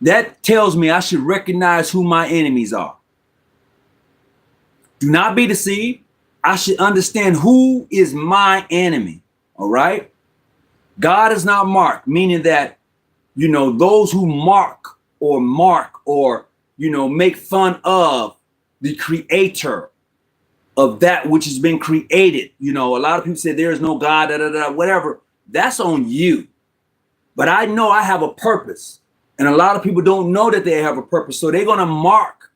That tells me I should recognize who my enemies are. Do not be deceived. I should understand who is my enemy. All right. God is not marked, meaning that, you know, those who mark or, you know, make fun of the creator of that which has been created. You know, a lot of people say there is no God, whatever. That's on you. But I know I have a purpose. And a lot of people don't know that they have a purpose. So they're going to mark.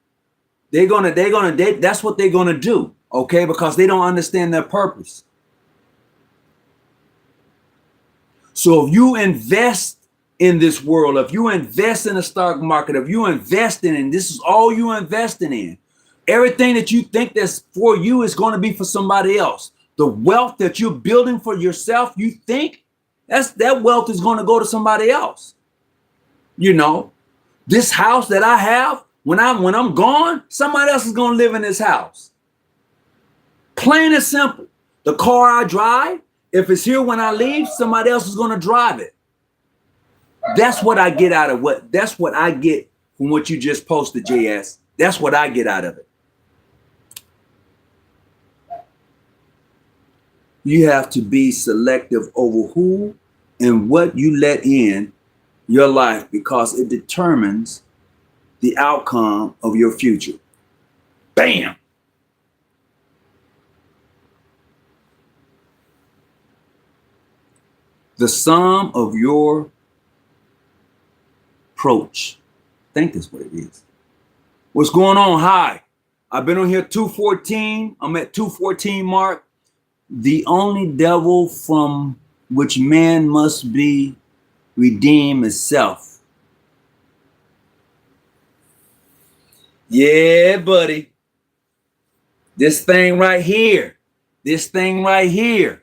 That's what they're going to do. Okay. Because they don't understand their purpose. So if you invest in this world, if you invest in the stock market, if you invest in, and this is all you investing in, everything that you think that's for you is going to be for somebody else. The wealth that you're building for yourself, you think that wealth is going to go to somebody else. You know, this house that I have, when I'm gone, somebody else is going to live in this house. Plain and simple. The car I drive, if it's here when I leave, somebody else is going to drive it. That's what I get out of that's what I get from what you just posted, JS. That's what I get out of it. You have to be selective over who and what you let in your life because it determines the outcome of your future. Bam. The sum of your approach. I think that's what it is. What's going on? Hi. I've been on here 214. I'm at 214 mark. The only devil from which man must be redeemed is self. Yeah, buddy. This thing right here. This thing right here.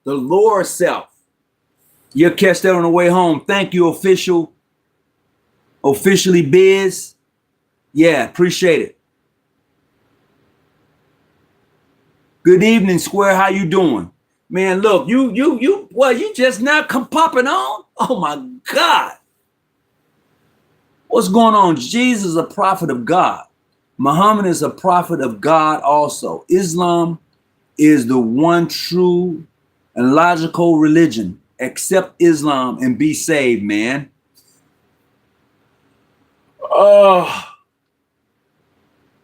The lower self. You'll catch that on the way home. Thank you, officially Biz. Yeah, appreciate it. Good evening, Square. How you doing? Man, look, you just now come popping on? Oh my God. What's going on? Jesus is a prophet of God. Muhammad is a prophet of God also. Islam is the one true and logical religion. Accept Islam and be saved, man. Oh,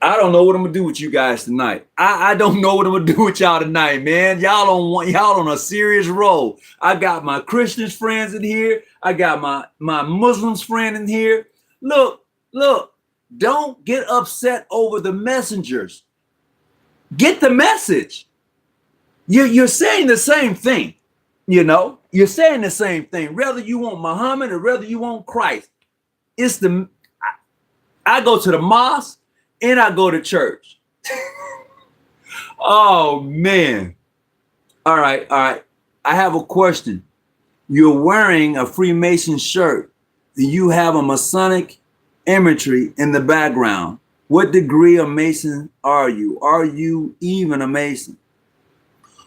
I don't know what I'm gonna do with you guys tonight. I don't know what I'm gonna do with y'all tonight, man. Y'all on a serious roll. I got my Christian friends in here. I got my Muslims friend in here. Look, don't get upset over the messengers. Get the message. You're saying the same thing, you know. You're saying the same thing. Whether you want Muhammad or whether you want Christ, I go to the mosque and I go to church. Oh man. All right. I have a question. You're wearing a Freemason shirt and you have a Masonic imagery in the background. What degree of Mason are you? Are you even a Mason?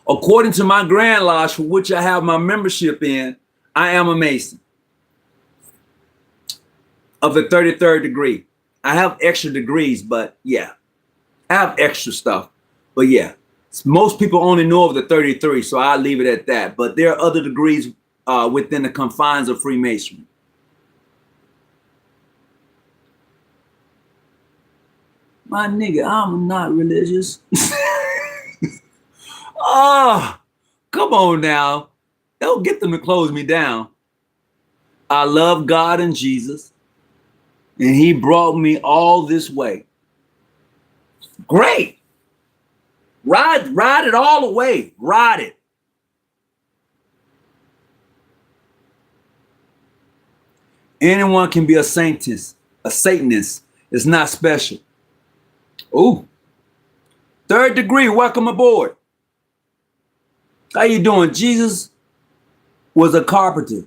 According to my Grand Lodge, for which I have my membership in, I am a Mason of the 33rd degree. I have extra degrees, but yeah, I have extra stuff. But yeah, most people only know of the 33, so I'll leave it at that. But there are other degrees within the confines of Freemasonry. My nigga, I'm not religious. Oh, come on now. Don't get them to close me down. I love God and Jesus, and he brought me all this way. Great. Ride it all the way. Ride it. Anyone can be a Satanist. A Satanist is not special. Ooh. 3rd degree, welcome aboard. How you doing? Jesus was a carpenter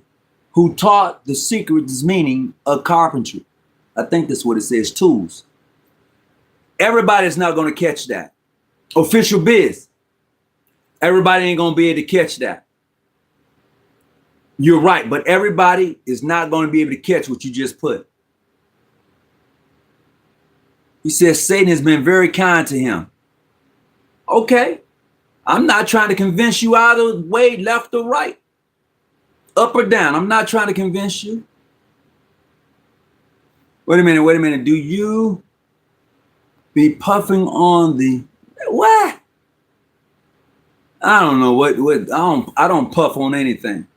who taught the secrets meaning of carpentry. I think that's what it says, tools. Everybody's not going to catch that. Official Biz. Everybody ain't going to be able to catch that. You're right, but everybody is not going to be able to catch what you just put. He says Satan has been very kind to him. Okay. I'm not trying to convince you either way, left or right, up or down. I'm not trying to convince you. Wait a minute. Do you be puffing on the what? I don't know what I don't puff on anything.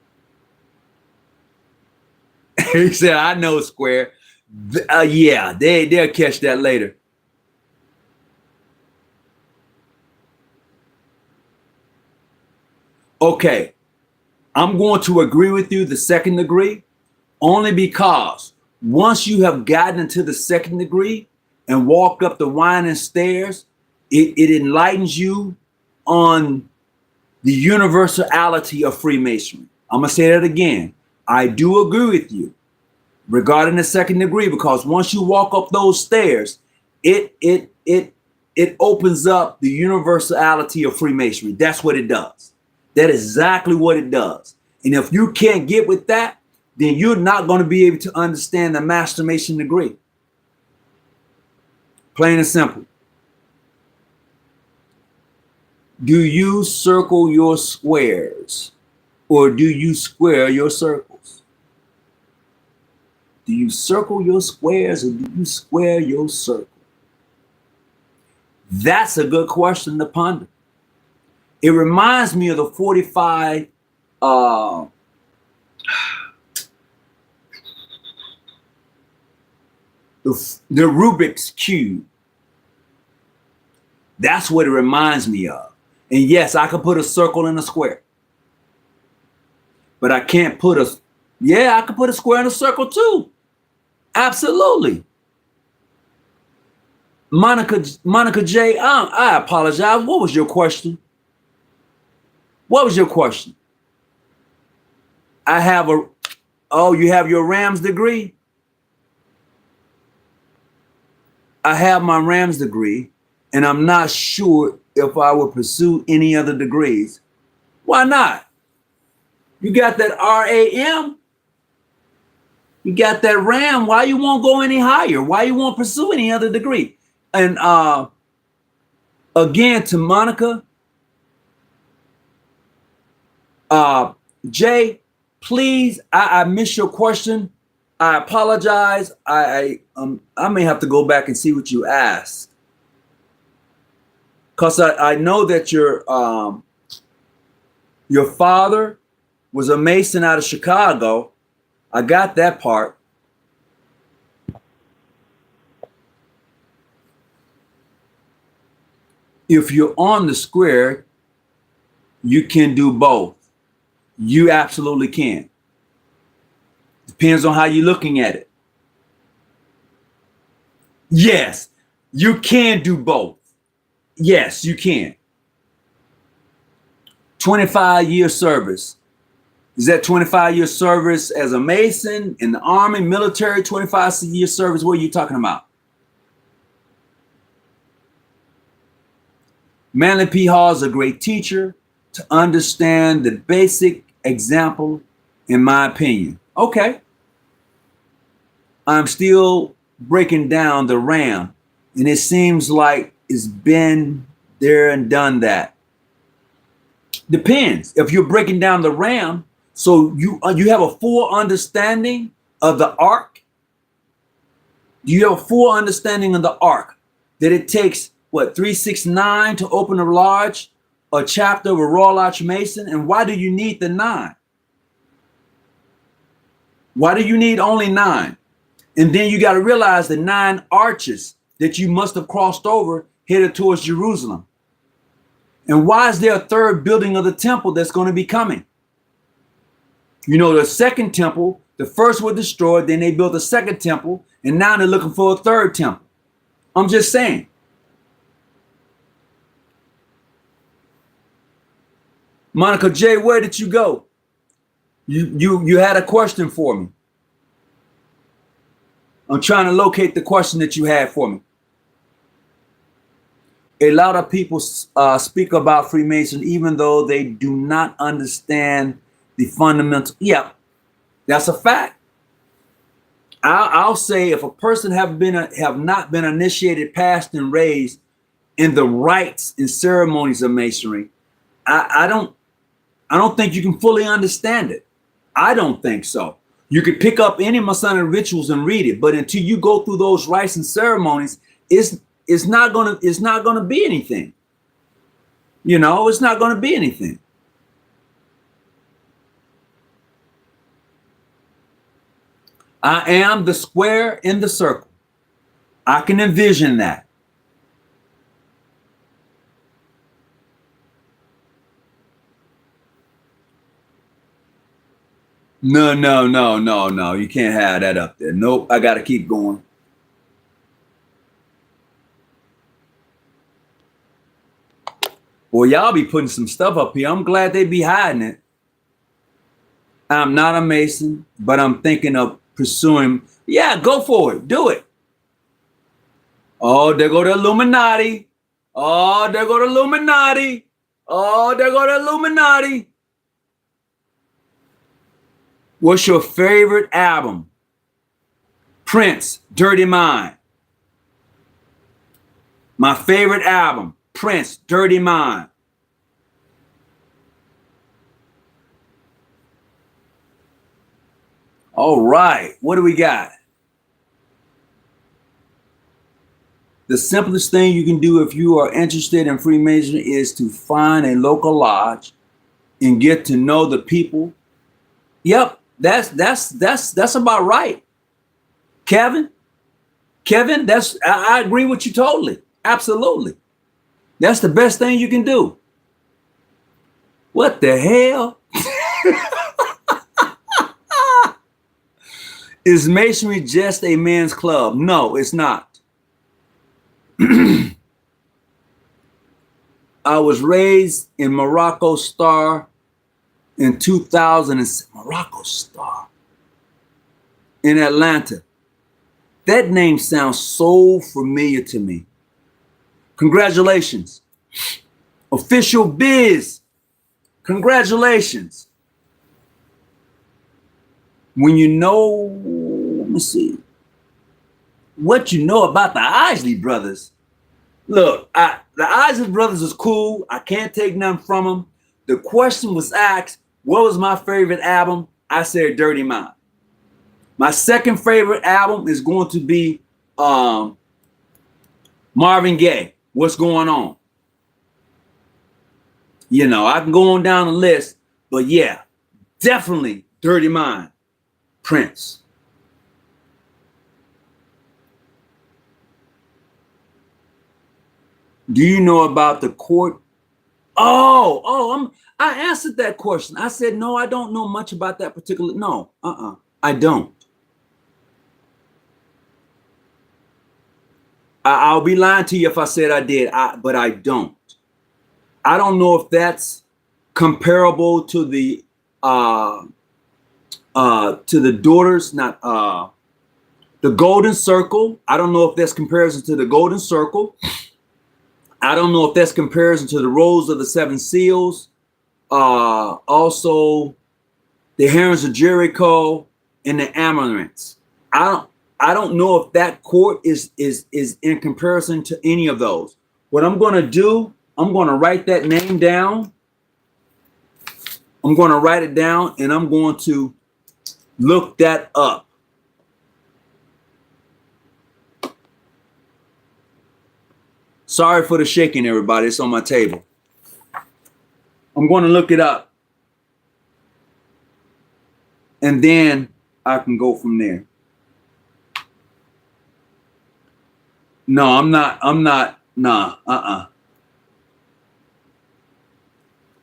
He said, I know, Square. Yeah, they'll catch that later. Okay, I'm going to agree with you, the 2nd degree, only because once you have gotten into the 2nd degree and walked up the winding stairs, it enlightens you on the universality of Freemasonry. I'm going to say that again. I do agree with you regarding the 2nd degree, because once you walk up those stairs, it opens up the universality of Freemasonry. That's what it does. That is exactly what it does. And if you can't get with that, then you're not going to be able to understand the Master Mason degree. Plain and simple. Do you circle your squares or do you square your circles? Do you circle your squares or do you square your circle? That's a good question to ponder. It reminds me of the 45 the Rubik's Cube. That's what it reminds me of. And yes, I could put a circle in a square. But I can't put I could put a square in a circle too. Absolutely. Monica J, I apologize. What was your question? What was your question? I have a, oh, you have your Rams degree? I have my Rams degree, and I'm not sure if I would pursue any other degrees. Why not? You got that RAM? You got that RAM. Why you won't go any higher? Why you won't pursue any other degree? And again, to Monica, Jay, please, I missed your question. I apologize. I may have to go back and see what you asked, because I know that your father was a Mason out of Chicago. I got that part. If you're on the square, you can do both. You absolutely can. Depends on how you're looking at it. Yes, you can do both. Yes, you can. 25-year service. Is that 25-year service as a Mason, in the Army, military, 25-year service? What are you talking about? Manly P. Hall is a great teacher to understand the basic example, in my opinion. Okay. I'm still breaking down the RAM, and it seems like it's been there and done that. Depends. If you're breaking down the RAM, so you have a full understanding of the arc. You have a full understanding of the arc, that it takes, what, 369 to open a chapter of a Royal Arch Mason? And why do you need the 9? Why do you need only 9? And then you got to realize the 9 arches that you must have crossed over headed towards Jerusalem. And why is there a third building of the temple that's going to be coming? You know, the second temple, the first was destroyed, then they built a second temple, and now they're looking for a third temple. I'm just saying. Monica J, where did you go? You had a question for me. I'm trying to locate the question that you had for me. A lot of people speak about Freemason even though they do not understand the fundamental. Yeah, that's a fact. I'll say if a person have not been initiated, passed, and raised in the rites and ceremonies of Masonry, I don't think you can fully understand it. I don't think so. You could pick up any Masonic rituals and read it, but until you go through those rites and ceremonies, it's not gonna be anything. You know, it's not gonna be anything. I am the square in the circle. I can envision that. No. You can't have that up there. Nope. I got to keep going. Well, y'all be putting some stuff up here. I'm glad they be hiding it. I'm not a Mason, but I'm thinking of pursuing. Yeah, go for it. Do it. Oh, there go the Illuminati. Oh, there go the Illuminati. Oh, there go the Illuminati. What's your favorite album? Prince, Dirty Mind. My favorite album, Prince, Dirty Mind. All right, what do we got? The simplest thing you can do if you are interested in Freemasonry is to find a local lodge and get to know the people. Yep, that's about right. Kevin, I agree with you totally. Absolutely. That's the best thing you can do. What the hell? Is Masonry just a man's club? No, it's not. I was raised in Morocco Star in 2000. Morocco Star in Atlanta. That name sounds so familiar to me. Congratulations. Official Biz. Congratulations. When you know, let me see, what you know about the Isley Brothers. Look, the Isley Brothers is cool. I can't take nothing from them. The question was asked, what was my favorite album? I said Dirty Mind. My second favorite album is going to be Marvin Gaye. What's going on? You know, I can go on down the list, but yeah, definitely Dirty Mind, Prince. Do you know about the court? I answered that question. I said, no, I don't know much about that particular. No, I don't. I'll be lying to you if I said I did, but I don't. I don't know if that's comparable to the daughters, not the Golden Circle. I don't know if that's comparison to the Golden Circle. I don't know if that's comparison to the Rose of the Seven Seals. Also, the Herons of Jericho and the Amarants. I don't know if that court is in comparison to any of those. What I'm going to do, I'm going to write that name down. I'm going to write it down and I'm going to look that up. Sorry for the shaking, everybody. It's on my table. I'm going to look it up. And then I can go from there. No, I'm not. Nah,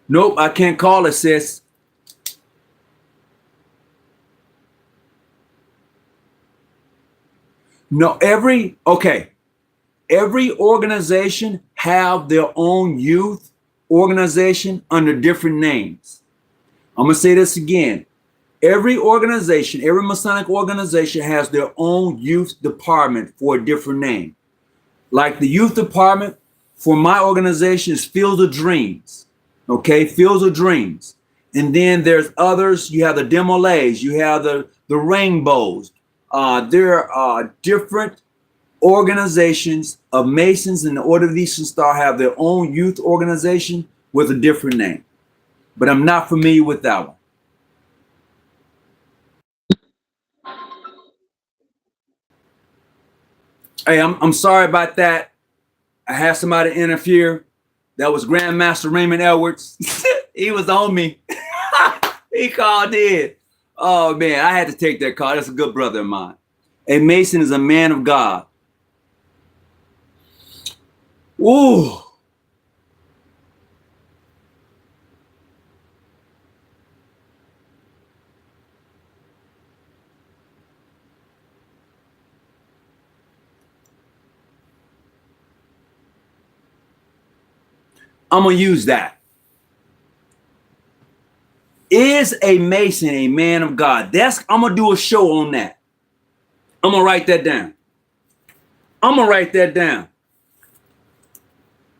Nope, I can't call it, sis. No, every organization have their own youth organization under different names. I'm going to say this again. Every organization, every Masonic organization has their own youth department for a different name. Like the youth department for my organization is Fields of Dreams. Okay, Fields of Dreams. And then there's others. You have the Demolays. You have the Rainbows. There are different organizations of Masons, and the Order of the Eastern Star have their own youth organization with a different name. But I'm not familiar with that one. Hey, I'm sorry about that. I had somebody interfere. That was Grandmaster Raymond Edwards. He was on me. He called in. Oh, man, I had to take that call. That's a good brother of mine. A Mason is a man of God. Ooh. I'm going to use that. Is a Mason a man of God? I'm going to do a show on that. I'm going to write that down.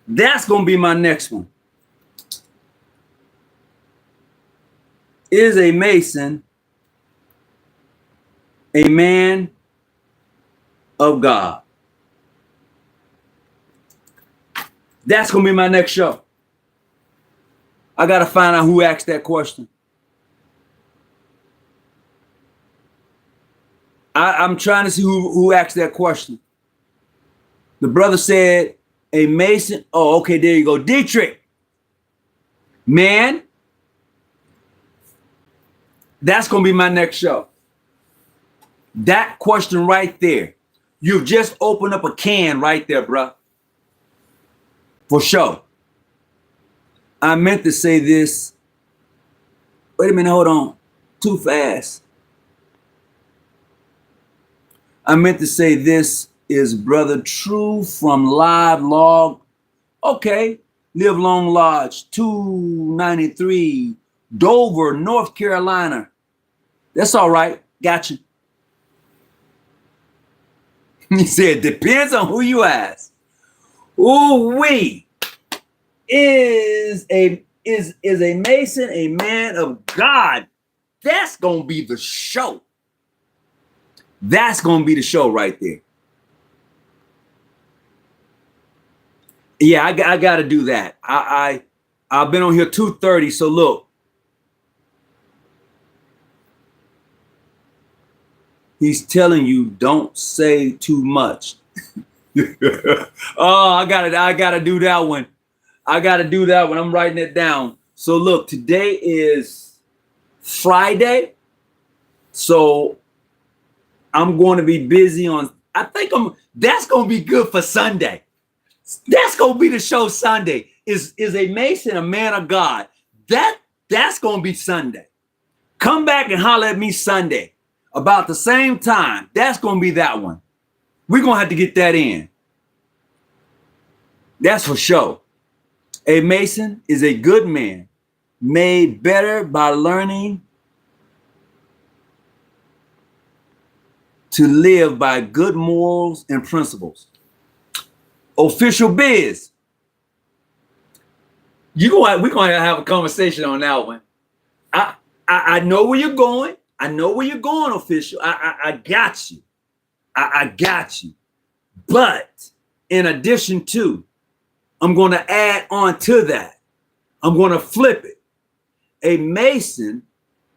That's going to be my next one. Is a Mason a man of God? That's going to be my next show. I got to find out who asked that question. I'm trying to see who asked that question. The brother said, a Mason. Oh, okay, there you go. Dietrich. Man, that's going to be my next show. That question right there. You've just opened up a can right there, bro. For sure. I meant to say this. Wait a minute, hold on. Too fast. I meant to say this is Brother True from Live Log. Okay. Live Long Lodge, 293, Dover, North Carolina. That's all right. Gotcha. He said, depends on who you ask. Ooh, we is a Mason a man of God? That's gonna be the show. That's gonna be the show right there. Yeah, I got to do that. I've been on here 2:30. So look, he's telling you don't say too much. Oh, I gotta do that one. I gotta do that one. I'm writing it down. So look, today is Friday. So I'm going to be busy on. I think that's gonna be good for Sunday. That's gonna be the show Sunday. Is a Mason a man of God? That's gonna be Sunday. Come back and holler at me Sunday about the same time. That's gonna be that one. We're gonna have to get that in. That's for sure. A Mason is a good man, made better by learning to live by good morals and principles. Official biz. We're gonna have a conversation on that one. I know where you're going. I know where you're going, official. I got you. I got you. But in addition to, I'm going to add on to that. I'm going to flip it. A Mason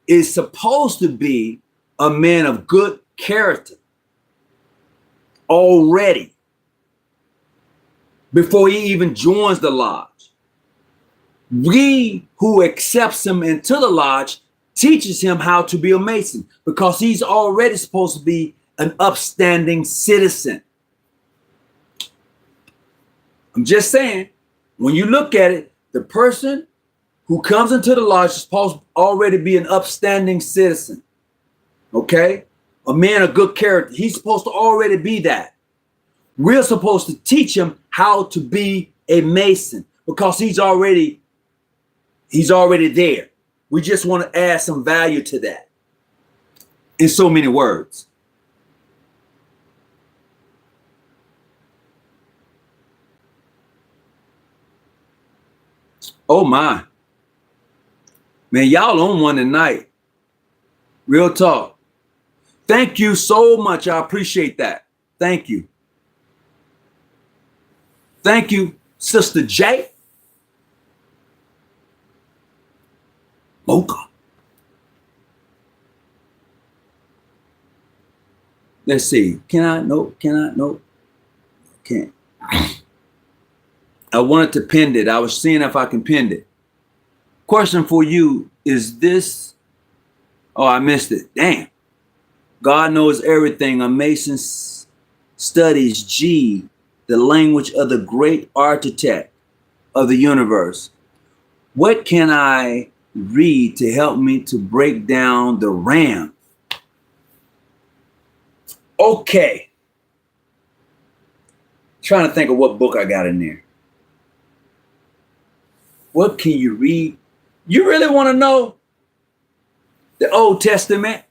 is supposed to be a man of good character already before he even joins the lodge. We who accepts him into the lodge teaches him how to be a Mason because he's already supposed to be an upstanding citizen. I'm just saying, when you look at it, the person who comes into the lodge is supposed to already be an upstanding citizen. Okay? A man of good character. He's supposed to already be that. We're supposed to teach him how to be a Mason because he's already there. We just want to add some value to that in so many words. Oh my. Man, y'all on one tonight. Real talk. Thank you so much. I appreciate that. Thank you. Thank you, Sister J. Mocha. Let's see. Can I? Nope. Can't. I wanted to pin it. I was seeing if I can pin it. Question for you is this. Oh, I missed it. Damn. God knows everything. A Mason studies G, the language of the great architect of the universe. What can I read to help me to break down the RAM? Okay. Trying to think of what book I got in there. What can you read? You really want to know? The Old Testament.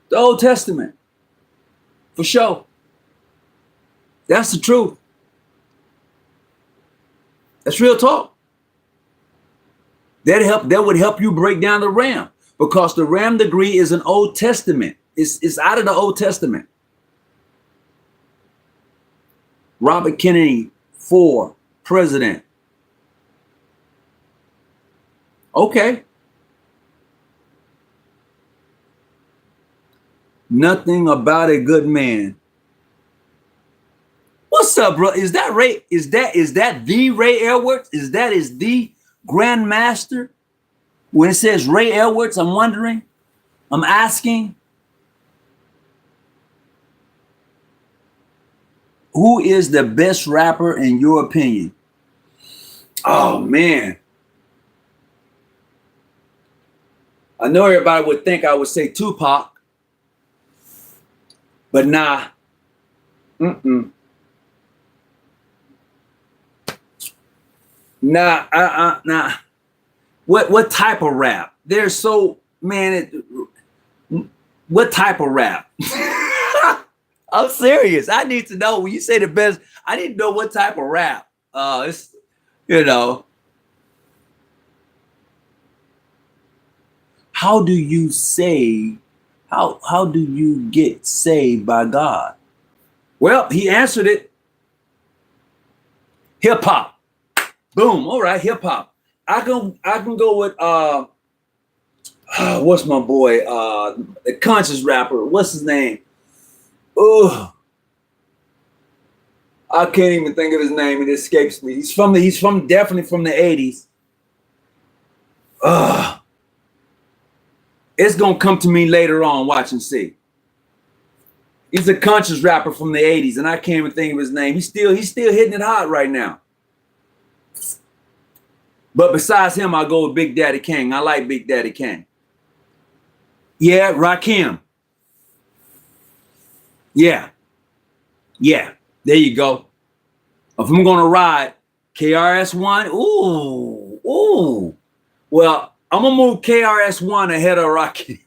The Old Testament. For sure. That's the truth. That's real talk. That would help you break down the RAM because the RAM degree is an Old Testament. It's out of the Old Testament. Robert Kennedy, president. Okay. Nothing about a good man. What's up, bro? Is that Ray? Is that the Ray Edwards? Is the Grandmaster? When it says Ray Edwards, I'm wondering. I'm asking. Who is the best rapper in your opinion? Oh man. I know everybody would think I would say Tupac. But nah, nah. What type of rap? There's so man. What type of rap? I'm serious. I need to know when you say the best. I need to know what type of rap. It's you know. How do you say? How do you get saved by God? Well, he answered it. Hip hop. Boom. All right, hip hop. I can go with what's my boy? The conscious rapper. What's his name? Oh, I can't even think of his name. It escapes me. He's from definitely from the 80s. It's gonna come to me later on. Watch and see. He's a conscious rapper from the 80s, and I can't even think of his name. He's still hitting it hot right now. But besides him, I'll go with Big Daddy Kane. I like Big Daddy Kane. Yeah, Rakim. Yeah. There you go. If I'm gonna ride KRS-One, ooh. Well, I'm gonna move KRS-One ahead of Rakim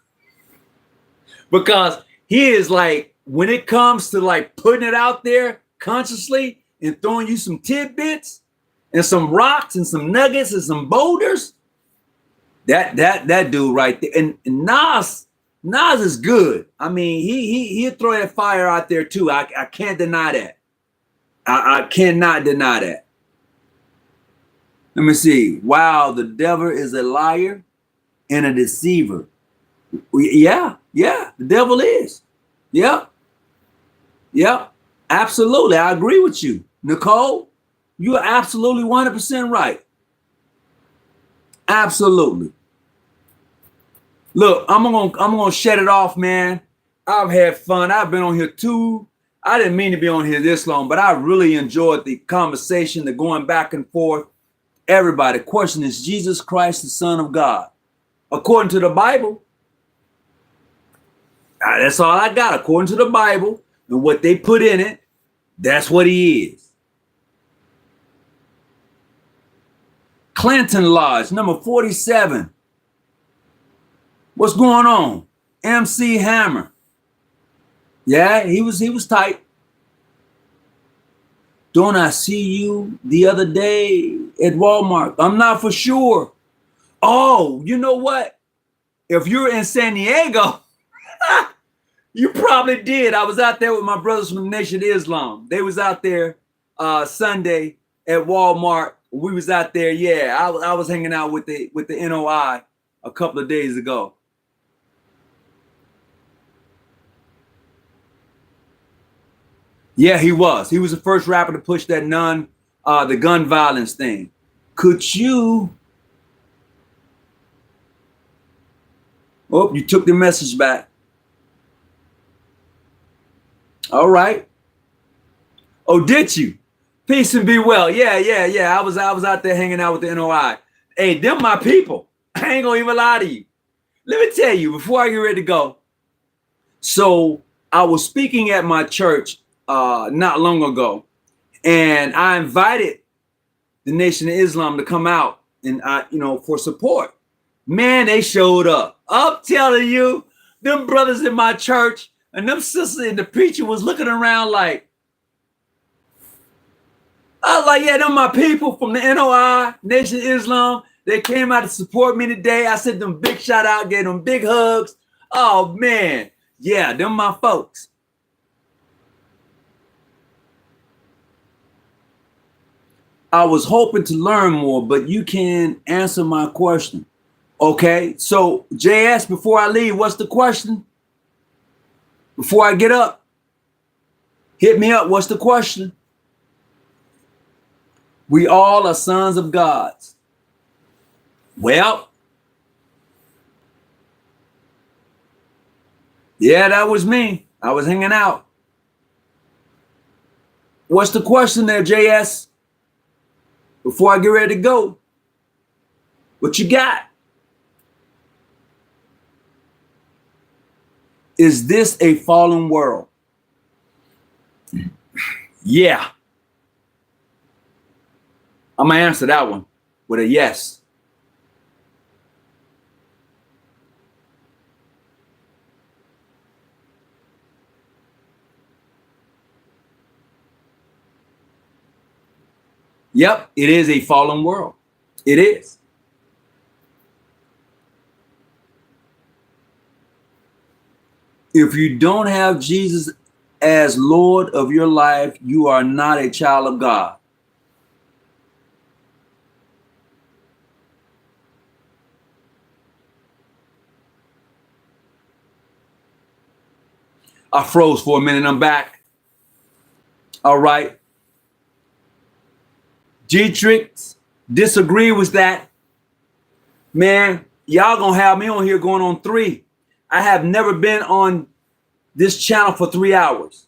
because he is like, when it comes to like putting it out there consciously and throwing you some tidbits and some rocks and some nuggets and some boulders, that dude right there. And Nas is good. I mean, he'll throw that fire out there too. I can't deny that. I cannot deny that. Let me see. Wow, the devil is a liar and a deceiver. Yeah, the devil is. Yep. Absolutely. I agree with you. Nicole, you are absolutely 100% right. Absolutely. Look, I'm gonna shut it off, man. I've had fun. I've been on here too. I didn't mean to be on here this long, but I really enjoyed the conversation, the going back and forth. Everybody, question is Jesus Christ the Son of God? According to the Bible. That's all I got. According to the Bible and what they put in it, that's what he is. Clinton Lodge, number 47. What's going on? MC Hammer. Yeah, he was tight. Don't I see you the other day at Walmart? I'm not for sure. Oh, you know what? If you're in San Diego, you probably did. I was out there with my brothers from the Nation of Islam. They was out there Sunday at Walmart. We was out there. Yeah, I was hanging out with the NOI a couple of days ago. Yeah, he was. He was the first rapper to push that the gun violence thing. Could you? Oh, you took the message back. All right. Oh, did you? Peace and be well. Yeah. I was out there hanging out with the NOI. Hey, them my people. I ain't gonna even lie to you. Let me tell you before I get ready to go. So I was speaking at my church not long ago, and I invited the Nation of Islam to come out and for support. Man, they showed up. I'm telling you, them brothers in my church and them sisters and the preacher was looking around like, I was like, yeah, them my people from the NOI, Nation of Islam. They came out to support me today. I sent them big shout out, gave them big hugs. Oh man, yeah, them my folks. I was hoping to learn more, but you can answer my question. Okay, so JS, before I leave, what's the question? Before I get up, hit me up. What's the question? We all are sons of God. Well, yeah, that was me. I was hanging out. What's the question there, JS? Before I get ready to go, what you got? Is this a fallen world? Yeah. I'm going to answer that one with a yes. Yep, it is a fallen world. It is. If you don't have Jesus as Lord of your life, you are not a child of God. I froze for a minute. I'm back. All right. G-Trix, disagree with that. Man, y'all gonna have me on here going on 3. I have never been on this channel for 3 hours.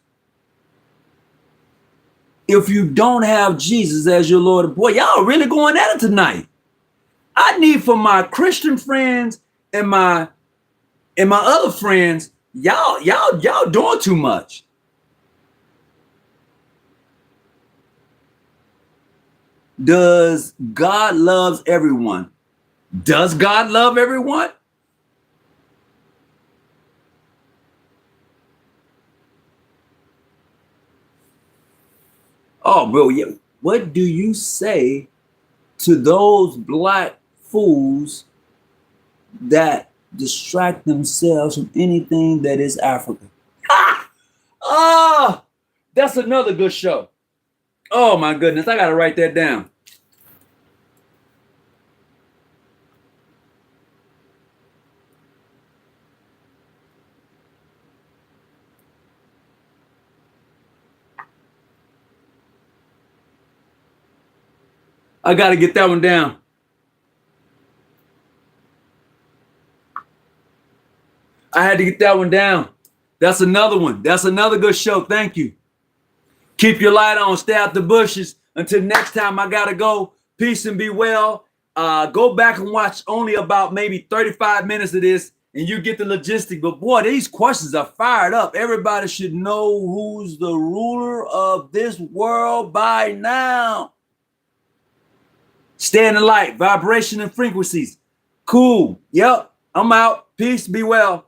If you don't have Jesus as your Lord, boy, y'all really going at it tonight. I need for my Christian friends and my other friends, y'all doing too much. Does God loves everyone? Does God love everyone? Oh, bro, yeah. What do you say to those black fools that distract themselves from anything that is African? Ah! Oh, that's another good show. Oh my goodness, I gotta write that down. I gotta get that one down. I had to get that one down. That's another one. That's another good show. Thank you. Keep your light on. Stay out the bushes. Until next time, I gotta go. Peace and be well. Go back and watch only about maybe 35 minutes of this, and you get the logistic. But boy, these questions are fired up. Everybody should know who's the ruler of this world by now. Stay in the light, vibration and frequencies. Cool. Yep. I'm out. Peace. Be well.